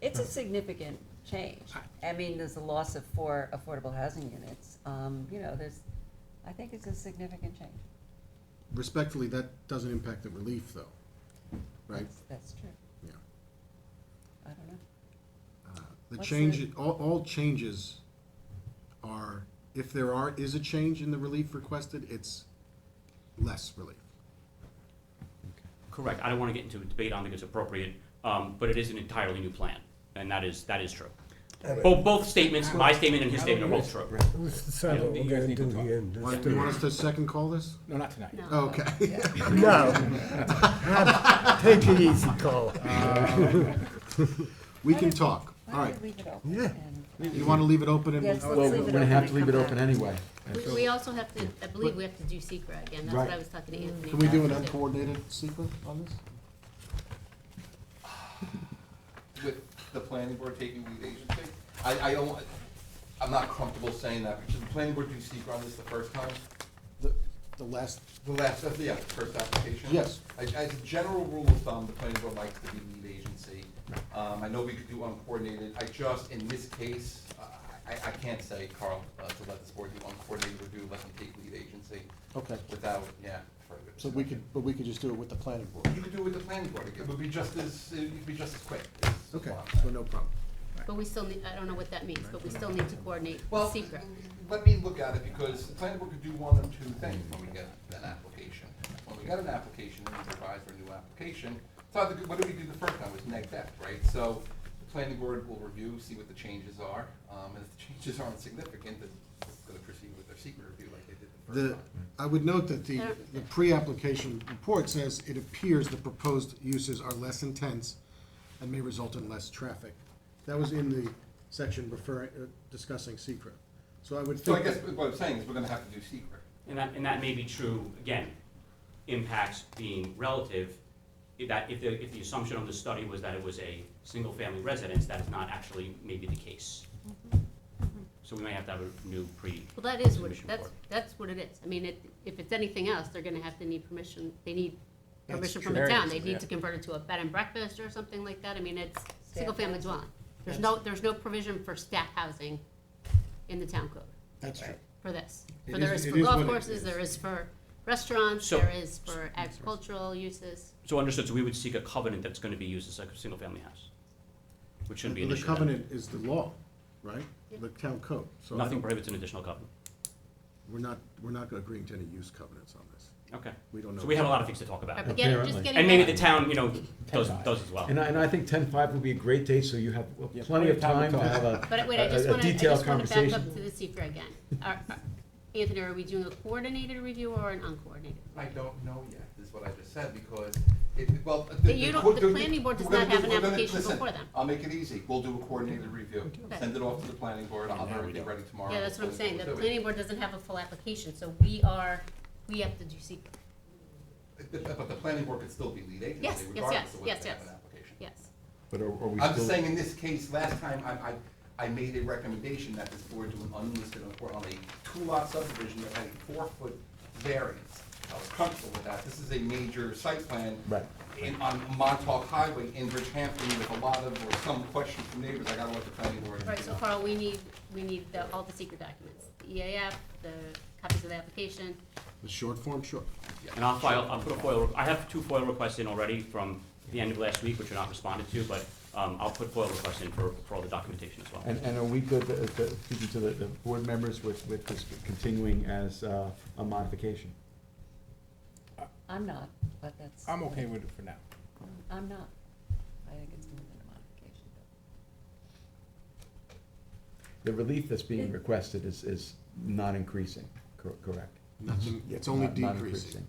It's a significant change. I mean, there's a loss of 4 affordable housing units. I think it's a significant change. Respectfully, that doesn't impact the relief, though, right? That's true. Yeah. I don't know. The What's change, all changes are, if there is a change in the relief requested, it's less relief. Correct. I don't want to get into a debate on think it's appropriate, but it is an entirely new plan, and that is true. Both statements, my statement and his statement are both true. Let's decide what we're gonna do here. Let's do You it. want us to second call this? No, not tonight. No. Okay. No. Take it easy, Cole. We can talk. All right. Leave it open. Yeah. and- You want to leave it open and? Yes, let's Well, leave we're it gonna open have and to leave come it back. open anyway. We also have to, I believe we have to do secret again, that's what I Right. was talking to Anthony Can we do an about, too. uncoordinated secret on this? With the planning board taking lead agency, I don't want, I'm not comfortable saying that, because the planning board do secret on this the first time. The last, Yeah, the first application. Yes. As a general rule of thumb, the planning board likes to be lead agency. I know we could do uncoordinated, in this case, I can't say, Carl, to let this board do uncoordinated review, let them take lead agency. Okay. Without, yeah. further So we could just do it with the planning board. You could do it with the planning board, it would be just as quick. Okay, so no problem. But we still need, I don't know what that means, but we still need to coordinate Well, secret. let me look at it, because the planning board could do one of two things when we get an application. When we get an application, and we revise for a new application, so what did we do the first time, was neg deck, right? So the planning board will review, see what the changes are, and if the changes aren't significant, then it's gonna proceed with their secret review like they did the first time. I would note that the pre-application report says it appears the proposed uses are less intense and may result in less traffic. That was in the section discussing secret. So I would So I think. guess what I'm saying is we're gonna have to do secret. And that may be true, again, impacts being relative, if the assumption of the study was that it was a single-family residence, that is not actually maybe the case. So we may have to have a new Well, that is what, submission that's, report. that's what it is. I mean, if it's anything else, they're gonna have to need permission, they need That's permission true. from the town. They Variances, need yeah. to convert it to a bed and breakfast or something like that. I mean, it's single-family dwelling. There's no provision for staff housing in the town code That's true. for this. It For there is- is it for is golf what it courses, is. there is for restaurants, So- there is for agricultural uses. So understood, so we would seek a covenant that's gonna be used as like a single-family house, which shouldn't be an The issue then. covenant is the law, right? The town code. So I Nothing don't- prohibits an additional covenant. We're not agreeing to any use covenants on this. Okay. We don't know. So we have a lot of things to talk about. But just Apparently. getting And maybe back- the town, does as well. And I think 10-5 would be a great date, so you have Yeah, plenty of time to have But wait, I just a wanna, detailed back up conversation. to the secret again. Anthony, are we doing a coordinated review or an uncoordinated? I don't know yet, is what I just said, because The planning board does not have an application listen, before them. I'll make it easy, we'll do a coordinated review, send it off to the planning board, I'll have everything ready tomorrow. Yeah, that's what I'm saying. The We'll do it. planning board doesn't have a full application, so we have to do secret. But the planning board could still be lead Yes, agency yes, regardless yes, of whether yes, they have yes. an application. Yes. But are we I'm just still, saying, in this case, last time, I made a recommendation that this board do an unlisted on a two-lot subdivision that had a 4-foot variance. I was comfortable with that. This is a major site plan. Right. On Montauk Highway in Bridgehampton with a lot of, or some questions from neighbors, I gotta let the planning board. Right, so Carl, we need all the secret documents, the EAF, the copies of the application. The short form, sure. And I'll put a I have 2 FOIL requests in already from the end of last week, which are not responded to, but I'll put FOIL requests in for all the documentation as well. and are we good, speaking to the board members with this continuing as a modification? I'm not, but that's. I'm okay with it for now. I'm not. I think it's more than a modification. The relief that's being requested is not increasing, correct? Nothing, it's only Not decreasing. increasing.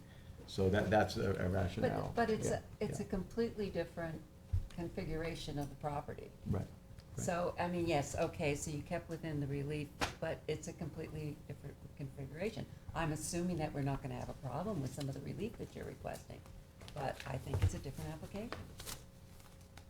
So that's a rationale. But it's Yeah, it's yeah. a completely different configuration of the property. Right. So, I mean, yes, okay, so you kept within the relief, but it's a completely different configuration. I'm assuming that we're not gonna have a problem with some of the relief that you're requesting, but I think it's a different application.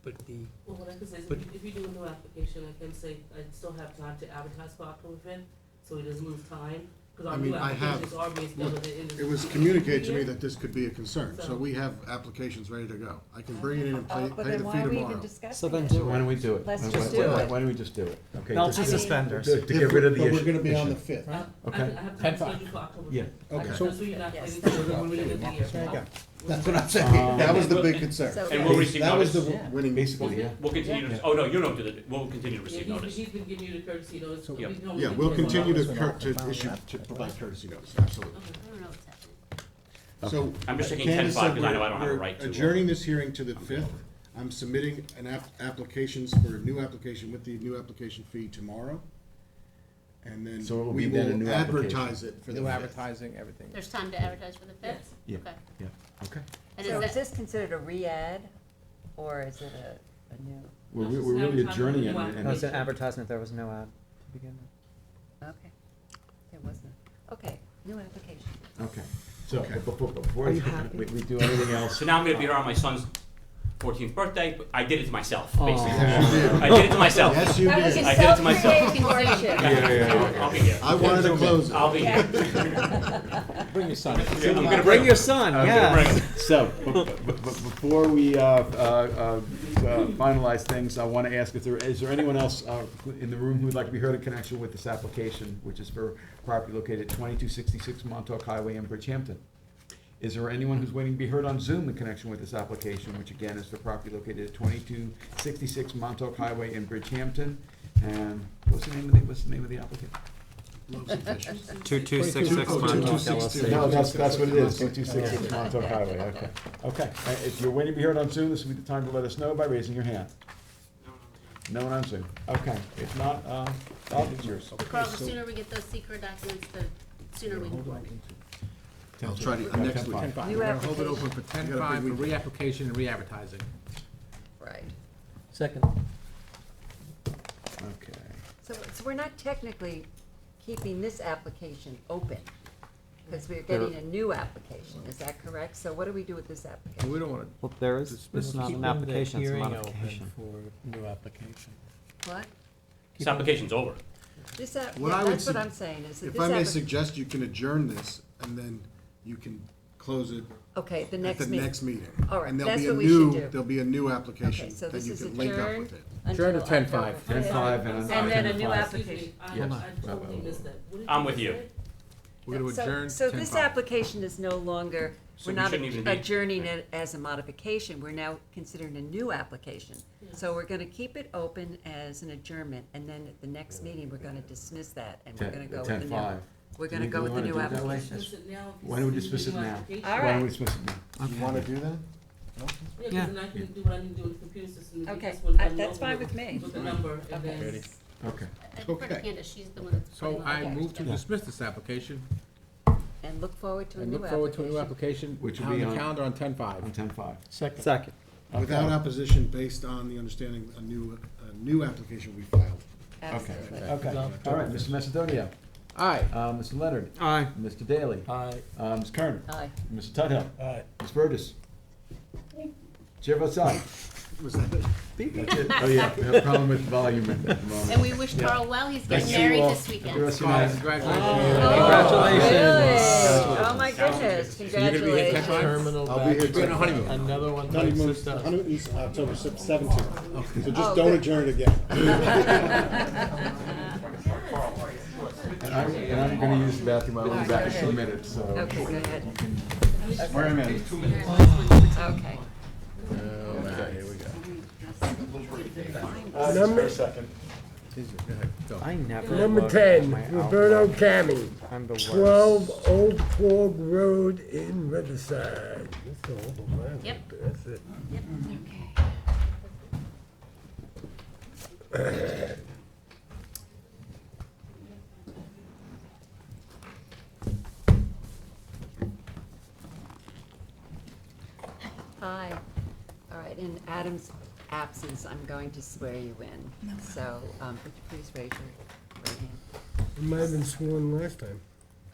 But the, Well, what I can say is, But- if you do a new application, I can say, I'd still have time to advertise for October 5th, so he doesn't lose time, because I our mean, new I applications have, are being scheduled at the end of it was the communicated to me year. that this could be a concern, so we have applications ready to go. I can bring it in and pay But the then fee why are we even tomorrow. discussing So then it? do Why don't we do it? Let's Why- just why- do why- it. Why don't we just do it? Okay. Belt just- and suspenders. To get rid of the But issue. we're gonna be on the 5th. Okay. I have 10-5. time scheduled for October 5th. Yeah. Okay. So you're not Yes. planning to go at the end of the year. There you go. That's what I'm saying. That was the big concern. So- And we'll receive That was the notice. Yeah. winning. Basically, yeah. We'll continue to, Yeah. oh, no, you don't do the, we'll continue to Yeah, receive notice. he's been giving you the courtesy notice. So- we Yeah. don't Yeah, really we'll care about continue it. to issue, to provide courtesy notice, absolutely. Okay. I don't know what's happening. So. I'm just taking Candace 10-5 said because I know I don't have a we're right to. adjourning this hearing to the 5th. I'm submitting an applications for a new application with the new application fee tomorrow. And then So it will we be then a will new application. advertise it for the New 5th. advertising, everything. There's time to advertise for the 5th? Yeah. Okay. Yeah, okay. And So is is that, this considered a re-add, or is it a new? We're really adjourning it and. No, it's an advertisement, there was no ad to begin with. Okay, there wasn't. Okay, new application. Okay, so Okay. before Are you happy? we do anything else, So now I'm gonna be around my son's 14th birthday, but I did it to myself, Aw. basically. Yes, you did. I did it to myself. Yes, you That was did. a I did it to myself. self-created hardship. I'll be here. I wanted to close it. I'll be here. Bring your son. I'm gonna Bring your son, I'm gonna bring yes. him. So, before we finalize things, I want to ask, is there anyone else in the room who would like to be heard in connection with this application, which is for property located at 2266 Montauk Highway in Bridgehampton? Is there anyone who's waiting to be heard on Zoom in connection with this application, which again is for property located at 2266 Montauk Highway in Bridgehampton? And what's the name of the applicant? 2266 Montauk LLC. No, that's what it is, 2266 Montauk Highway, okay. Okay, if you're waiting to be heard on Zoom, this will be the time to let us know by raising your hand. No one on Zoom, okay. If not, Bob, it's yours. Carl, the sooner we get those secret documents, the sooner we can work. I'll try to, next week. 10-5. New We're gonna hold it application. open for You got a 10-5 big for week. reapplication and re-advertising. Right. Second. Okay. So we're not technically keeping this application open, because we're getting a new application, is that correct? So what do we do with this application? We don't wanna, Well, there is, it's not an application, it's a modification. For new application. What? This application's over. This, What I would that's what sug- I'm saying, is that If this I may applic- suggest, you can adjourn this, and then you can close it Okay, the at next the meeting. next meeting. All right, And there'll that's be a what we should new, do. there'll be a new application Okay, so that this you is can link up adjourned with it. Adjourn until to 10-5. October 10-5 and And then a new 10-5. application. I Yes. totally missed that. What did I'm you with you. say? we're gonna So- adjourn So 10-5. this application is no longer, So we're we not shouldn't even be- adjourning it as a modification, we're now considering a new application. So we're gonna keep it open as an adjournment, and then at the next meeting, we're gonna dismiss that, and we're gonna go with the new. 10-5. We're Do gonna you go with the wanna new do it that way? application. Dismiss it now if Why don't we it's dismiss it a new now? application. All Why don't right. we dismiss it now? You wanna do that? Yeah, 'cause Yeah. then I can do what I need to do with the computer system. and Okay, get this one done that's fine over with me. With the number, and Okay. then. Ready? Okay. I defer to Okay. Candace, she's the one that's. So putting all I the move to together. dismiss this application And look forward to a and new look forward to a new application. application, Which will on be the on- calendar on On 10-5. 10-5. Second. Without Okay. opposition, based on the understanding a new application we filed. Okay, Absolutely. okay. All right, Mr. Macedonia. Aye. Mr. Leonard. Aye. Mr. Daly. Aye. Ms. Kern. Aye. Mr. Tudhill. Aye. Ms. Burgess. Chair votes aye. Was that it? That's it. Oh, yeah, we have a problem with volume at the moment. And we wish Carl well, he's getting Thank you married all. this Have a good weekend. rest of your night. Congratulations. Congratulations. Oh, my goodness, So you're gonna be here congratulations. 10-5? Terminal I'll be here back, till- on a honeymoon. another one. Honeymoon, bites the dust. honeymoon's October 17th, so Oh, just don't good. adjourn again. And I'm gonna use the bathroom, I'll be back in 2 minutes, so. Okay, go ahead. Where am I? Okay. Okay, here we go. Number- a second. I never. Number look 10, at my Roberto outlook. Cami, I'm the worst. 12 Old Quogue Road in Riverside. That's all the land. Yep. That's it. Hi. All right, in Adam's absence, I'm going to swear you in. So, would you please raise your right hand? You might have been sworn last time.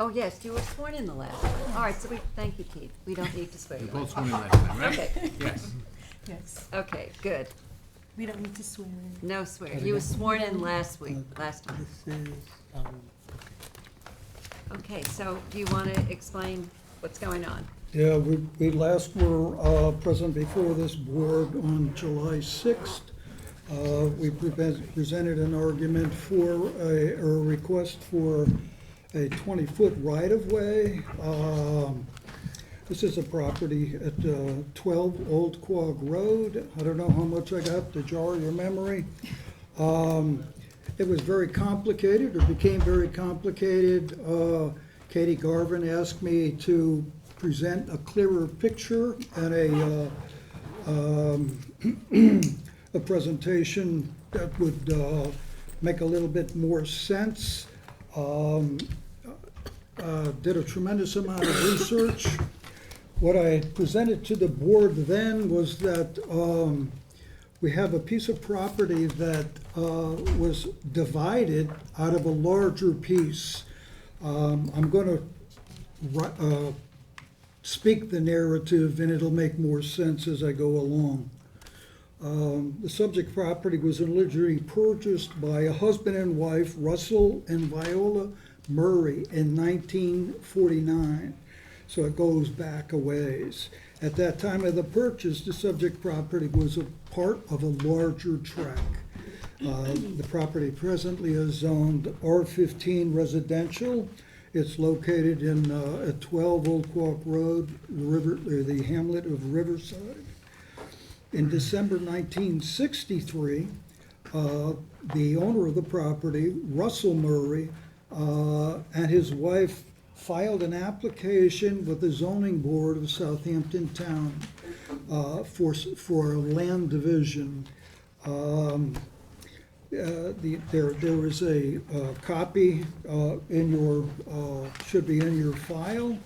Oh, yes, you were sworn in the last one. All right, so thank you, Keith. We don't need to swear you You're both in. sworn in last time, right? Okay, Yes. Yes, okay, good. we don't need to swear in. No swear. You were sworn in last week, last time. This is, Okay, so do you want to explain what's going on? Yeah, we last were present before this board on July 6th. We presented an argument for a request for a 20-foot right-of-way. This is a property at 12 Old Quogue Road. I don't know how much I got to jar your memory. It was very complicated, or became very complicated. Katie Garvin asked me to present a clearer picture and a presentation that would make a little bit more sense. Did a tremendous amount of research. What I presented to the board then was that we have a piece of property that was divided out of a larger piece. I'm going to speak the narrative, and it'll make more sense as I go along. The subject property was originally purchased by a husband and wife, Russell and Viola Murray, in 1949. So it goes back a ways. At that time of the purchase, the subject property was a part of a larger tract. The property presently is zoned R15 residential. It's located in at 12 Old Quogue Road, the hamlet of Riverside. In December 1963, the owner of the property, Russell Murray, and his wife filed an application with the zoning board of Southampton Town for a land division. There is a copy in your, should be in your file.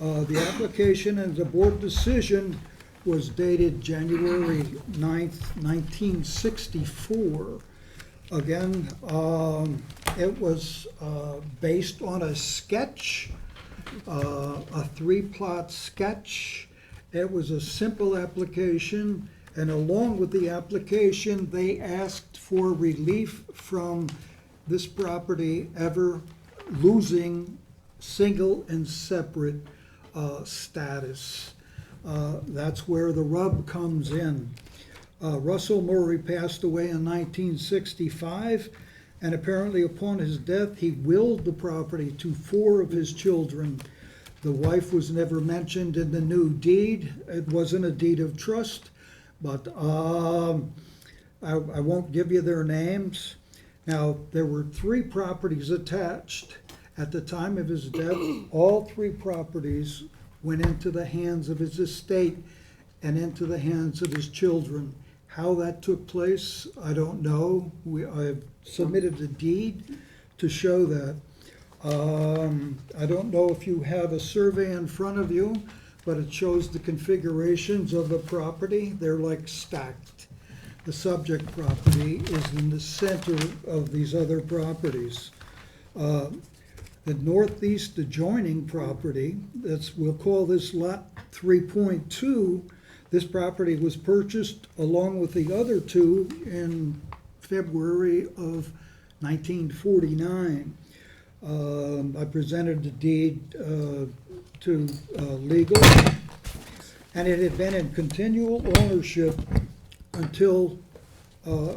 The application and the board decision was dated January 9th, 1964. Again, it was based on a sketch, a three-plot sketch. It was a simple application, and along with the application, they asked for relief from this property ever losing single and separate status. That's where the rub comes in. Russell Murray passed away in 1965, and apparently upon his death, he willed the property to 4 of his children. The wife was never mentioned in the new deed. It wasn't a deed of trust, but I won't give you their names. Now, there were 3 properties attached. At the time of his death, all 3 properties went into the hands of his estate and into the hands of his children. How that took place, I don't know. I've submitted a deed to show that. I don't know if you have a survey in front of you, but it shows the configurations of the property. They're like stacked. The subject property is in the center of these other properties. The northeast adjoining property, we'll call this lot 3.2, this property was purchased along with the other 2 in February of 1949. I presented the deed to legal, and it had been in continual ownership until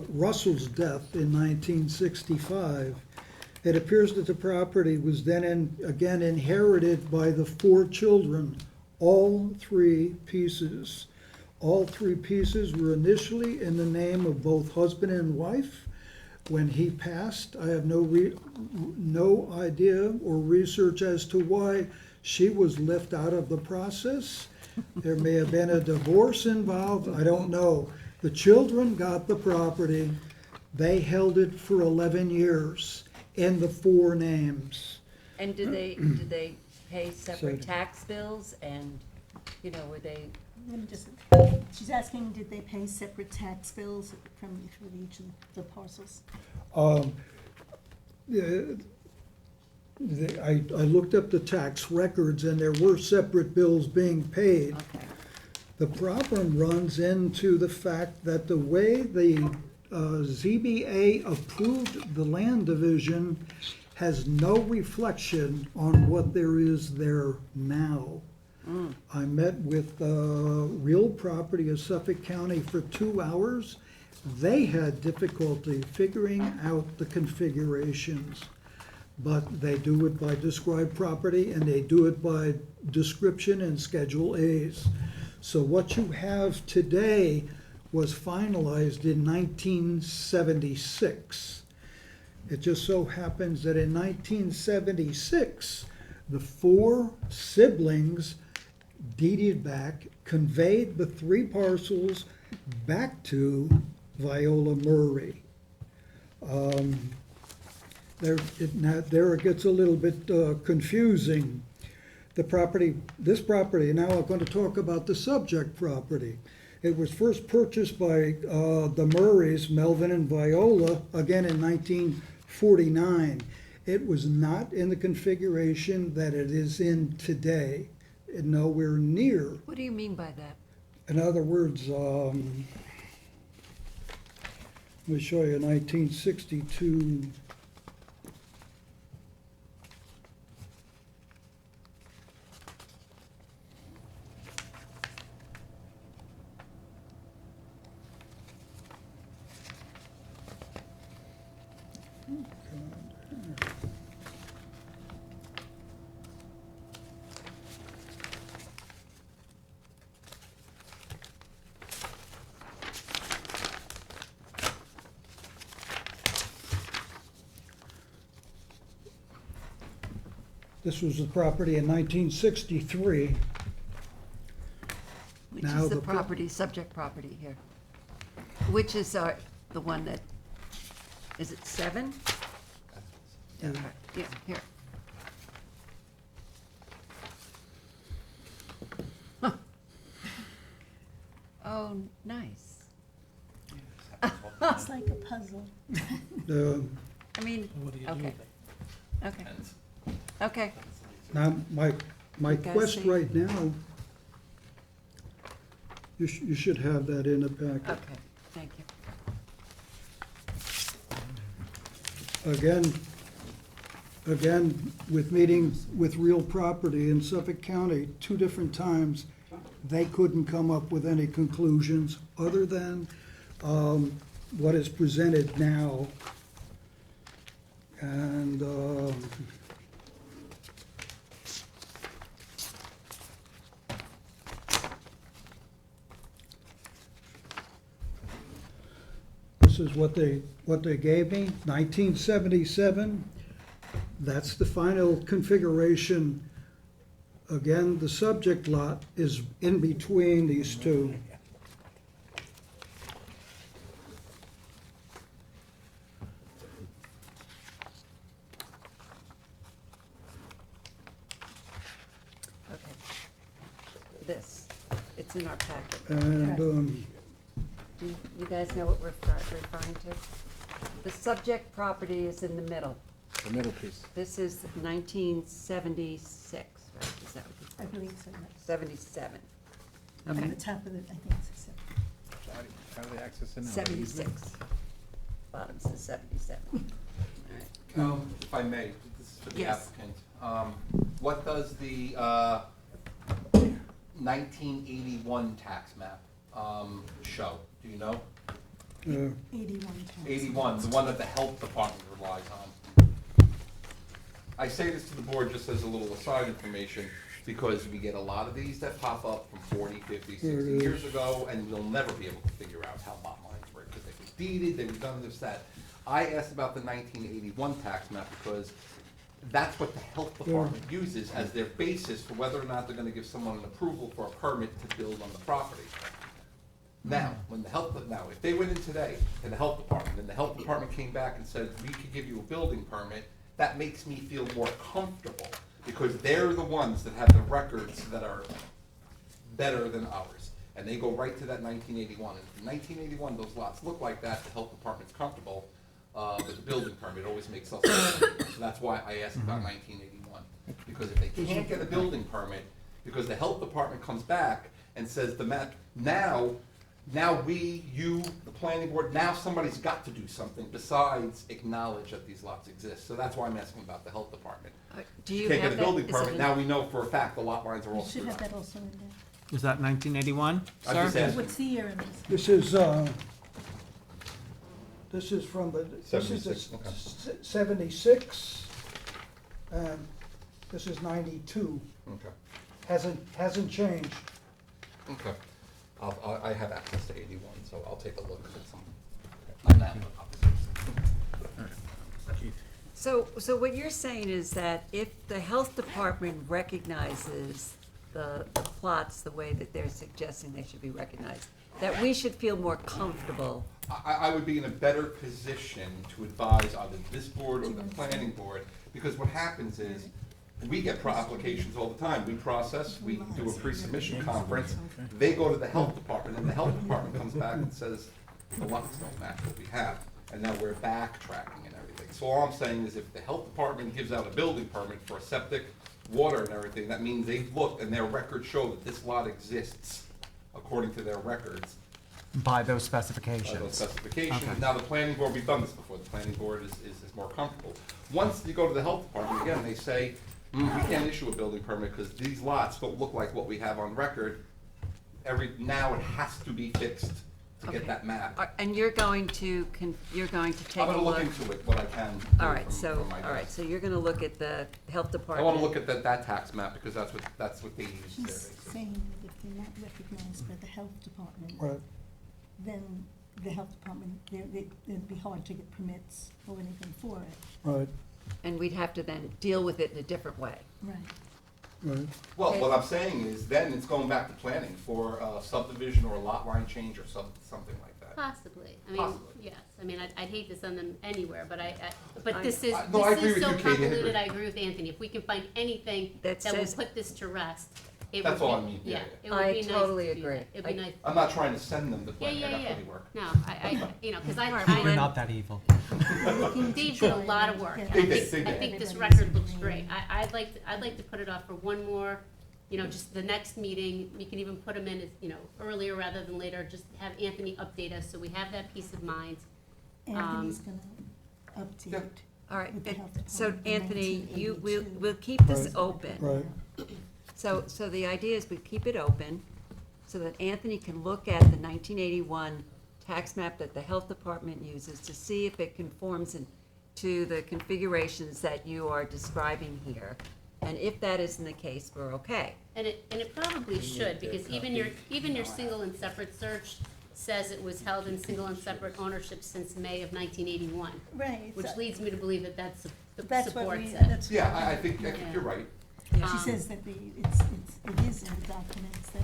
Russell's death in 1965. It appears that the property was then again inherited by the 4 children, all 3 pieces. All 3 pieces were initially in the name of both husband and wife. When he passed, I have no idea or research as to why she was left out of the process. There may have been a divorce involved, I don't know. The children got the property. They held it for 11 years in the 4 names. And did they pay separate tax bills, and, were they? Let me just, she's asking, did they pay separate tax bills for each of the parcels? I looked up the tax records, and there were separate bills being paid. Okay. The problem runs into the fact that the way the ZBA approved the land division has no reflection on what there is there now. I met with Real Property of Suffolk County for 2 hours. They had difficulty figuring out the configurations, but they do it by described property, and they do it by description and Schedule A's. So what you have today was finalized in 1976. It just so happens that in 1976, the 4 siblings deeded back, conveyed the 3 parcels back to Viola Murray. There it gets a little bit confusing. This property, now I'm going to talk about the subject property. It was first purchased by the Murrays, Melvin and Viola, again in 1949. It was not in the configuration that it is in today, nowhere near. What do you mean by that? In other words, Let me show you 1962. This was the property in 1963. Which Now is the the pro- property, subject property here? Which is the one that, is it 7? Yeah. Yeah, here. Huh. Oh, nice. It's like a puzzle. I mean, What do you do okay, with okay, okay. Now, my You guys quest see? right now, you should have that in the packet. Okay, thank you. Again, with meeting with Real Property in Suffolk County 2 different times, they couldn't come up with any conclusions other than what is presented now. And this is what they gave me, 1977. That's the final configuration. Again, the subject lot is in between these two. Okay. This, it's in our packet. And Do you guys know what we're referring to? The subject property is in the middle. The middle piece. This is 1976, right? Is that what I believe so, yes. 77. On Okay. the top of it, I think it's a seven. How do they access it now? 76. Bottom says 77. All right. If I may, this is for the Yes. applicant. What does the 1981 tax map show? Do you know? 81 times. 81, the one that the health department relies on. I say this to the board just as a little aside information, because we get a lot of these that pop up from 40, 50, 60 years ago, and we'll never be able to figure out how lot lines were, because they were deeded, they were done this, that. I asked about the 1981 tax map because that's what the health department uses as their basis for whether or not they're gonna give someone an approval for a permit to build on the property. Now, if they went in today to the health department, and the health department came back and said, we could give you a building permit, that makes me feel more comfortable, because they're the ones that have the records that are better than ours. And they go right to that 1981, and in 1981, those lots look like that, the health department's comfortable, but the building permit always makes us, so that's why I asked about 1981. Because if they can't get a building permit, because the health department comes back and says the map, now the planning board, now somebody's got to do something besides acknowledge that these lots exist. So that's why I'm asking about the health department. Do you Can't have get a that? building Is it permit, in- now we know for a fact the lot lines are all You should screwed have up. that also in there. Was that 1981, I just sir? asked. What's the year in this? This is from the, this is the 76, okay. 76, and this is 92. Okay, Hasn't changed. okay. I have access to 81, so I'll take a look at some. On that, So what you're saying is that if the health department recognizes the plots the way that they're suggesting they should be recognized, that we should feel more comfortable. I would be in a better position to advise either this board or the planning board, because what happens is, we get applications all the time, we process, we do a pre-submission conference, they go to the health department, and the health department comes back and says, the lots don't match what we have, and now we're backtracking and everything. So all I'm saying is if the health department gives out a building permit for a septic, water and everything, that means they've looked and their records show that this lot exists according to their records. By those by those specifications. specifications. Okay. Now, the planning board, we've done this before, the planning board is more comfortable. Once you go to the health department, again, they say, we can't issue a building permit because these lots don't look like what we have on record. Now it has to be fixed to Okay. get that map. And you're going to, you're going to take a I'm gonna look? look into it, what I can do All right, from so, my all right, desk. so you're gonna look at the health I department? wanna look at that tax map because that's what they use there. She's saying that if they're not recognized by the health department, Right. then the health department, it'd be hard to get permits or anything for it. Right, And we'd have to then deal with it in a different way. Right. right. Well, Okay. what I'm saying is then it's going back to planning for a subdivision or a lot line change or something like that. Possibly. I mean, Possibly. yes. I mean, I'd hate to send them anywhere, but but I- this is, No, I agree this is with so you, Katie, I agree. convoluted. I agree with Anthony. If we can find anything That that will says- put this to rest, it would be. That's all I mean, yeah, It would I be nice totally to do agree. that. It'd be nice. I'm not trying to send them the Yeah, plan, I yeah, got yeah. plenty work. No, you know, because All right, I, Lynn. Not that evil. Steve did a lot of work. And They I did, think, they I did. think this record looks great. I'd like to put it off for one more, you know, just the next meeting. We can even put them in, as, you know, earlier rather than later. Just have Anthony update us so we have that peace of mind. Anthony's gonna update. All right, With the health so department in Anthony, we'll 1982. keep this Right. open. Right, So the idea is we keep it open so that Anthony can look at the 1981 tax map that the health department uses to see if it conforms to the configurations that you are describing here. And if that isn't the case, we're okay. And it probably should, because even your single and separate search says it was held in single and separate ownership since May of 1981. Right. Which so leads me to believe that that That's what supports we, it. that's. Yeah, what I think you're right. She says that it is in the documents that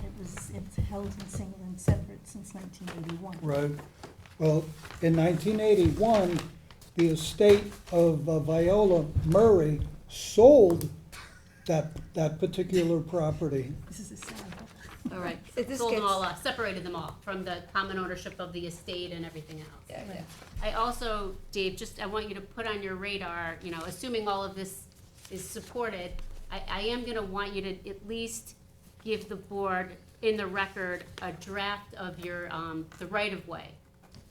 it's held in single and separate since 1981. right. Well, in 1981, the estate of Viola Murray sold that particular property. This is a sample. All right. This Sold them gets- all off, separated them all from the common ownership of the estate and everything else. Yeah, yeah. I also, Dave, I want you to put on your radar, you know, assuming all of this is supported, I am gonna want you to at least give the board in the record a draft of your, the right-of-way.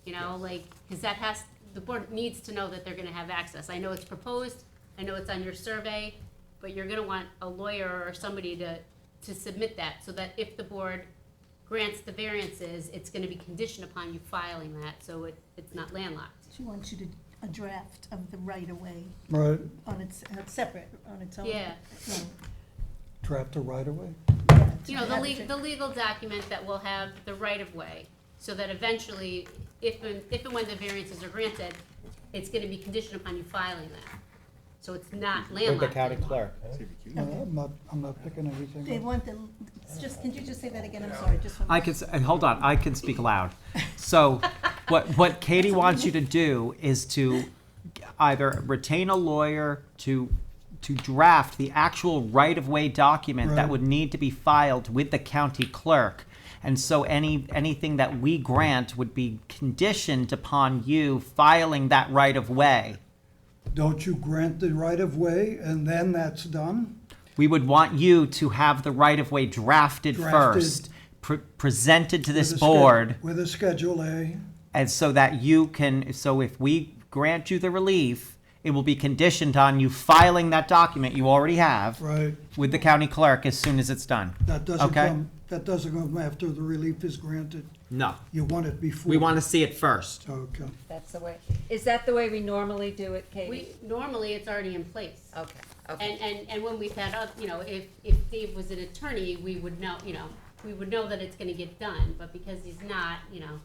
You know, like, cause the board needs to know that they're gonna have access. I know it's proposed, I know it's on your survey, but you're gonna want a lawyer or somebody to submit that, so that if the board grants the variances, it's gonna be conditioned upon you filing that, so it's not landlocked. She wants you to, a draft of the right-of-way Right, on its, separate, on its own. Yeah. No, draft a right-of-way. yeah, You know, have the legal document that will have the right-of-way, so that eventually, if and when the variances are granted, it's gonna be conditioned upon you filing that. So it's not With the landlocked county anymore. clerk. I'm not picking anything They up. want the, can you just say that again? I'm sorry, just. I can, and hold on, I can speak loud. So, what Katie wants you to do is to either retain a lawyer to draft the actual right-of-way document that Right. would need to be filed with the county clerk. And so anything that we grant would be conditioned upon you filing that right-of-way. Don't you grant the right-of-way and then that's done? We would want you to have the right-of-way drafted Drafted. first, presented to this With a sched- board, With a Schedule A. and so that you can, so if we grant you the relief, it will be conditioned on you filing that document you already have Right. with the county clerk as soon as it's done. That doesn't Okay. come after the relief is granted. No. You want it before. We want to see it first. Okay. That's the way, is that the way we normally do it, Katie? Normally, it's already in place. Okay, okay. And when we've had, you know, if Dave was an attorney, we would know, you know, we would know that it's gonna get done, but because he's not, you know.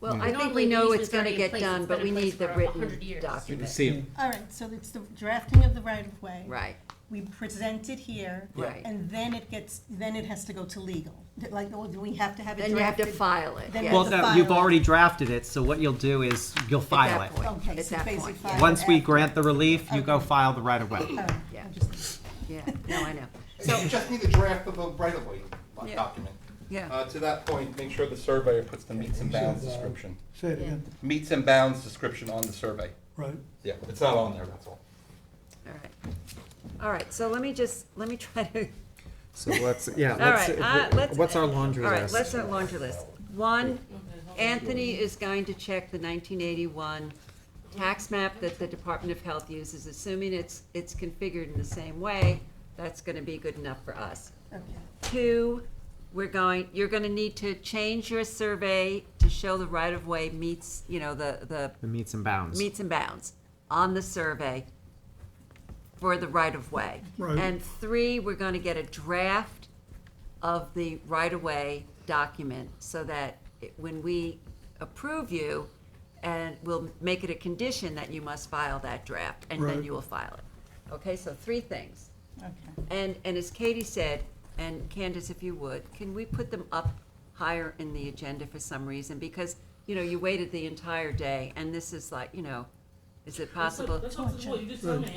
Well, I think normally we know the it's easement's gonna already in get place. done, It's but been we in place need the for written 100 years. document. See, All right, so it's the drafting of the right-of-way. Right. We present it here. Right. And then it has to go to legal. Like, oh, do we have to have it Then drafted? you have to file it. Then yeah. you Well, have to no, file you've it. already drafted it, so what you'll do is you'll file At it. that point. Okay, At so that basically point, file yeah. it Once we after. grant the relief, you go Okay. file the right-of-way. All right, Yeah. I'm just- Yeah, no, I know. So you just need a draft of the right-of-way Yeah. document. Yeah. To that point, make sure the surveyor puts the meets and bounds description. Say it again. Meets and bounds description on the survey. Right. Yeah, it's not on there, that's all. All right. All right, so let me try to, So let's, yeah, all right, let's. what's our laundry All right, list? let's our laundry list. One, Anthony is going to check the 1981 tax map that the Department of Health uses, assuming it's configured in the same way, that's gonna be good enough for us. Okay. 2, you're gonna need to change your survey to show the right-of-way meets, the meets and bounds. meets and bounds on the survey for the right-of-way. Right. And 3, we're gonna get a draft of the right-of-way document so that when we approve you, and we'll make it a condition that you must file that draft, and then Right. you will file it. Okay, so 3 things. Okay. And as Katie said, and Candace, if you would, can we put them up higher in the agenda for some reason? Because, you waited the entire day, and this is like, is it possible? That's up to the board, you just tell me,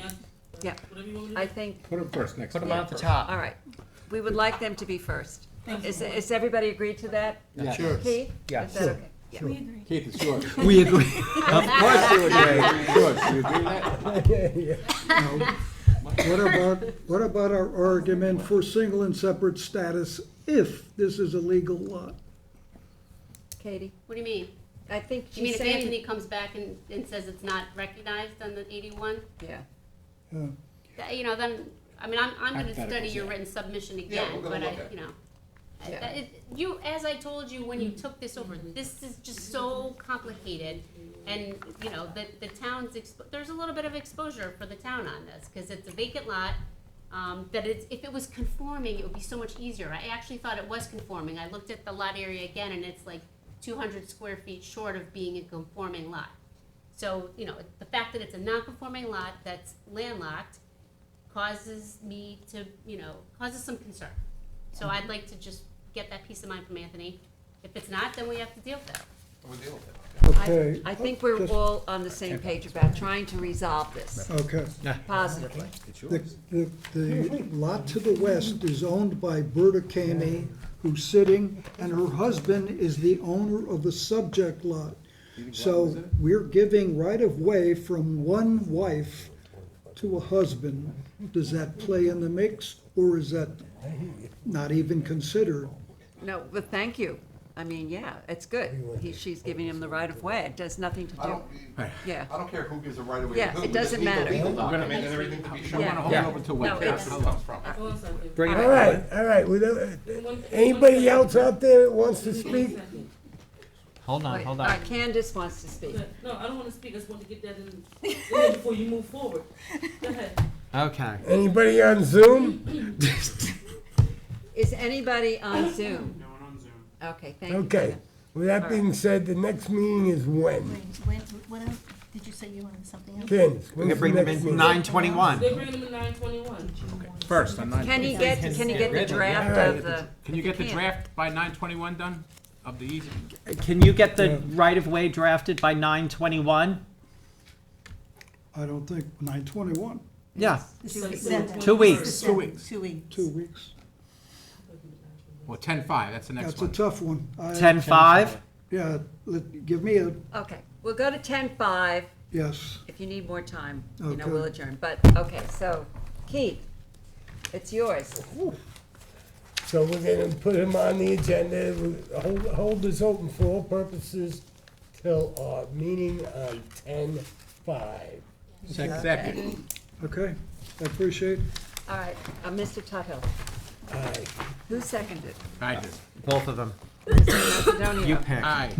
Yeah, whatever you want me to I do. think, Put them first next Put them time. on at the top. all right. We would like them to be first. Is everybody agreed to that? Yeah. Sure. Keith? Yes. Is that okay? Yeah. We agree. Keith, it's yours. We agree. Of course you agree. Yours, you agree with that? Now, what about our argument for single and separate status if this is a legal lot? Katie? What do you mean? I think You mean she's if saying. Anthony comes back and says it's not recognized on the 81? Yeah. Then, I'm gonna study Hypotheticals, your yeah. written submission Yeah, again, we're but gonna look at it. Yeah. as I told you when you took this over, this is just so complicated. And, the town's, there's a little bit of exposure for the town on this, cause it's a vacant lot. If it was conforming, it would be so much easier. I actually thought it was conforming. I looked at the lot area again, and it's like 200 square feet short of being a conforming lot. So, the fact that it's a non-conforming lot that's landlocked causes me to, causes some concern. So I'd like to just get that peace of mind from Anthony. If it's not, then we have to deal with it. We'll deal with it. Okay. I think we're Just- all on the same page about trying to resolve this Okay. positively. The lot to the west is owned by Berta Kamey, who's sitting, and her husband is the owner of the subject lot. So we're giving right-of-way from one wife to a husband. Does that play in the mix, or is that not even considered? No, but thank you. I mean, yeah, it's good. She's giving him the right of way. It does nothing to I do. don't, Yeah. I don't care who gives the right of way Yeah, to who. it We just doesn't need the matter. legal We're gonna- document and everything to be shown. Yeah. I'm gonna hold it over to No, Wade. it's- That's where it comes from. Hold on a second. Bring it All right. Anybody else out there that wants to speak? Hold on, Wait, hold all on. right, Candace wants to speak. No, I don't wanna speak, I just want to get that in there before you move forward. Go ahead. Okay. Anybody on Zoom? Is anybody on Zoom? No one on Zoom. Okay, thank you. Okay. With that being said, the next meeting is when? What else? Did you say you wanted something else? Candace, We when's can the bring them next in meeting? 9:21. They're bringing them in 9/21. First, on 9/21. Can he get the draft Alright. of the? Can you if he get the can't. draft by 9/21 done of the easement? Can you get the right-of-way drafted by 9:21? I don't think 9/21, Yeah. 2 weeks. 2 weeks. 2 weeks. 2 weeks. Well, 10/5, that's the next That's a one. tough one. 10:05? Yeah, give me a, Okay, we'll go to 10:05. yes. If you need more time, Okay. we'll adjourn. But, okay, so Keith, it's yours. So we're gonna put him on the agenda, hold this open for all purposes till our meeting on 10/5. Second. Okay, I appreciate it. All right, Mr. Tuthill, Aye. who seconded? I did. Both of them. Mr. Macedonia. You pick. Aye.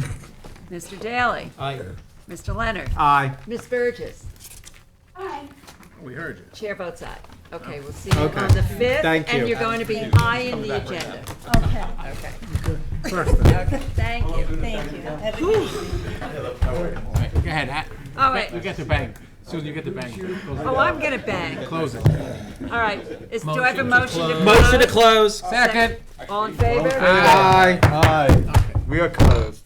Mr. Daly. Aye. Mr. Leonard. Aye. Ms. Burgess. We heard you. Chair votes aye. Okay, we'll see you Okay. on the 5th. Thank you. And you're going to be high in the agenda. Okay. Okay. First. Okay, thank you. Thank you. Have a good evening. Go ahead. All right. You get the bang. Susan, you get the bang. Oh, I'm gonna bang. Close it. All right, do I have a motion to close? Motion to close. Second. All in favor? Aye. Aye. We are closed.